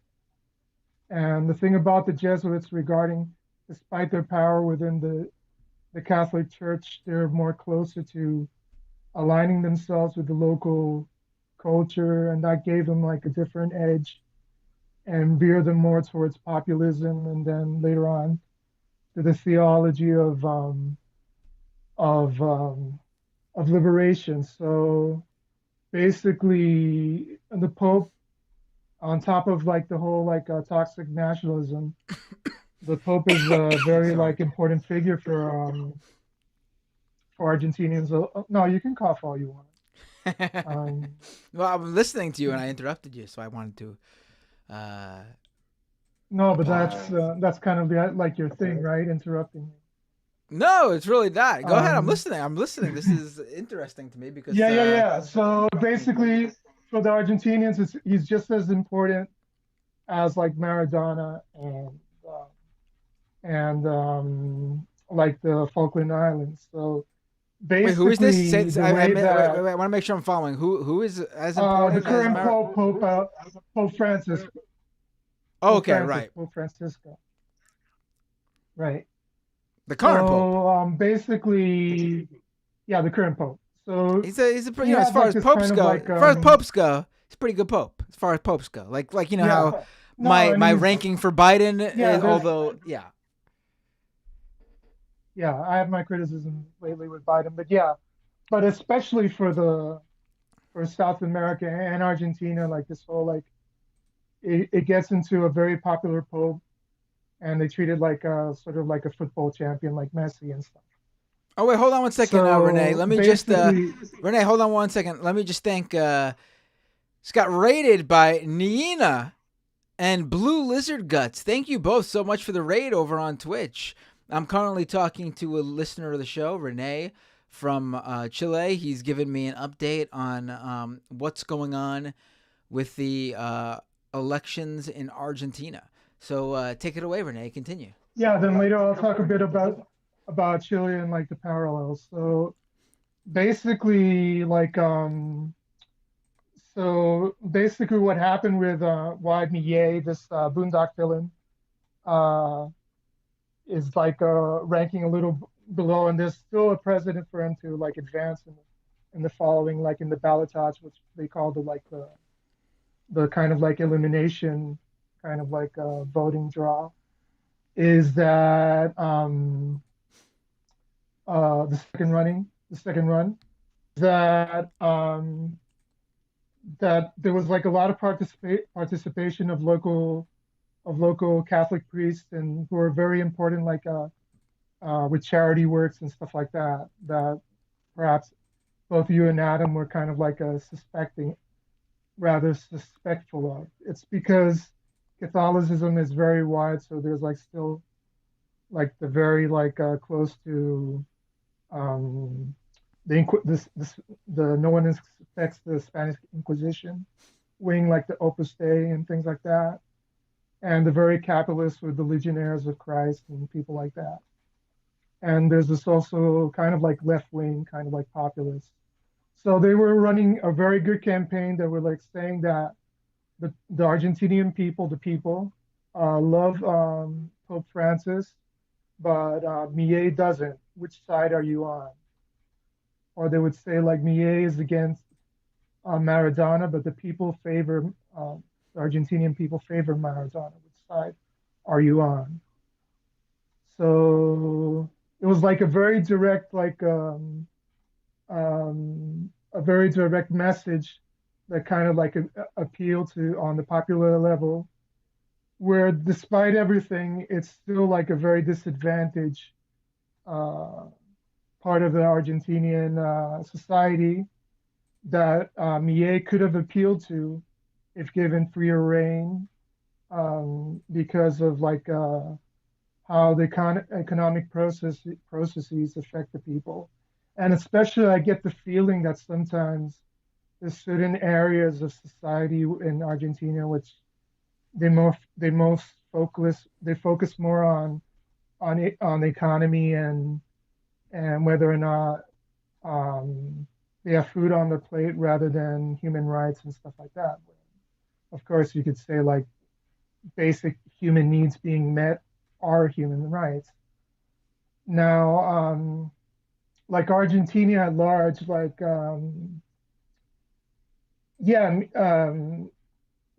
And the thing about the Jesuits regarding, despite their power within the Catholic Church, they're more closer to aligning themselves with the local culture, and that gave them like a different edge and veer them more towards populism, and then later on to the theology of um, of liberation. So basically, the Pope, on top of like the whole like toxic nationalism, the Pope is a very Sorry. like important figure for Argentinians. No, you can cough all you want. Well, I'm listening to you and I interrupted you, so I wanted to No, but apologize. that's kind of like your thing, right? Interrupting me. No, it's really not. Go ahead. Um, I'm listening. This is interesting to me because yeah. So basically, for the Argentinians, he's just as important as like Maradona uh, and like the Falkland Islands. So Wait, who is this? basically, the I way wait, that I want to make sure I'm following. Who is as the important as current Pope Francis, Oh, okay, right. Pope Francisco, right? The current pope. So basically, yeah, the current Pope. So He's a he as had far like as this popes kind of go, like he's a pretty good pope as far as popes go. Like yeah, how no, I my mean ranking for Biden yeah, is, although yeah, I have my criticism lately with Biden, but yeah, but especially for South America and Argentina, like this whole like it gets into a very popular pope, and they treat it like a sort of like a football champion, like Messi and stuff. Oh wait, hold on one second, Renee. So Let me just basically, Renee, hold on one second. Let me just thank. It's got rated by Nina and Blue Lizard Guts. Thank you both so much for the raid over on Twitch. I'm currently talking to a listener of the show, Renee from Chile. He's given me an update on what's going on with the elections in Argentina. So take it away, Renee. Continue. yeah. Then later I'll talk a bit about Chile and like the parallels. So basically, like so basically, what happened with Wide Millet, this Boondock villain, uh, is like ranking a little below, and there's still a precedent for him to like advance in the following, like in the ballotage, which they call the kind of like elimination, kind of like voting draw, is that the second run, that that there was like a lot of participation of local Catholic priests and who are very important, like with charity works and stuff like that. That perhaps both you and Adam were kind of like rather suspectful of. It's because Catholicism is very wide, so there's like still like the very like close to um, the no one expects the Spanish Inquisition wing, like the Opus Dei and things like that, and the very capitalist with the Legionnaires of Christ and people like that. And there's this also kind of like left wing, kind of like populist. So they were running a very good campaign. They were like saying that the Argentinian people, the people, love Pope Francis, but Millet doesn't. Which side are you on? Or they would say like Millet is against Maradona, but the people favor the Argentinian people favor Maradona. Which side are you on? So it was like a very direct, like a very direct message that kind of like appealed to on the popular level, where despite everything, it's still like a very disadvantaged uh, part of the Argentinian society that Millet could have appealed to if given freer reign, because of like how the economic processes affect the people. And especially, I get the feeling that sometimes there's certain areas of society in Argentina which they focus more on the economy and whether or not they have food on their plate rather than human rights and stuff like that. Of course, you could say like basic human needs being met are human rights. Now, like Argentina at large, like yeah,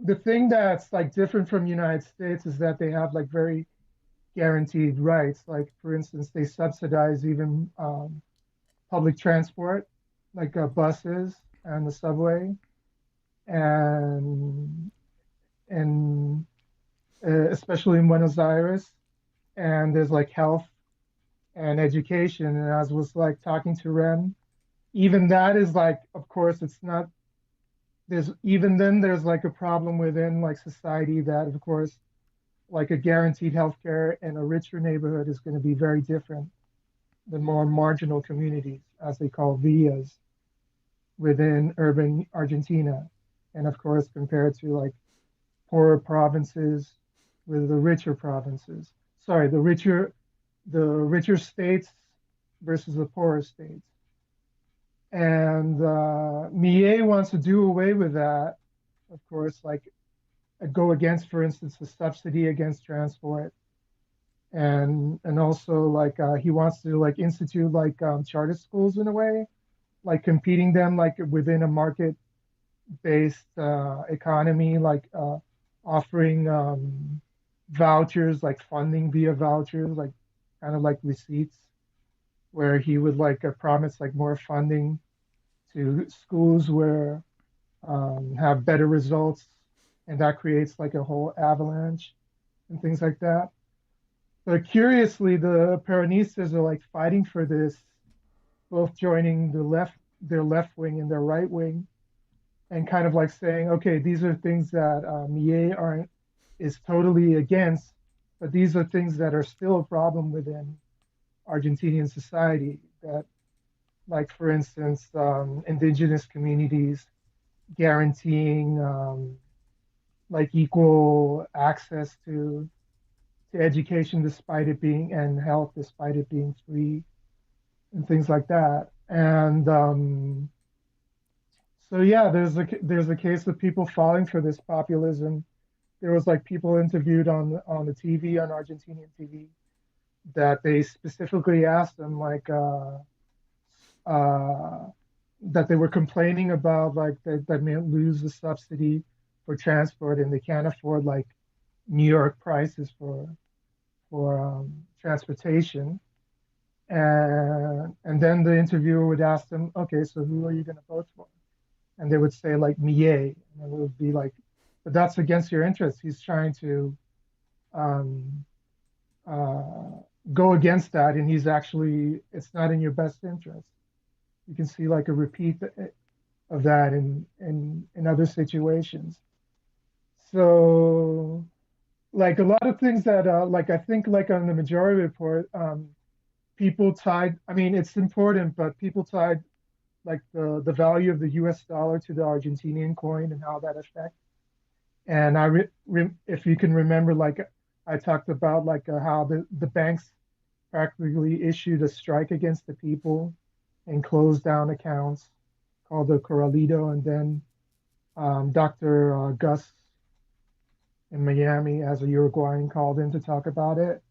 the thing that's like different from United States is that they have like very guaranteed rights. Like for instance, they subsidize even public transport, like buses and the subway, and and especially in Buenos Aires. And there's like health and education. And as was like talking to Ren, even that is like, of course, it's not. There's even then there's like a problem within like society that, of course, like a guaranteed healthcare in a richer neighborhood is going to be very different than more marginal communities, as they call villas, within urban Argentina. And of course, compared to like poorer provinces with the richer provinces. sorry, the richer states versus the poorer states. And Millet wants to do away with that, of course, like go against, for instance, the subsidy against transport, and also like he wants to like institute like charter schools in a way, like competing them like within a market-based economy, like offering vouchers, like funding via vouchers, like kind of like receipts, where he would like promise like more funding to schools where have better results, and that creates like a whole avalanche and things like that. But curiously, the Peronistas are like fighting for this, both joining their left wing and their right wing, and kind of like saying, okay, these are things that Millet aren't is totally against, but these are things that are still a problem within Argentinian society. That, like for instance, indigenous communities guaranteeing like equal access to education despite it being and health despite it being free and things like that. And so yeah, there's a case of people falling for this populism. There was like people interviewed on the TV, on Argentinian TV, that they specifically asked them like uh, that they were complaining about like that may lose the subsidy for transport, and they can't afford like New York prices for transportation. And then the interviewer would ask them, okay, so who are you going to vote for? And they would say like Millet, and it would be like, but that's against your interests. He's trying to um, uh, go against that, and it's not in your best interest. You can see like a repeat of that in other situations. So like a lot of things that like I think like on the majority report, people tied. I mean, it's important, but people tied like the value of the U.S. dollar to the Argentinian coin and how that affects. And if you can remember, like I talked about like how the banks practically issued a strike against the people and closed down accounts called the Corralito, and then Dr. Gus in Miami, as a Uruguayan, called in to talk about it.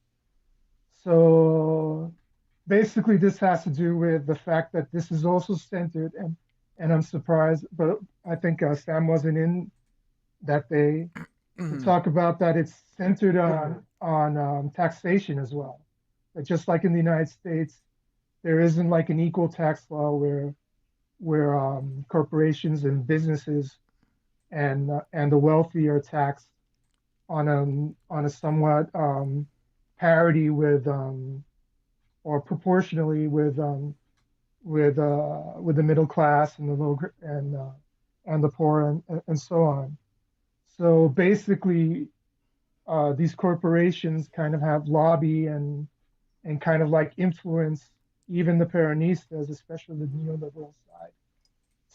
So basically, this has to do with the fact that this is also centered, and I'm surprised, but I think Sam wasn't in that day to talk about that. It's centered on taxation as well. But just like in the United States, there isn't like an equal tax law where corporations and businesses and the wealthy are taxed on a somewhat parity with or proportionally with the middle class and the low and the poor and so on. So basically, these corporations kind of have lobby and kind of like influence even the Peronistas, especially the neoliberal side,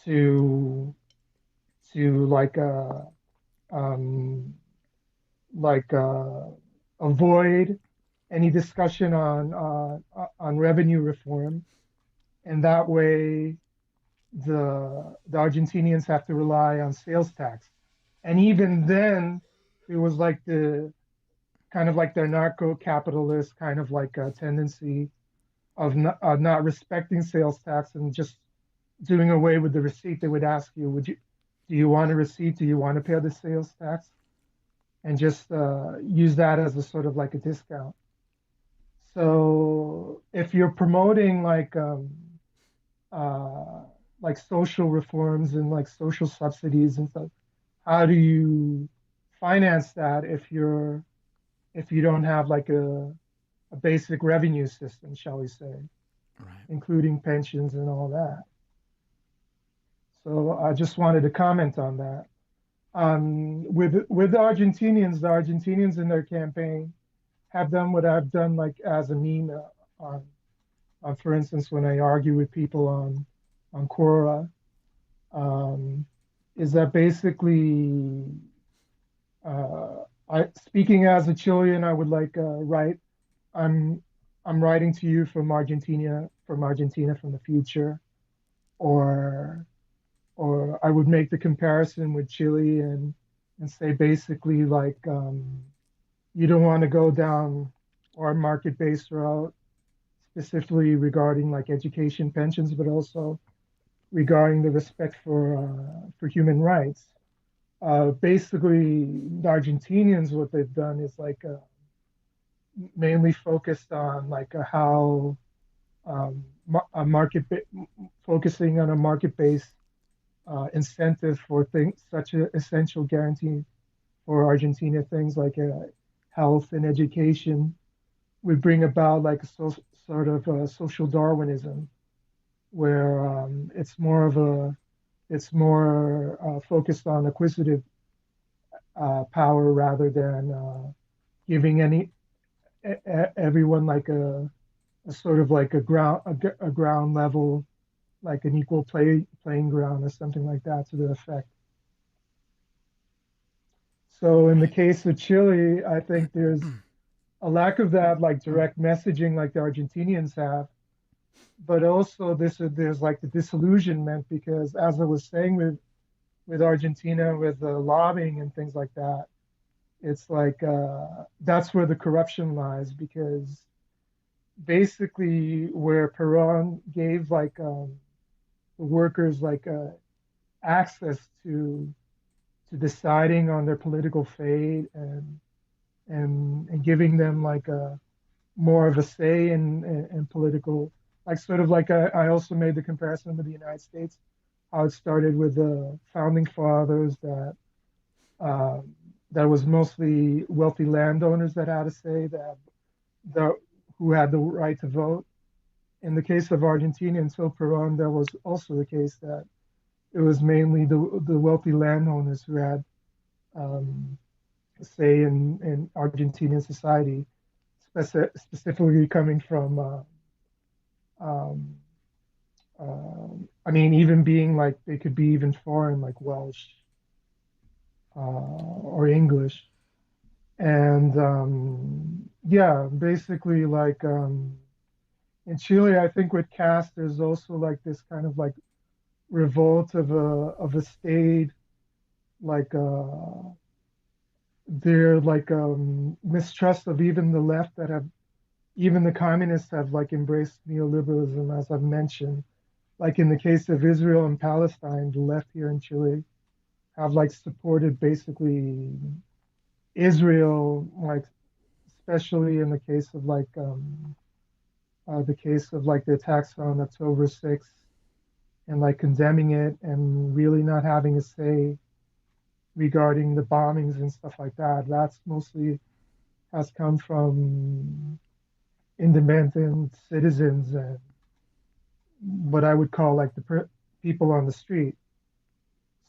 to like um, like avoid any discussion on revenue reform, and that way the Argentinians have to rely on sales tax. And even then, it was like the kind of like their narco-capitalist kind of like a tendency of not respecting sales tax and just doing away with the receipt. They would ask you, do you want a receipt? Do you want to pay the sales tax? And just use that as a sort of like a discount. So if you're promoting like social reforms and like social subsidies and stuff, how do you finance that if you don't have like a basic revenue system, shall we say, Right. including pensions and all that? So I just wanted to comment on that. With the Argentinians in their campaign have done what I've done, like as a meme for instance, when I argue with people on Quora, is that basically, speaking as a Chilean, I would like write I'm I'm writing to you from Argentina from the future, or I would make the comparison with Chile and say basically like you don't want to go down our market-based route, specifically regarding like education, pensions, but also regarding the respect for human rights. Basically, the Argentinians, what they've done is like mainly focused on like how a focusing on a market-based incentive for things such as essential guarantee for Argentina, things like health and education would bring about like a sort of social Darwinism, where it's more focused on acquisitive power rather than giving everyone like a sort of like a ground level, like an equal playing ground or something like that to the effect. So in the Right. case of Chile, I think there's a lack of that like direct messaging like the Argentinians have, but also there's like the disillusionment because as I was saying with Argentina with the lobbying and things like that, it's like that's where the corruption lies because basically where Peron gave like the workers like access to deciding on their political fate and giving them like a more of a say in political, like sort of like I also made the comparison with the United States, how it started with the founding fathers uh, that was mostly wealthy landowners that had a say, that who had the right to vote. In the case of Argentina until Peron, that was also the case that it was mainly the wealthy landowners who had um, say in Argentinian society, specifically coming from um, I mean, even being like they could be even foreign, like Welsh or English, and yeah, basically like in Chile, I think with caste, there's also like this kind of like revolt of a state, like their like mistrust of even the left that have even the communists have like embraced neoliberalism, as I've mentioned. Like in the case of Israel and Palestine, the left here in Chile have like supported basically Israel, like especially in the case of like the attacks on October 6th and like condemning it and really not having a say regarding the bombings and stuff like that. That's mostly has come from independent citizens and what I would call like the people on the street.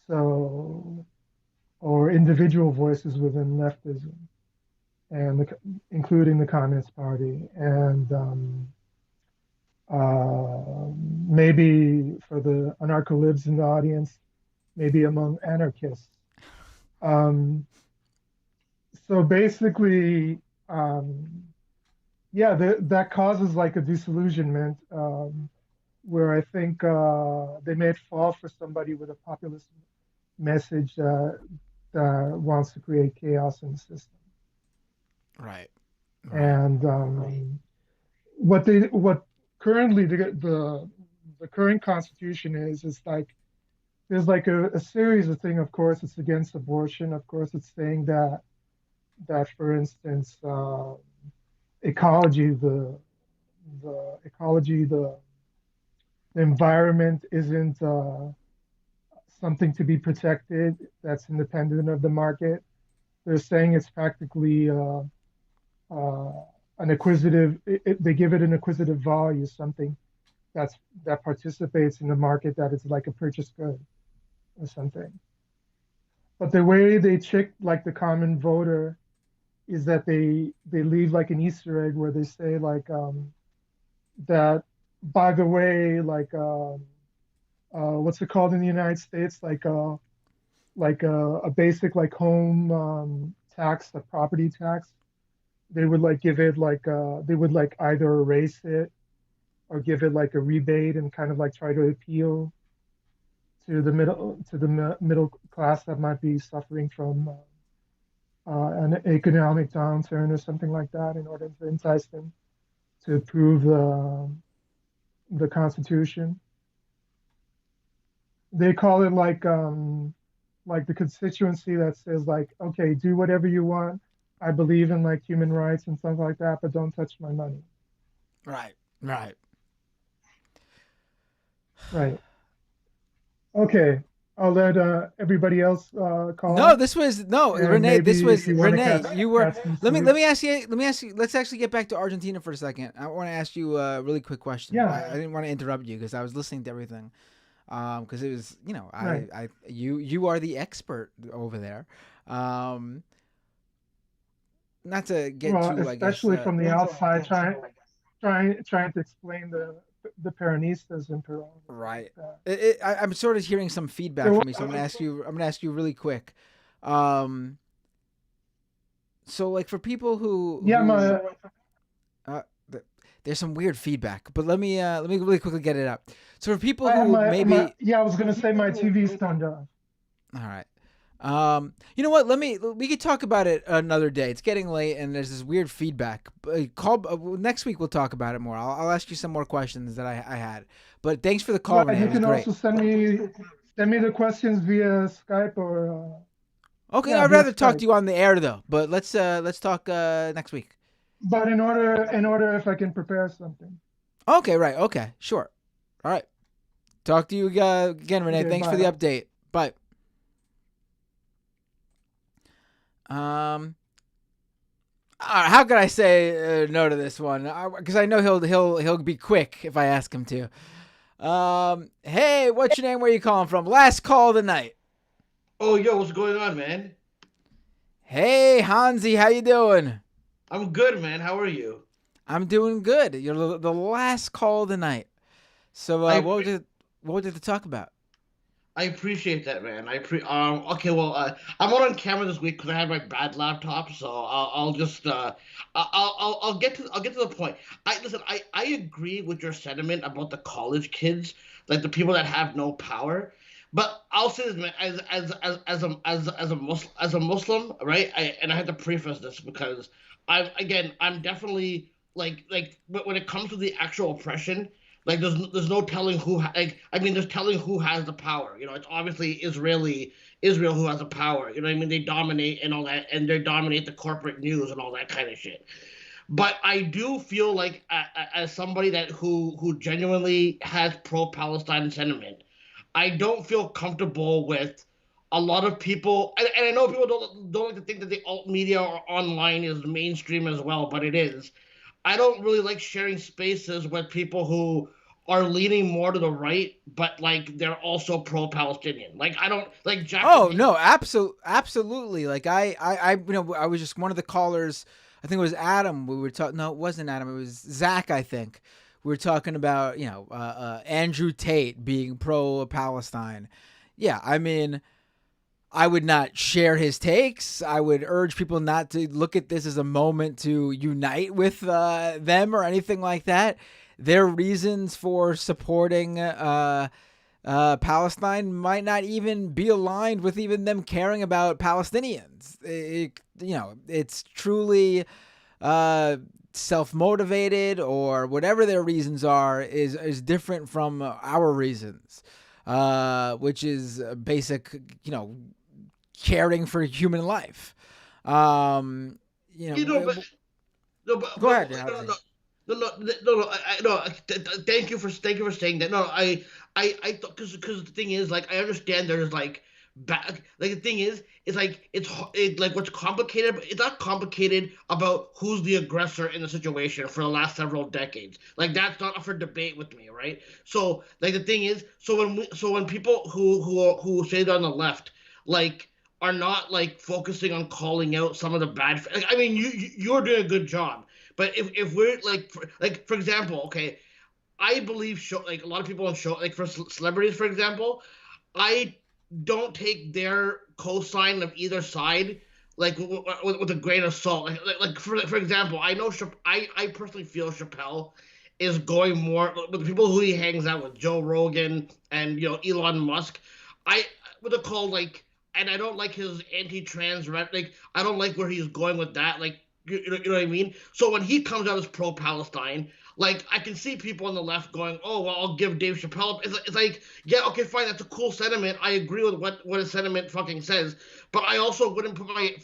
So, or individual voices within leftism, and including the Communist Party, and maybe for the anarcho-libs in the audience, maybe among anarchists. Um, so basically, yeah, that causes like a disillusionment where I think they may fall for somebody with a populist message that wants to create chaos in the system. Right. Right. And what currently the current constitution is like there's like a series of things. Of course, it's against abortion. Of course, it's saying that for instance, ecology, the ecology, the environment isn't something to be protected. That's independent of the market. They're saying it's practically uh, an acquisitive. They give it an acquisitive value, something that's that participates in the market, that is like a purchase good or something. But the way they trick like the common voter is that they leave like an Easter egg where they say like that by the way what's it called in the United States like a basic like home tax, a property tax. they would like give it like they would like either erase it or give it like a rebate and kind of like try to appeal to the middle class that might be suffering from an economic downturn or something like that in order to entice them to approve the Constitution. They call it like the constituency that says like, okay, do whatever you want. I believe in like human rights and stuff like that, but don't touch my money. Right. Right. Right. Okay. I'll let everybody else No, call. this was no And Renee. This maybe if was you want to Renee. You were. catch some Let me sleep. let me ask you. Let me ask you. Let's actually get back to Argentina for a second. I want to ask you a really quick question. Yeah. I didn't want to interrupt you because I was listening to everything. Because it was, Right. you are the expert over there. Not to get Well, too, I guess. especially from the outside, trying to explain the Peronistas in Peru. Right. Like I'm sort of hearing some feedback So from me, so I'm gonna ask you. I'm gonna ask you really quick. Um, so like for people yeah, uh, there's some weird feedback, but let me really quickly get it up. So for people my, who my, maybe, my, yeah, I was gonna say my TV's turned off. all right. You know what? We could talk about it another day. It's getting late, and there's this weird feedback. Next week. We'll talk about it more. I'll ask you some more questions that I had. But thanks for the call, Right, Renee. you It was can great. also send me the questions via Skype or Okay, yeah, I'd via rather talk Skype. to you on the air though. But let's talk next week. But in order if I can prepare something. Okay, right. Okay, sure. All right. Talk to you again, Renee. Okay, Thanks for the bye. update. Bye. Um, how could I say no to this one? Because I know he'll be quick if I ask him to. Hey, what's your name? Where you calling from? Last call of the night. Oh, yo, what's going on, man? Hey, Hansi, how you doing? I'm good, man. How are you? I'm doing good. You're the last call of the night. So, I what would you talk about? I appreciate that, man. Okay, well, I'm not on camera this week because I have my bad laptop, so I'll just I'll get to the point. I agree with your sentiment about the college kids, like the people that have no power. But I'll say this, man, as a Muslim, right? And I have to preface this because I'm definitely like when it comes to the actual oppression. Like there's no telling like I mean there's telling who has the power. You know, it's obviously Israel who has the power. You know what I mean? They dominate and all that, and they dominate the corporate news and all that kind of shit. But I do feel like as somebody that who genuinely has pro-Palestine sentiment, I don't feel comfortable with a lot of people, and I know people don't like to think that the alt media or online is mainstream as well, but it is. I don't really like sharing spaces with people who are leaning more to the right, but like they're also pro-Palestinian. Like I don't like Oh Jackson. no, absolutely. Like I was just one of the callers. I think it was Adam. We were talking. No, it wasn't Adam. It was Zach. I think we were talking about Andrew Tate being pro Palestine. Yeah, I mean, I would not share his takes. I would urge people not to look at this as a moment to unite with them or anything like that. Their reasons for supporting Palestine might not even be aligned with even them caring about Palestinians. It's truly self-motivated or whatever their reasons are is different from our reasons, which is basic, caring for human life. You know, but no, Go ahead, no, no, Hansi. no. Thank you for saying that. No, I thought because the thing is, like, I understand there's like back. Like the thing is, it's like like what's complicated. But it's not complicated about who's the aggressor in the situation for the last several decades. Like that's not up for debate with me, right? So like the thing is, so when people who say they're on the left, like are not like focusing on calling out some of the bad. Like, I mean, you're doing a good job, but if we're like for example, okay, I believe like a lot of people on show like for celebrities, for example, I don't take their cosign of either side like with a grain of salt. Like for example, I know I personally feel Chappelle is going more with the people who he hangs out with, Joe Rogan and Elon Musk. I what they call like, and I don't like his anti-trans rhetoric. I don't like where he's going with that. Like you know what I mean. So when he comes out as pro-Palestine, like I can see people on the left going, "Oh, well, I'll give Dave Chappelle." It's like, yeah, okay, fine, that's a cool sentiment. I agree with what his sentiment fucking says, but I also wouldn't put my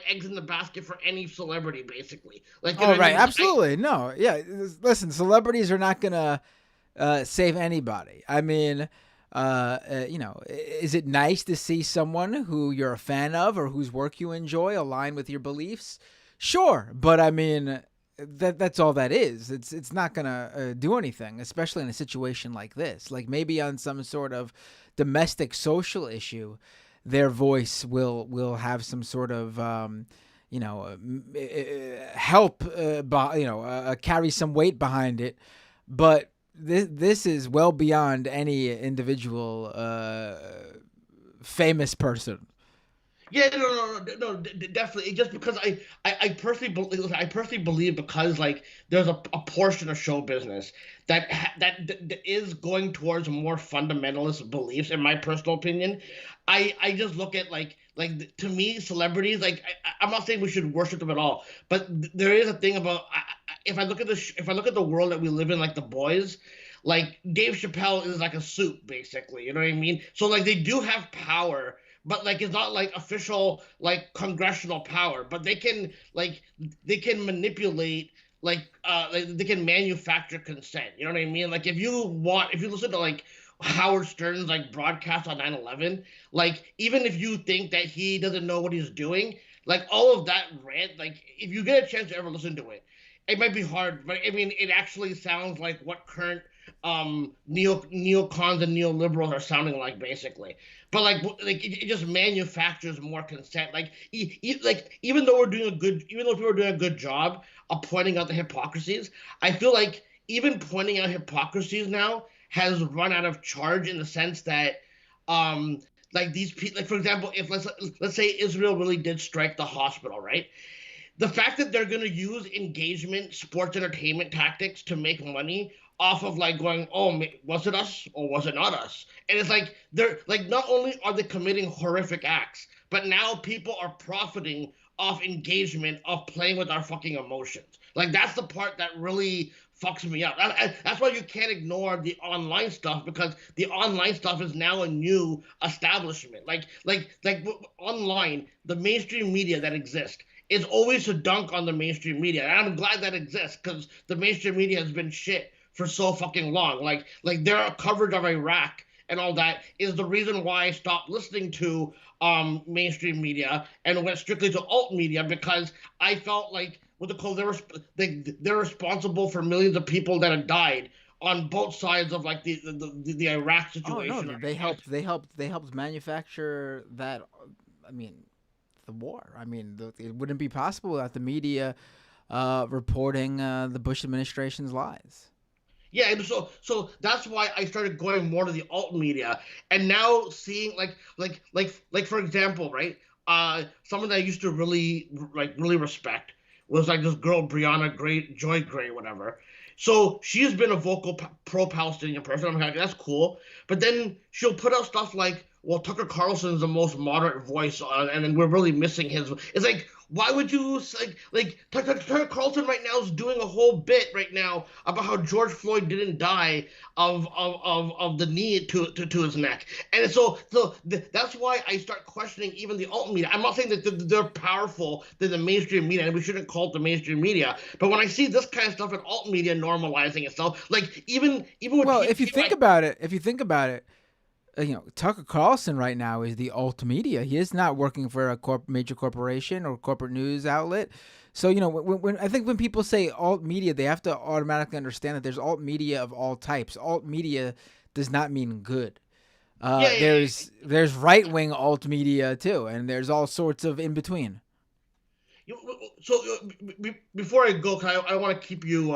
eggs in the basket for any celebrity, basically. Like, you know Oh, what I right. mean? Absolutely. No. Yeah. Listen, celebrities are not going to save anybody. I mean, is it nice to see someone who you're a fan of or whose work you enjoy align with your beliefs? Sure. But I mean, that's all that is. It's not going to do anything, especially in a situation like this. Like maybe on some sort of domestic social issue, their voice will have some sort of help, carry some weight behind it. But this is well beyond any individual famous person. Yeah, no, definitely. Just because I personally believe because like there's a portion of show business that is going towards more fundamentalist beliefs. In my personal opinion, I just look at to me celebrities I'm not saying we should worship them at all, but there is a thing about if I look at if I look at the world that we live in, like The Boys. Like Dave Chappelle is like a soup, basically. You know what I mean? So like they do have power, but like it's not like official like congressional power, but they can manipulate like they can manufacture consent. You know what I mean? Like if you listen to like Howard Stern's like broadcast on 9/11, like even if you think that he doesn't know what he's doing, like all of that rant, like if you get a chance to ever listen to it, it might be hard, but I mean it actually sounds like what current neocons and neoliberals are sounding like, basically. But it just manufactures more consent. Like even though people are doing a good job of pointing out the hypocrisies, I feel like even pointing out hypocrisies now has run out of charge, in the sense that um like these people, like for example, if let's say Israel really did strike the hospital, right? The fact that they're going to use engagement, sports entertainment tactics to make money off of like going, oh, was it us or was it not us? And it's like they're like, not only are they committing horrific acts, but now people are profiting off engagement, of playing with our fucking emotions. Like that's the part that really fucks me up. That's why you can't ignore the online stuff, because the online stuff is now a new establishment. Online, the mainstream media that exists is always to dunk on the mainstream media. And I'm glad that exists, because the mainstream media has been shit for so fucking long. Like their coverage of Iraq and all that is the reason why I stopped listening to mainstream media and went strictly to alt media, because I felt like what they call they're responsible for millions of people that have died on both sides of like the Iraq Oh no, situation. they helped manufacture that. I mean, the war. I mean, it wouldn't be possible without the media reporting the Bush administration's lies. Yeah, and so that's why I started going more to the alt media, and now seeing like for example, right? Someone that I used to really respect was like this girl Brianna Gray, Joy Gray, whatever. So she's been a vocal pro-Palestinian person. I'm like, that's cool. But then she'll put out stuff like, well, Tucker Carlson's the most moderate voice, and then we're really missing his. It's like, why would you like Tucker Carlson right now is doing a whole bit right now about how George Floyd didn't die of the knee to his neck, and that's why I start questioning even the alt media. I'm not saying that they're powerful than the mainstream media, and we shouldn't call it the mainstream media. But when I see this kind of stuff in alt media normalizing itself, like even with Well, if you think about it, Tucker Carlson right now is the alt media. He is not working for a major corporation or corporate news outlet. So, when I think when people say alt media, they have to automatically understand that there's alt media of all types. Alt media does not mean good. There's right wing alt media too, and there's all sorts of in between. So before I go, 'cause I want to keep you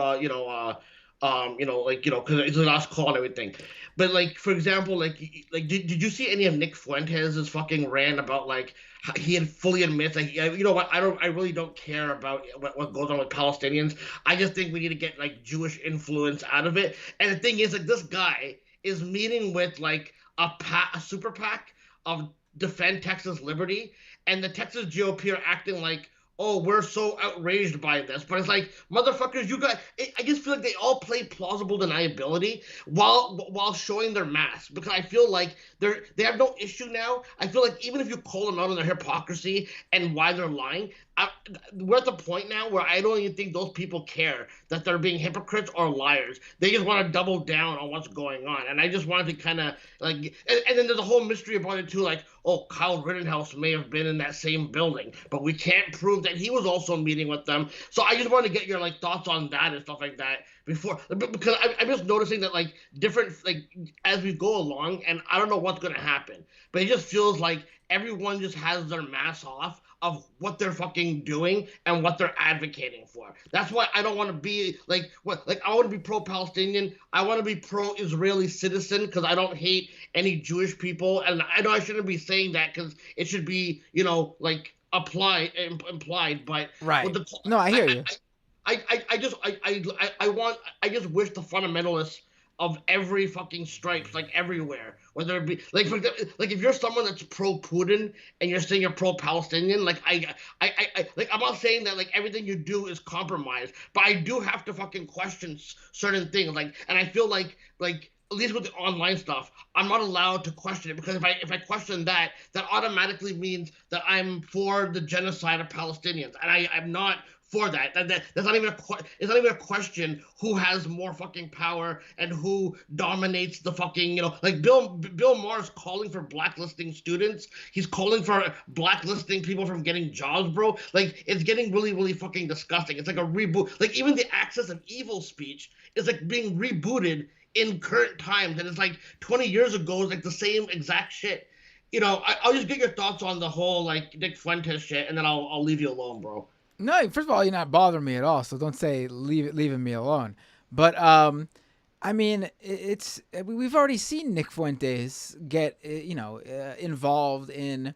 Because it's the last call and everything. But like, for example, did you see any of Nick Fuentes' fucking rant about like he had fully admits like, you know what, I really don't care about what goes on with Palestinians. I just think we need to get like Jewish influence out of it. And the thing is, like, this guy is meeting with like a super PAC of Defend Texas Liberty, and the Texas GOP are acting like, oh, we're so outraged by this. But it's like, motherfuckers, you got. I just feel like they all play plausible deniability while showing their mask, because I feel like they have no issue now. I feel like even if you call them out on their hypocrisy and why they're lying, we're at the point now where I don't even think those people care that they're being hypocrites or liars. They just want to double down on what's going on. And I just wanted to kind of like, and then there's a whole mystery about it too, like, oh, Kyle Rittenhouse may have been in that same building, but we can't prove that he was also meeting with them. So I just wanted to get your like thoughts on that and stuff like that before, because I'm just noticing that like different, like, as we go along, and I don't know what's going to happen, but it just feels like everyone just has their mask off of what they're fucking doing and what they're advocating for. That's why I don't want to be like, I want to be pro-Palestinian. I want to be pro-Israeli citizen because I don't hate any Jewish people. And I know I shouldn't be saying that because it should be, like implied, but right. No, I hear you. I just wish the fundamentalists of every fucking stripes, like everywhere, whether it be like, for example, like if you're someone that's pro Putin and you're saying you're pro Palestinian, like I like, I'm not saying that like everything you do is compromised, but I do have to fucking question certain things, like, and I feel like at least with the online stuff, I'm not allowed to question it, because if I question that automatically means that I'm for the genocide of Palestinians, and I'm not for that. That's not even it's not even a question who has more fucking power and who dominates the fucking, like Bill Maher's calling for blacklisting students. He's calling for blacklisting people from getting jobs, bro. Like, it's getting really, really fucking disgusting. It's like a reboot. Like, even the Axis of Evil speech is like being rebooted in current times, and it's like 20 years ago is like the same exact shit. I'll just get your thoughts on the whole like Nick Fuentes shit, and then I'll leave you alone, bro. No, first of all, you're not bothering me at all, so don't say leaving me alone. But I mean, we've already seen Nick Fuentes get involved in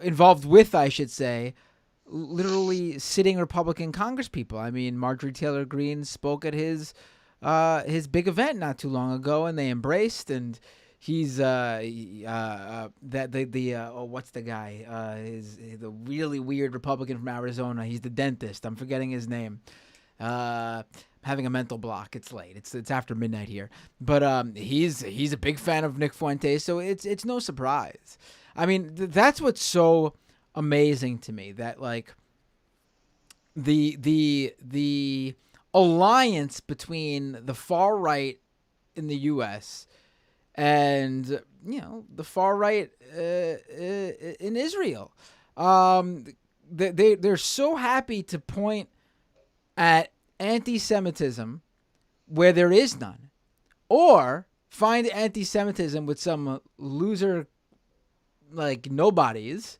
involved with, I should say, literally sitting Republican congresspeople. I mean, Marjorie Taylor Greene spoke at his big event not too long ago, and they embraced. And he's what's the guy? The really weird Republican from Arizona. He's the dentist. I'm forgetting his name. Having a mental block. It's late. It's after midnight here. But he's a big fan of Nick Fuentes, so it's no surprise. I mean, that's what's so amazing to me, that like the alliance between the far right in the U.S. and the far right in Israel. They're so happy to point at anti-Semitism where there is none, or find anti-Semitism with some loser like nobodies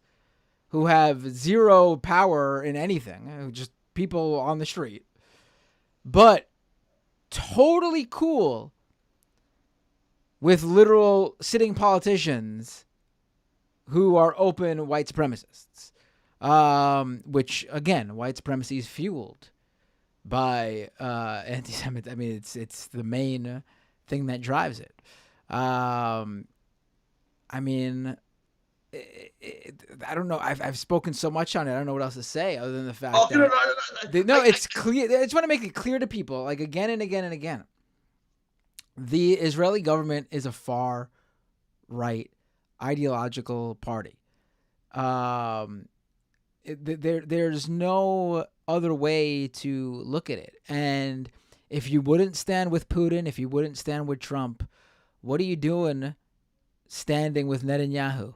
who have zero power in anything, just people on the street, but totally cool with literal sitting politicians who are open white supremacists, which, again, white supremacy is fueled by anti-Semitism. I mean, it's the main thing that drives it. I mean, I don't know. I've spoken so much on it. I don't know what else to say other than the fact it's clear. I just want to make it clear to people, like, again and again and again. The Israeli government is a far right ideological party. There's no other way to look at it. And if you wouldn't stand with Putin, if you wouldn't stand with Trump, what are you doing standing with Netanyahu?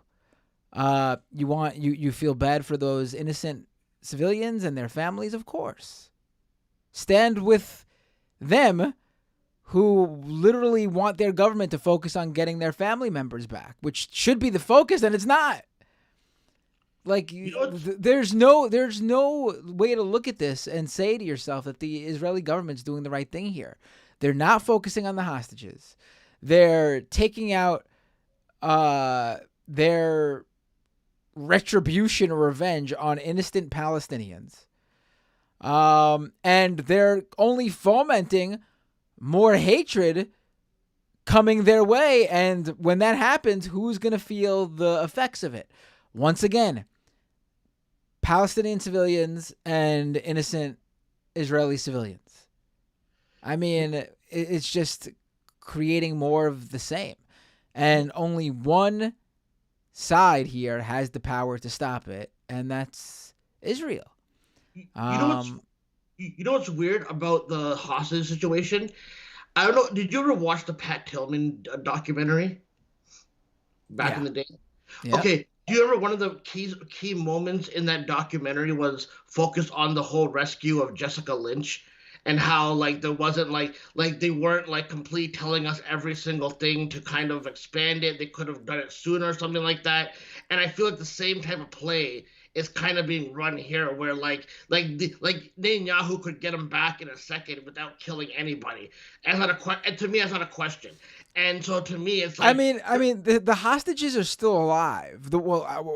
You feel bad for those innocent civilians and their families, of course. Stand with them, who literally want their government to focus on getting their family members back, which should be the focus, and it's not. Like, You know what's there's no way to look at this and say to yourself that the Israeli government's doing the right thing here. They're not focusing on the hostages. They're taking out their retribution or revenge on innocent Palestinians. And they're only fomenting more hatred coming their way. And when that happens, who's going to feel the effects of it? Once again, Palestinian civilians and innocent Israeli civilians. I mean, it's just creating more of the same. And only one side here has the power to stop it, and that's Israel. you know what's you know what's weird about the hostage situation? I don't know. Did you ever watch the Pat Tillman documentary back in Yeah. the day? Yeah. Okay. Do you remember one of the key moments in that documentary was focused on the whole rescue of Jessica Lynch and how like there wasn't like they weren't like completely telling us every single thing to kind of expand it. They could have done it sooner or something like that. And I feel like the same type of play is kind of being run here where like Netanyahu could get him back in a second without killing anybody. And to me that's not a question. And so to me it's like I mean, the hostages are still alive.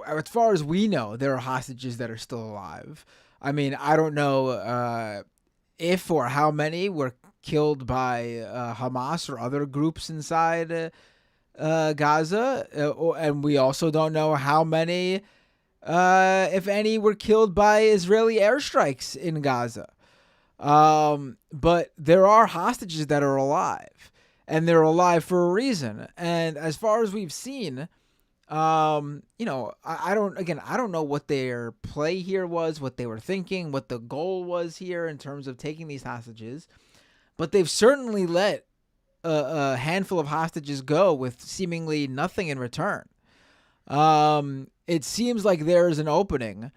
As far as we know, there are hostages that are still alive. I mean, I don't know if or how many were killed by Hamas or other groups inside Gaza, and we also don't know how many, if any, were killed by Israeli airstrikes in Gaza. But there are hostages that are alive, and they're alive for a reason. And as far as we've seen, I don't know what their play here was, what they were thinking, what the goal was here in terms of taking these hostages, but they've certainly let a handful of hostages go with seemingly nothing in return. It seems like there is an opening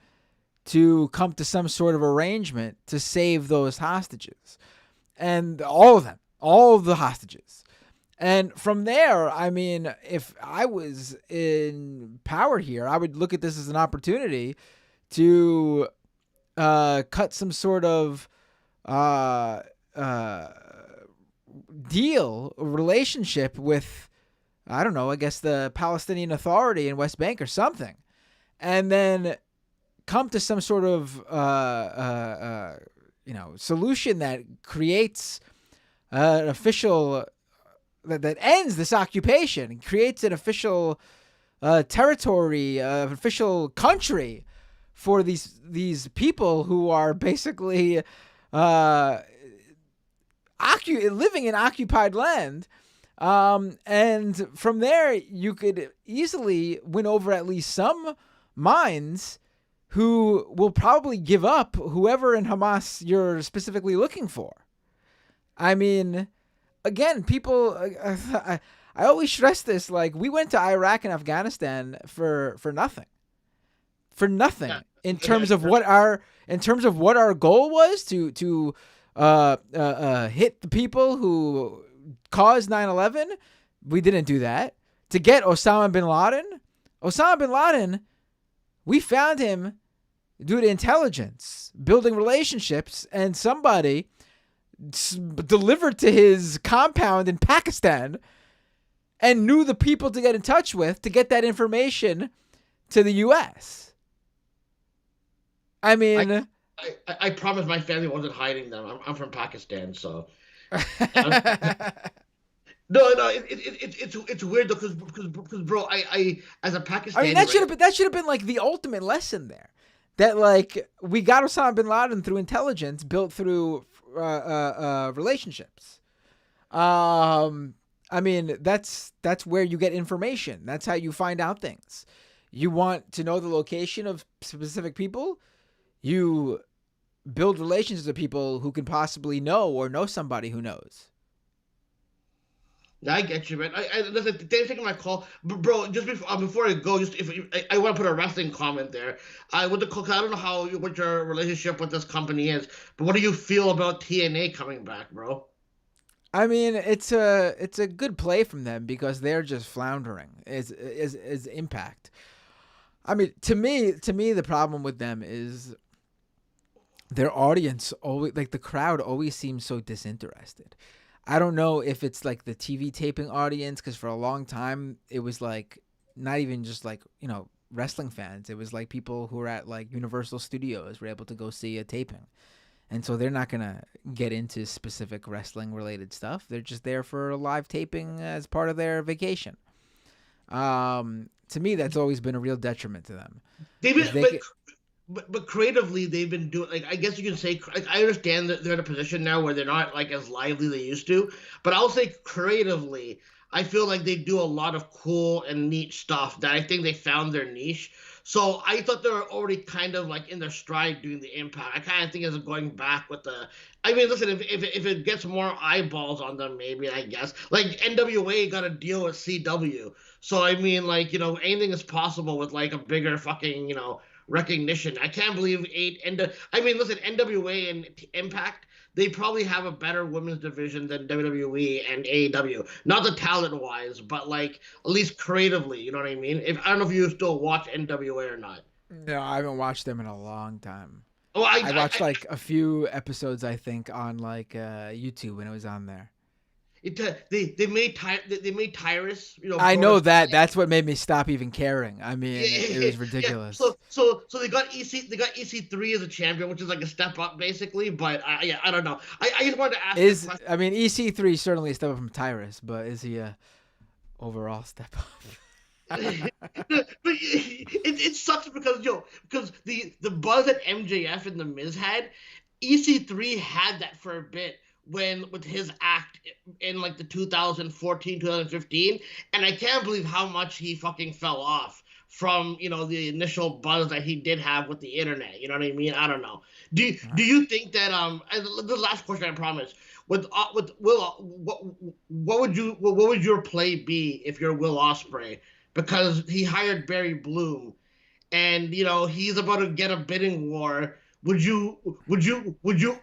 to come to some sort of arrangement to save those hostages, and all of the hostages. And from there, I mean, if I was in power here, I would look at this as an opportunity to cut some sort of deal, relationship with, I don't know, I guess the Palestinian Authority in West Bank or something, and then come to some sort of solution that creates an official that ends this occupation, creates an official territory, official country for these people who are basically living in occupied land. And from there, you could easily win over at least some minds who will probably give up whoever in Hamas you're specifically looking for. I mean, again, people, I always stress this, like, we went to Iraq and Afghanistan for nothing. For nothing. Yeah. In terms of what our goal was to hit the people who caused 9/11, we didn't do that. To get Osama bin Laden, we found him due to intelligence, building relationships, and somebody delivered to his compound in Pakistan and knew the people to get in touch with to get that information to the U.S. I mean, I promise my family wasn't hiding them. I'm from Pakistan, so. No, it's weird though, because bro, I as a Pakistani. I mean, that should have been like the ultimate lesson there. That, like, we got Osama bin Laden through intelligence built through relationships. I mean, that's where you get information. That's how you find out things. You want to know the location of specific people, you build relationships with people who can possibly know or know somebody who knows. I get you, man. Listen, thanks for taking my call, bro. Just before I go, just if I want to put a wrestling comment there. With the I don't know what your relationship with this company is, but what do you feel about TNA coming back, bro? I mean, it's a good play from them because they're just floundering. Is Impact. I mean, to me, the problem with them is their audience always, like the crowd always seems so disinterested. I don't know if it's like the TV taping audience, because for a long time it was like not even just like, wrestling fans. It was like people who were at like Universal Studios were able to go see a taping. And so they're not going to get into specific wrestling related stuff. They're just there for a live taping as part of their vacation. To me, that's always been a real detriment to them. But creatively, they've been doing, like, I guess you can say, like, I understand that they're in a position now where they're not like as lively they used to, but I'll say creatively, I feel like they do a lot of cool and neat stuff that I think they found their niche. So I thought they were already kind of like in their stride doing the Impact. I kind of think it's going back with the. I mean, listen, if it gets more eyeballs on them, maybe, I guess. Like NWA got a deal with CW, so I mean, like, anything is possible with like a bigger fucking recognition. I can't believe I mean, listen, NWA and Impact, they probably have a better women's division than WWE and AEW. Not the talent wise, but like at least creatively. You know what I mean? I don't know if you still watch NWA or not. No, I haven't watched them in a long time. Oh, I watched like a few episodes, I think, on like YouTube when it was on there. They made Tyrus. I know that. That's what made me stop even caring. I mean, it was ridiculous. Yeah. So they got EC3 as a champion, which is like a step up basically. But I don't know. I just wanted to ask. I mean, EC3 is certainly a step up from Tyrus, but is he a overall step up? But it sucks because the buzz that MJF and the Miz had, EC3 had that for a bit with his act in like the 2014 2015, and I can't believe how much he fucking fell off from the initial buzz that he did have with the internet. You know what I mean? I don't know. Do you think that and the last question, I promise, with Will, what would your play be if you're Will Ospreay, because he hired Barry Bloom and he's about to get a bidding war? Would you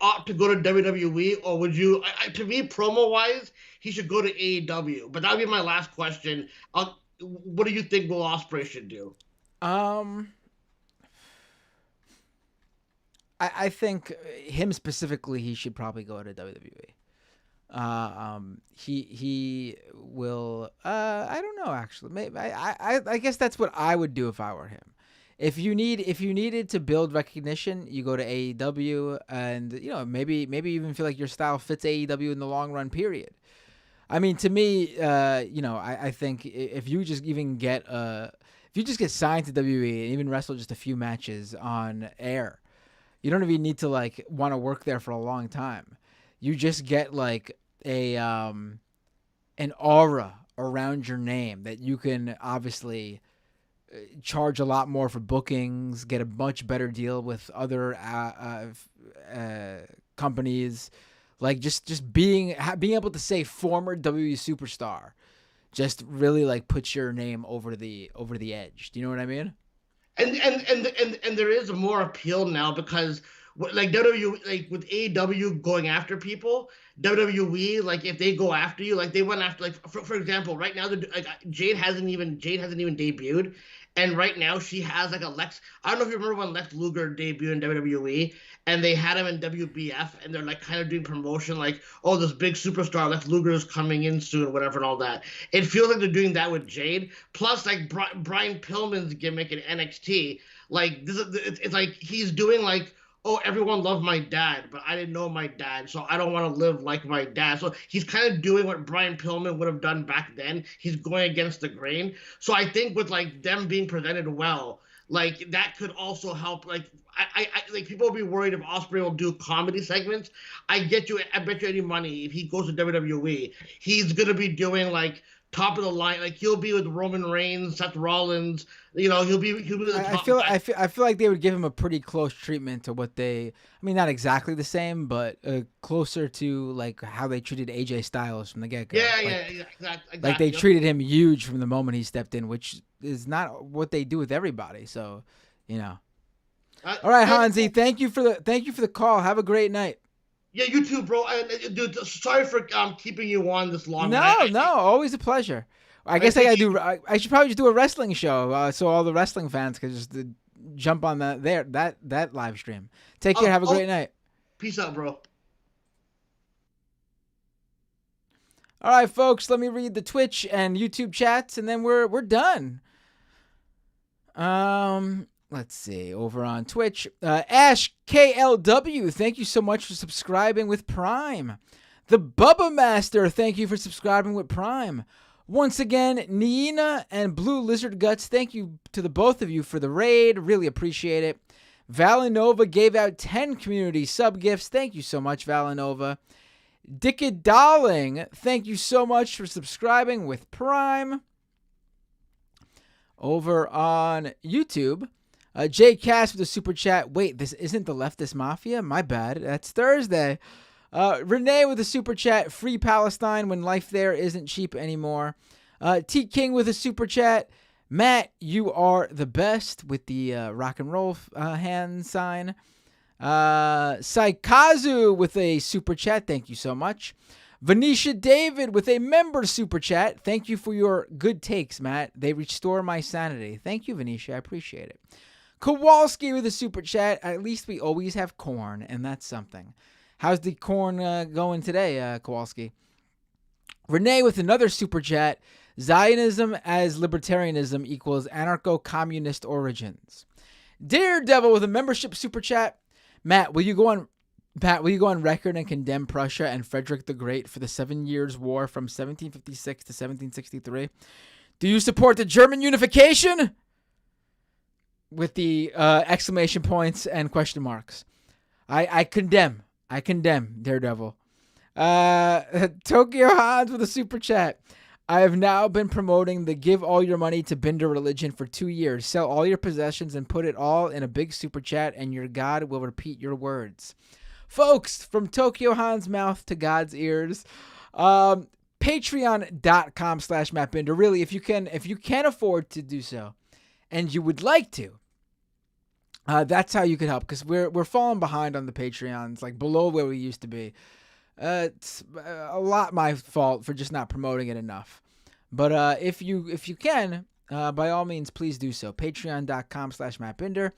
opt to go to WWE, or would you? To me, promo wise, he should go to AEW. But that would be my last question. What do you think Will Ospreay should do? I think him specifically, he should probably go to WWE. He will. I don't know, actually. Maybe I guess that's what I would do if I were him. If you needed to build recognition, you go to AEW, and maybe even feel like your style fits AEW in the long run. Period. I mean, to me, I think if you just get signed to WWE and even wrestle just a few matches on air, you don't even need to like want to work there for a long time. You just get like an aura around your name that you can obviously charge a lot more for bookings, get a much better deal with other companies. Like just being able to say former WWE superstar, just really like puts your name over the edge. Do you know what I mean? And there is more appeal now because like WWE, like with AEW going after people, WWE, like if they go after you, like they went after, like for example, right now like Jade hasn't even debuted, and right now she has like a Lex. I don't know if you remember when Lex Luger debuted in WWE, and they had him in WBF, and they're like kind of doing promotion, like, oh, this big superstar Lex Luger is coming in soon, whatever, and all that. It feels like they're doing that with Jade. Plus, like Brian Pillman's gimmick in NXT, like it's like he's doing like, oh, everyone loved my dad, but I didn't know my dad, so I don't want to live like my dad. So he's kind of doing what Brian Pillman would have done back then. He's going against the grain. So I think with like them being presented well, like that could also help. Like I like people will be worried if Ospreay will do comedy segments. I bet you any money if he goes to WWE, he's gonna be doing like top of the line. Like he'll be with Roman Reigns, Seth Rollins. He'll be the top. I feel like they would give him a pretty close treatment to what they. I mean, not exactly the same, but closer to like how they treated AJ Styles from the get go. Yeah, exactly. Like they treated him huge from the moment he stepped in, which is not what they do with everybody. So, all right, Hansi, thank you for the call. Have a great night. Yeah, you too, bro. Dude, sorry for keeping you on this long. No, always a pleasure. I guess I should probably just do a wrestling show, so all the wrestling fans could just jump on that live stream. Take care. Have a great night. Peace out, bro. All right, folks. Let me read the Twitch and YouTube chats, and then we're done. Let's see. Over on Twitch, Ash KLW. Thank you so much for subscribing with Prime. The Bubba Master. Thank you for subscribing with Prime. Once again, Nina and Blue Lizard Guts, thank you to the both of you for the raid. Really appreciate it. Valinova gave out 10 community sub gifts. Thank you so much, Valinova. Dickett Darling, thank you so much for subscribing with Prime. Over on YouTube, Jay Cass with a super chat. Wait, this isn't the Leftist Mafia? My bad. That's Thursday. Renee with a super chat. Free Palestine when life there isn't cheap anymore. T King with a super chat. Matt, you are the best with the rock and roll hand sign. Saikazu with a super chat. Thank you so much. Venetia David with a member super chat. Thank you for your good takes, Matt. They restore my sanity. Thank you, Venetia. I appreciate it. Kowalski with a super chat. At least we always have corn, and that's something. How's the corn going today, Kowalski? Renee with another super chat. Zionism as libertarianism equals anarcho-communist origins. Daredevil with a membership super chat. Matt, will you go on record and condemn Prussia and Frederick the Great for the 7 Years' War from 1756 to 1763? Do you support the German unification? With the exclamation points and question marks. I condemn, Daredevil. Tokyo Hans with a super chat. I have now been promoting the give all your money to Binder religion for 2 years. Sell all your possessions and put it all in a big super chat, and your God will repeat your words. Folks, from Tokyo Han's mouth to God's ears. Patreon.com/MattBinder. Really, if you can afford to do so, and you would like to, that's how you can help, because we're falling behind on the Patreons, like below where we used to be. It's a lot my fault for just not promoting it enough. But if you can, by all means, please do so. Patreon.com/MattBinder.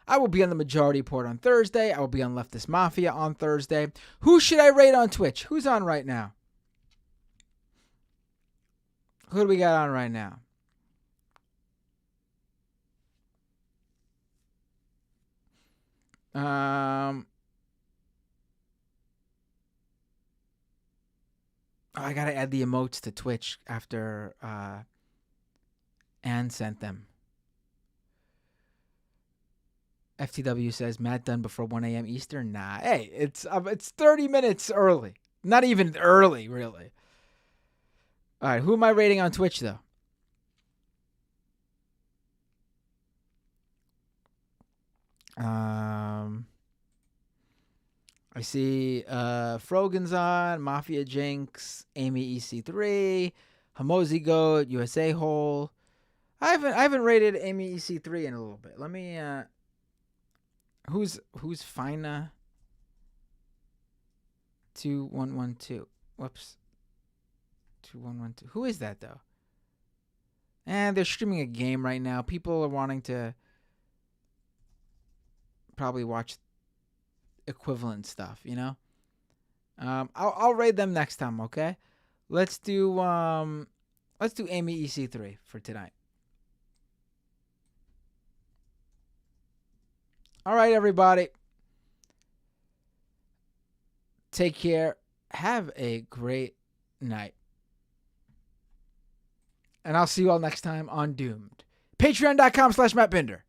I will be on the Majority Report on Thursday. I will be on Leftist Mafia on Thursday. Who should I rate on Twitch? Who's on right now? Who do we got on right now? I gotta add the emotes to Twitch after Ann sent them. FTW says, Matt done before 1 a.m. Eastern? Nah. Hey, it's 30 minutes early. Not even early, really. All right, who am I rating on Twitch, though? I see Frogan's on, Mafia Jinx, Amy EC3, Hamozy Goat, USA Hole. I haven't rated Amy EC3 in a little bit. Let me who's Fina 2112. Whoops. 2112. Who is that though? And they're streaming a game right now. People are wanting to probably watch equivalent stuff, you know. I'll raid them next time, okay? Let's do Amy EC3 for tonight. All right, everybody. Take care. Have a great night. And I'll see you all next time on Doomed. Patreon.com/MattBinder.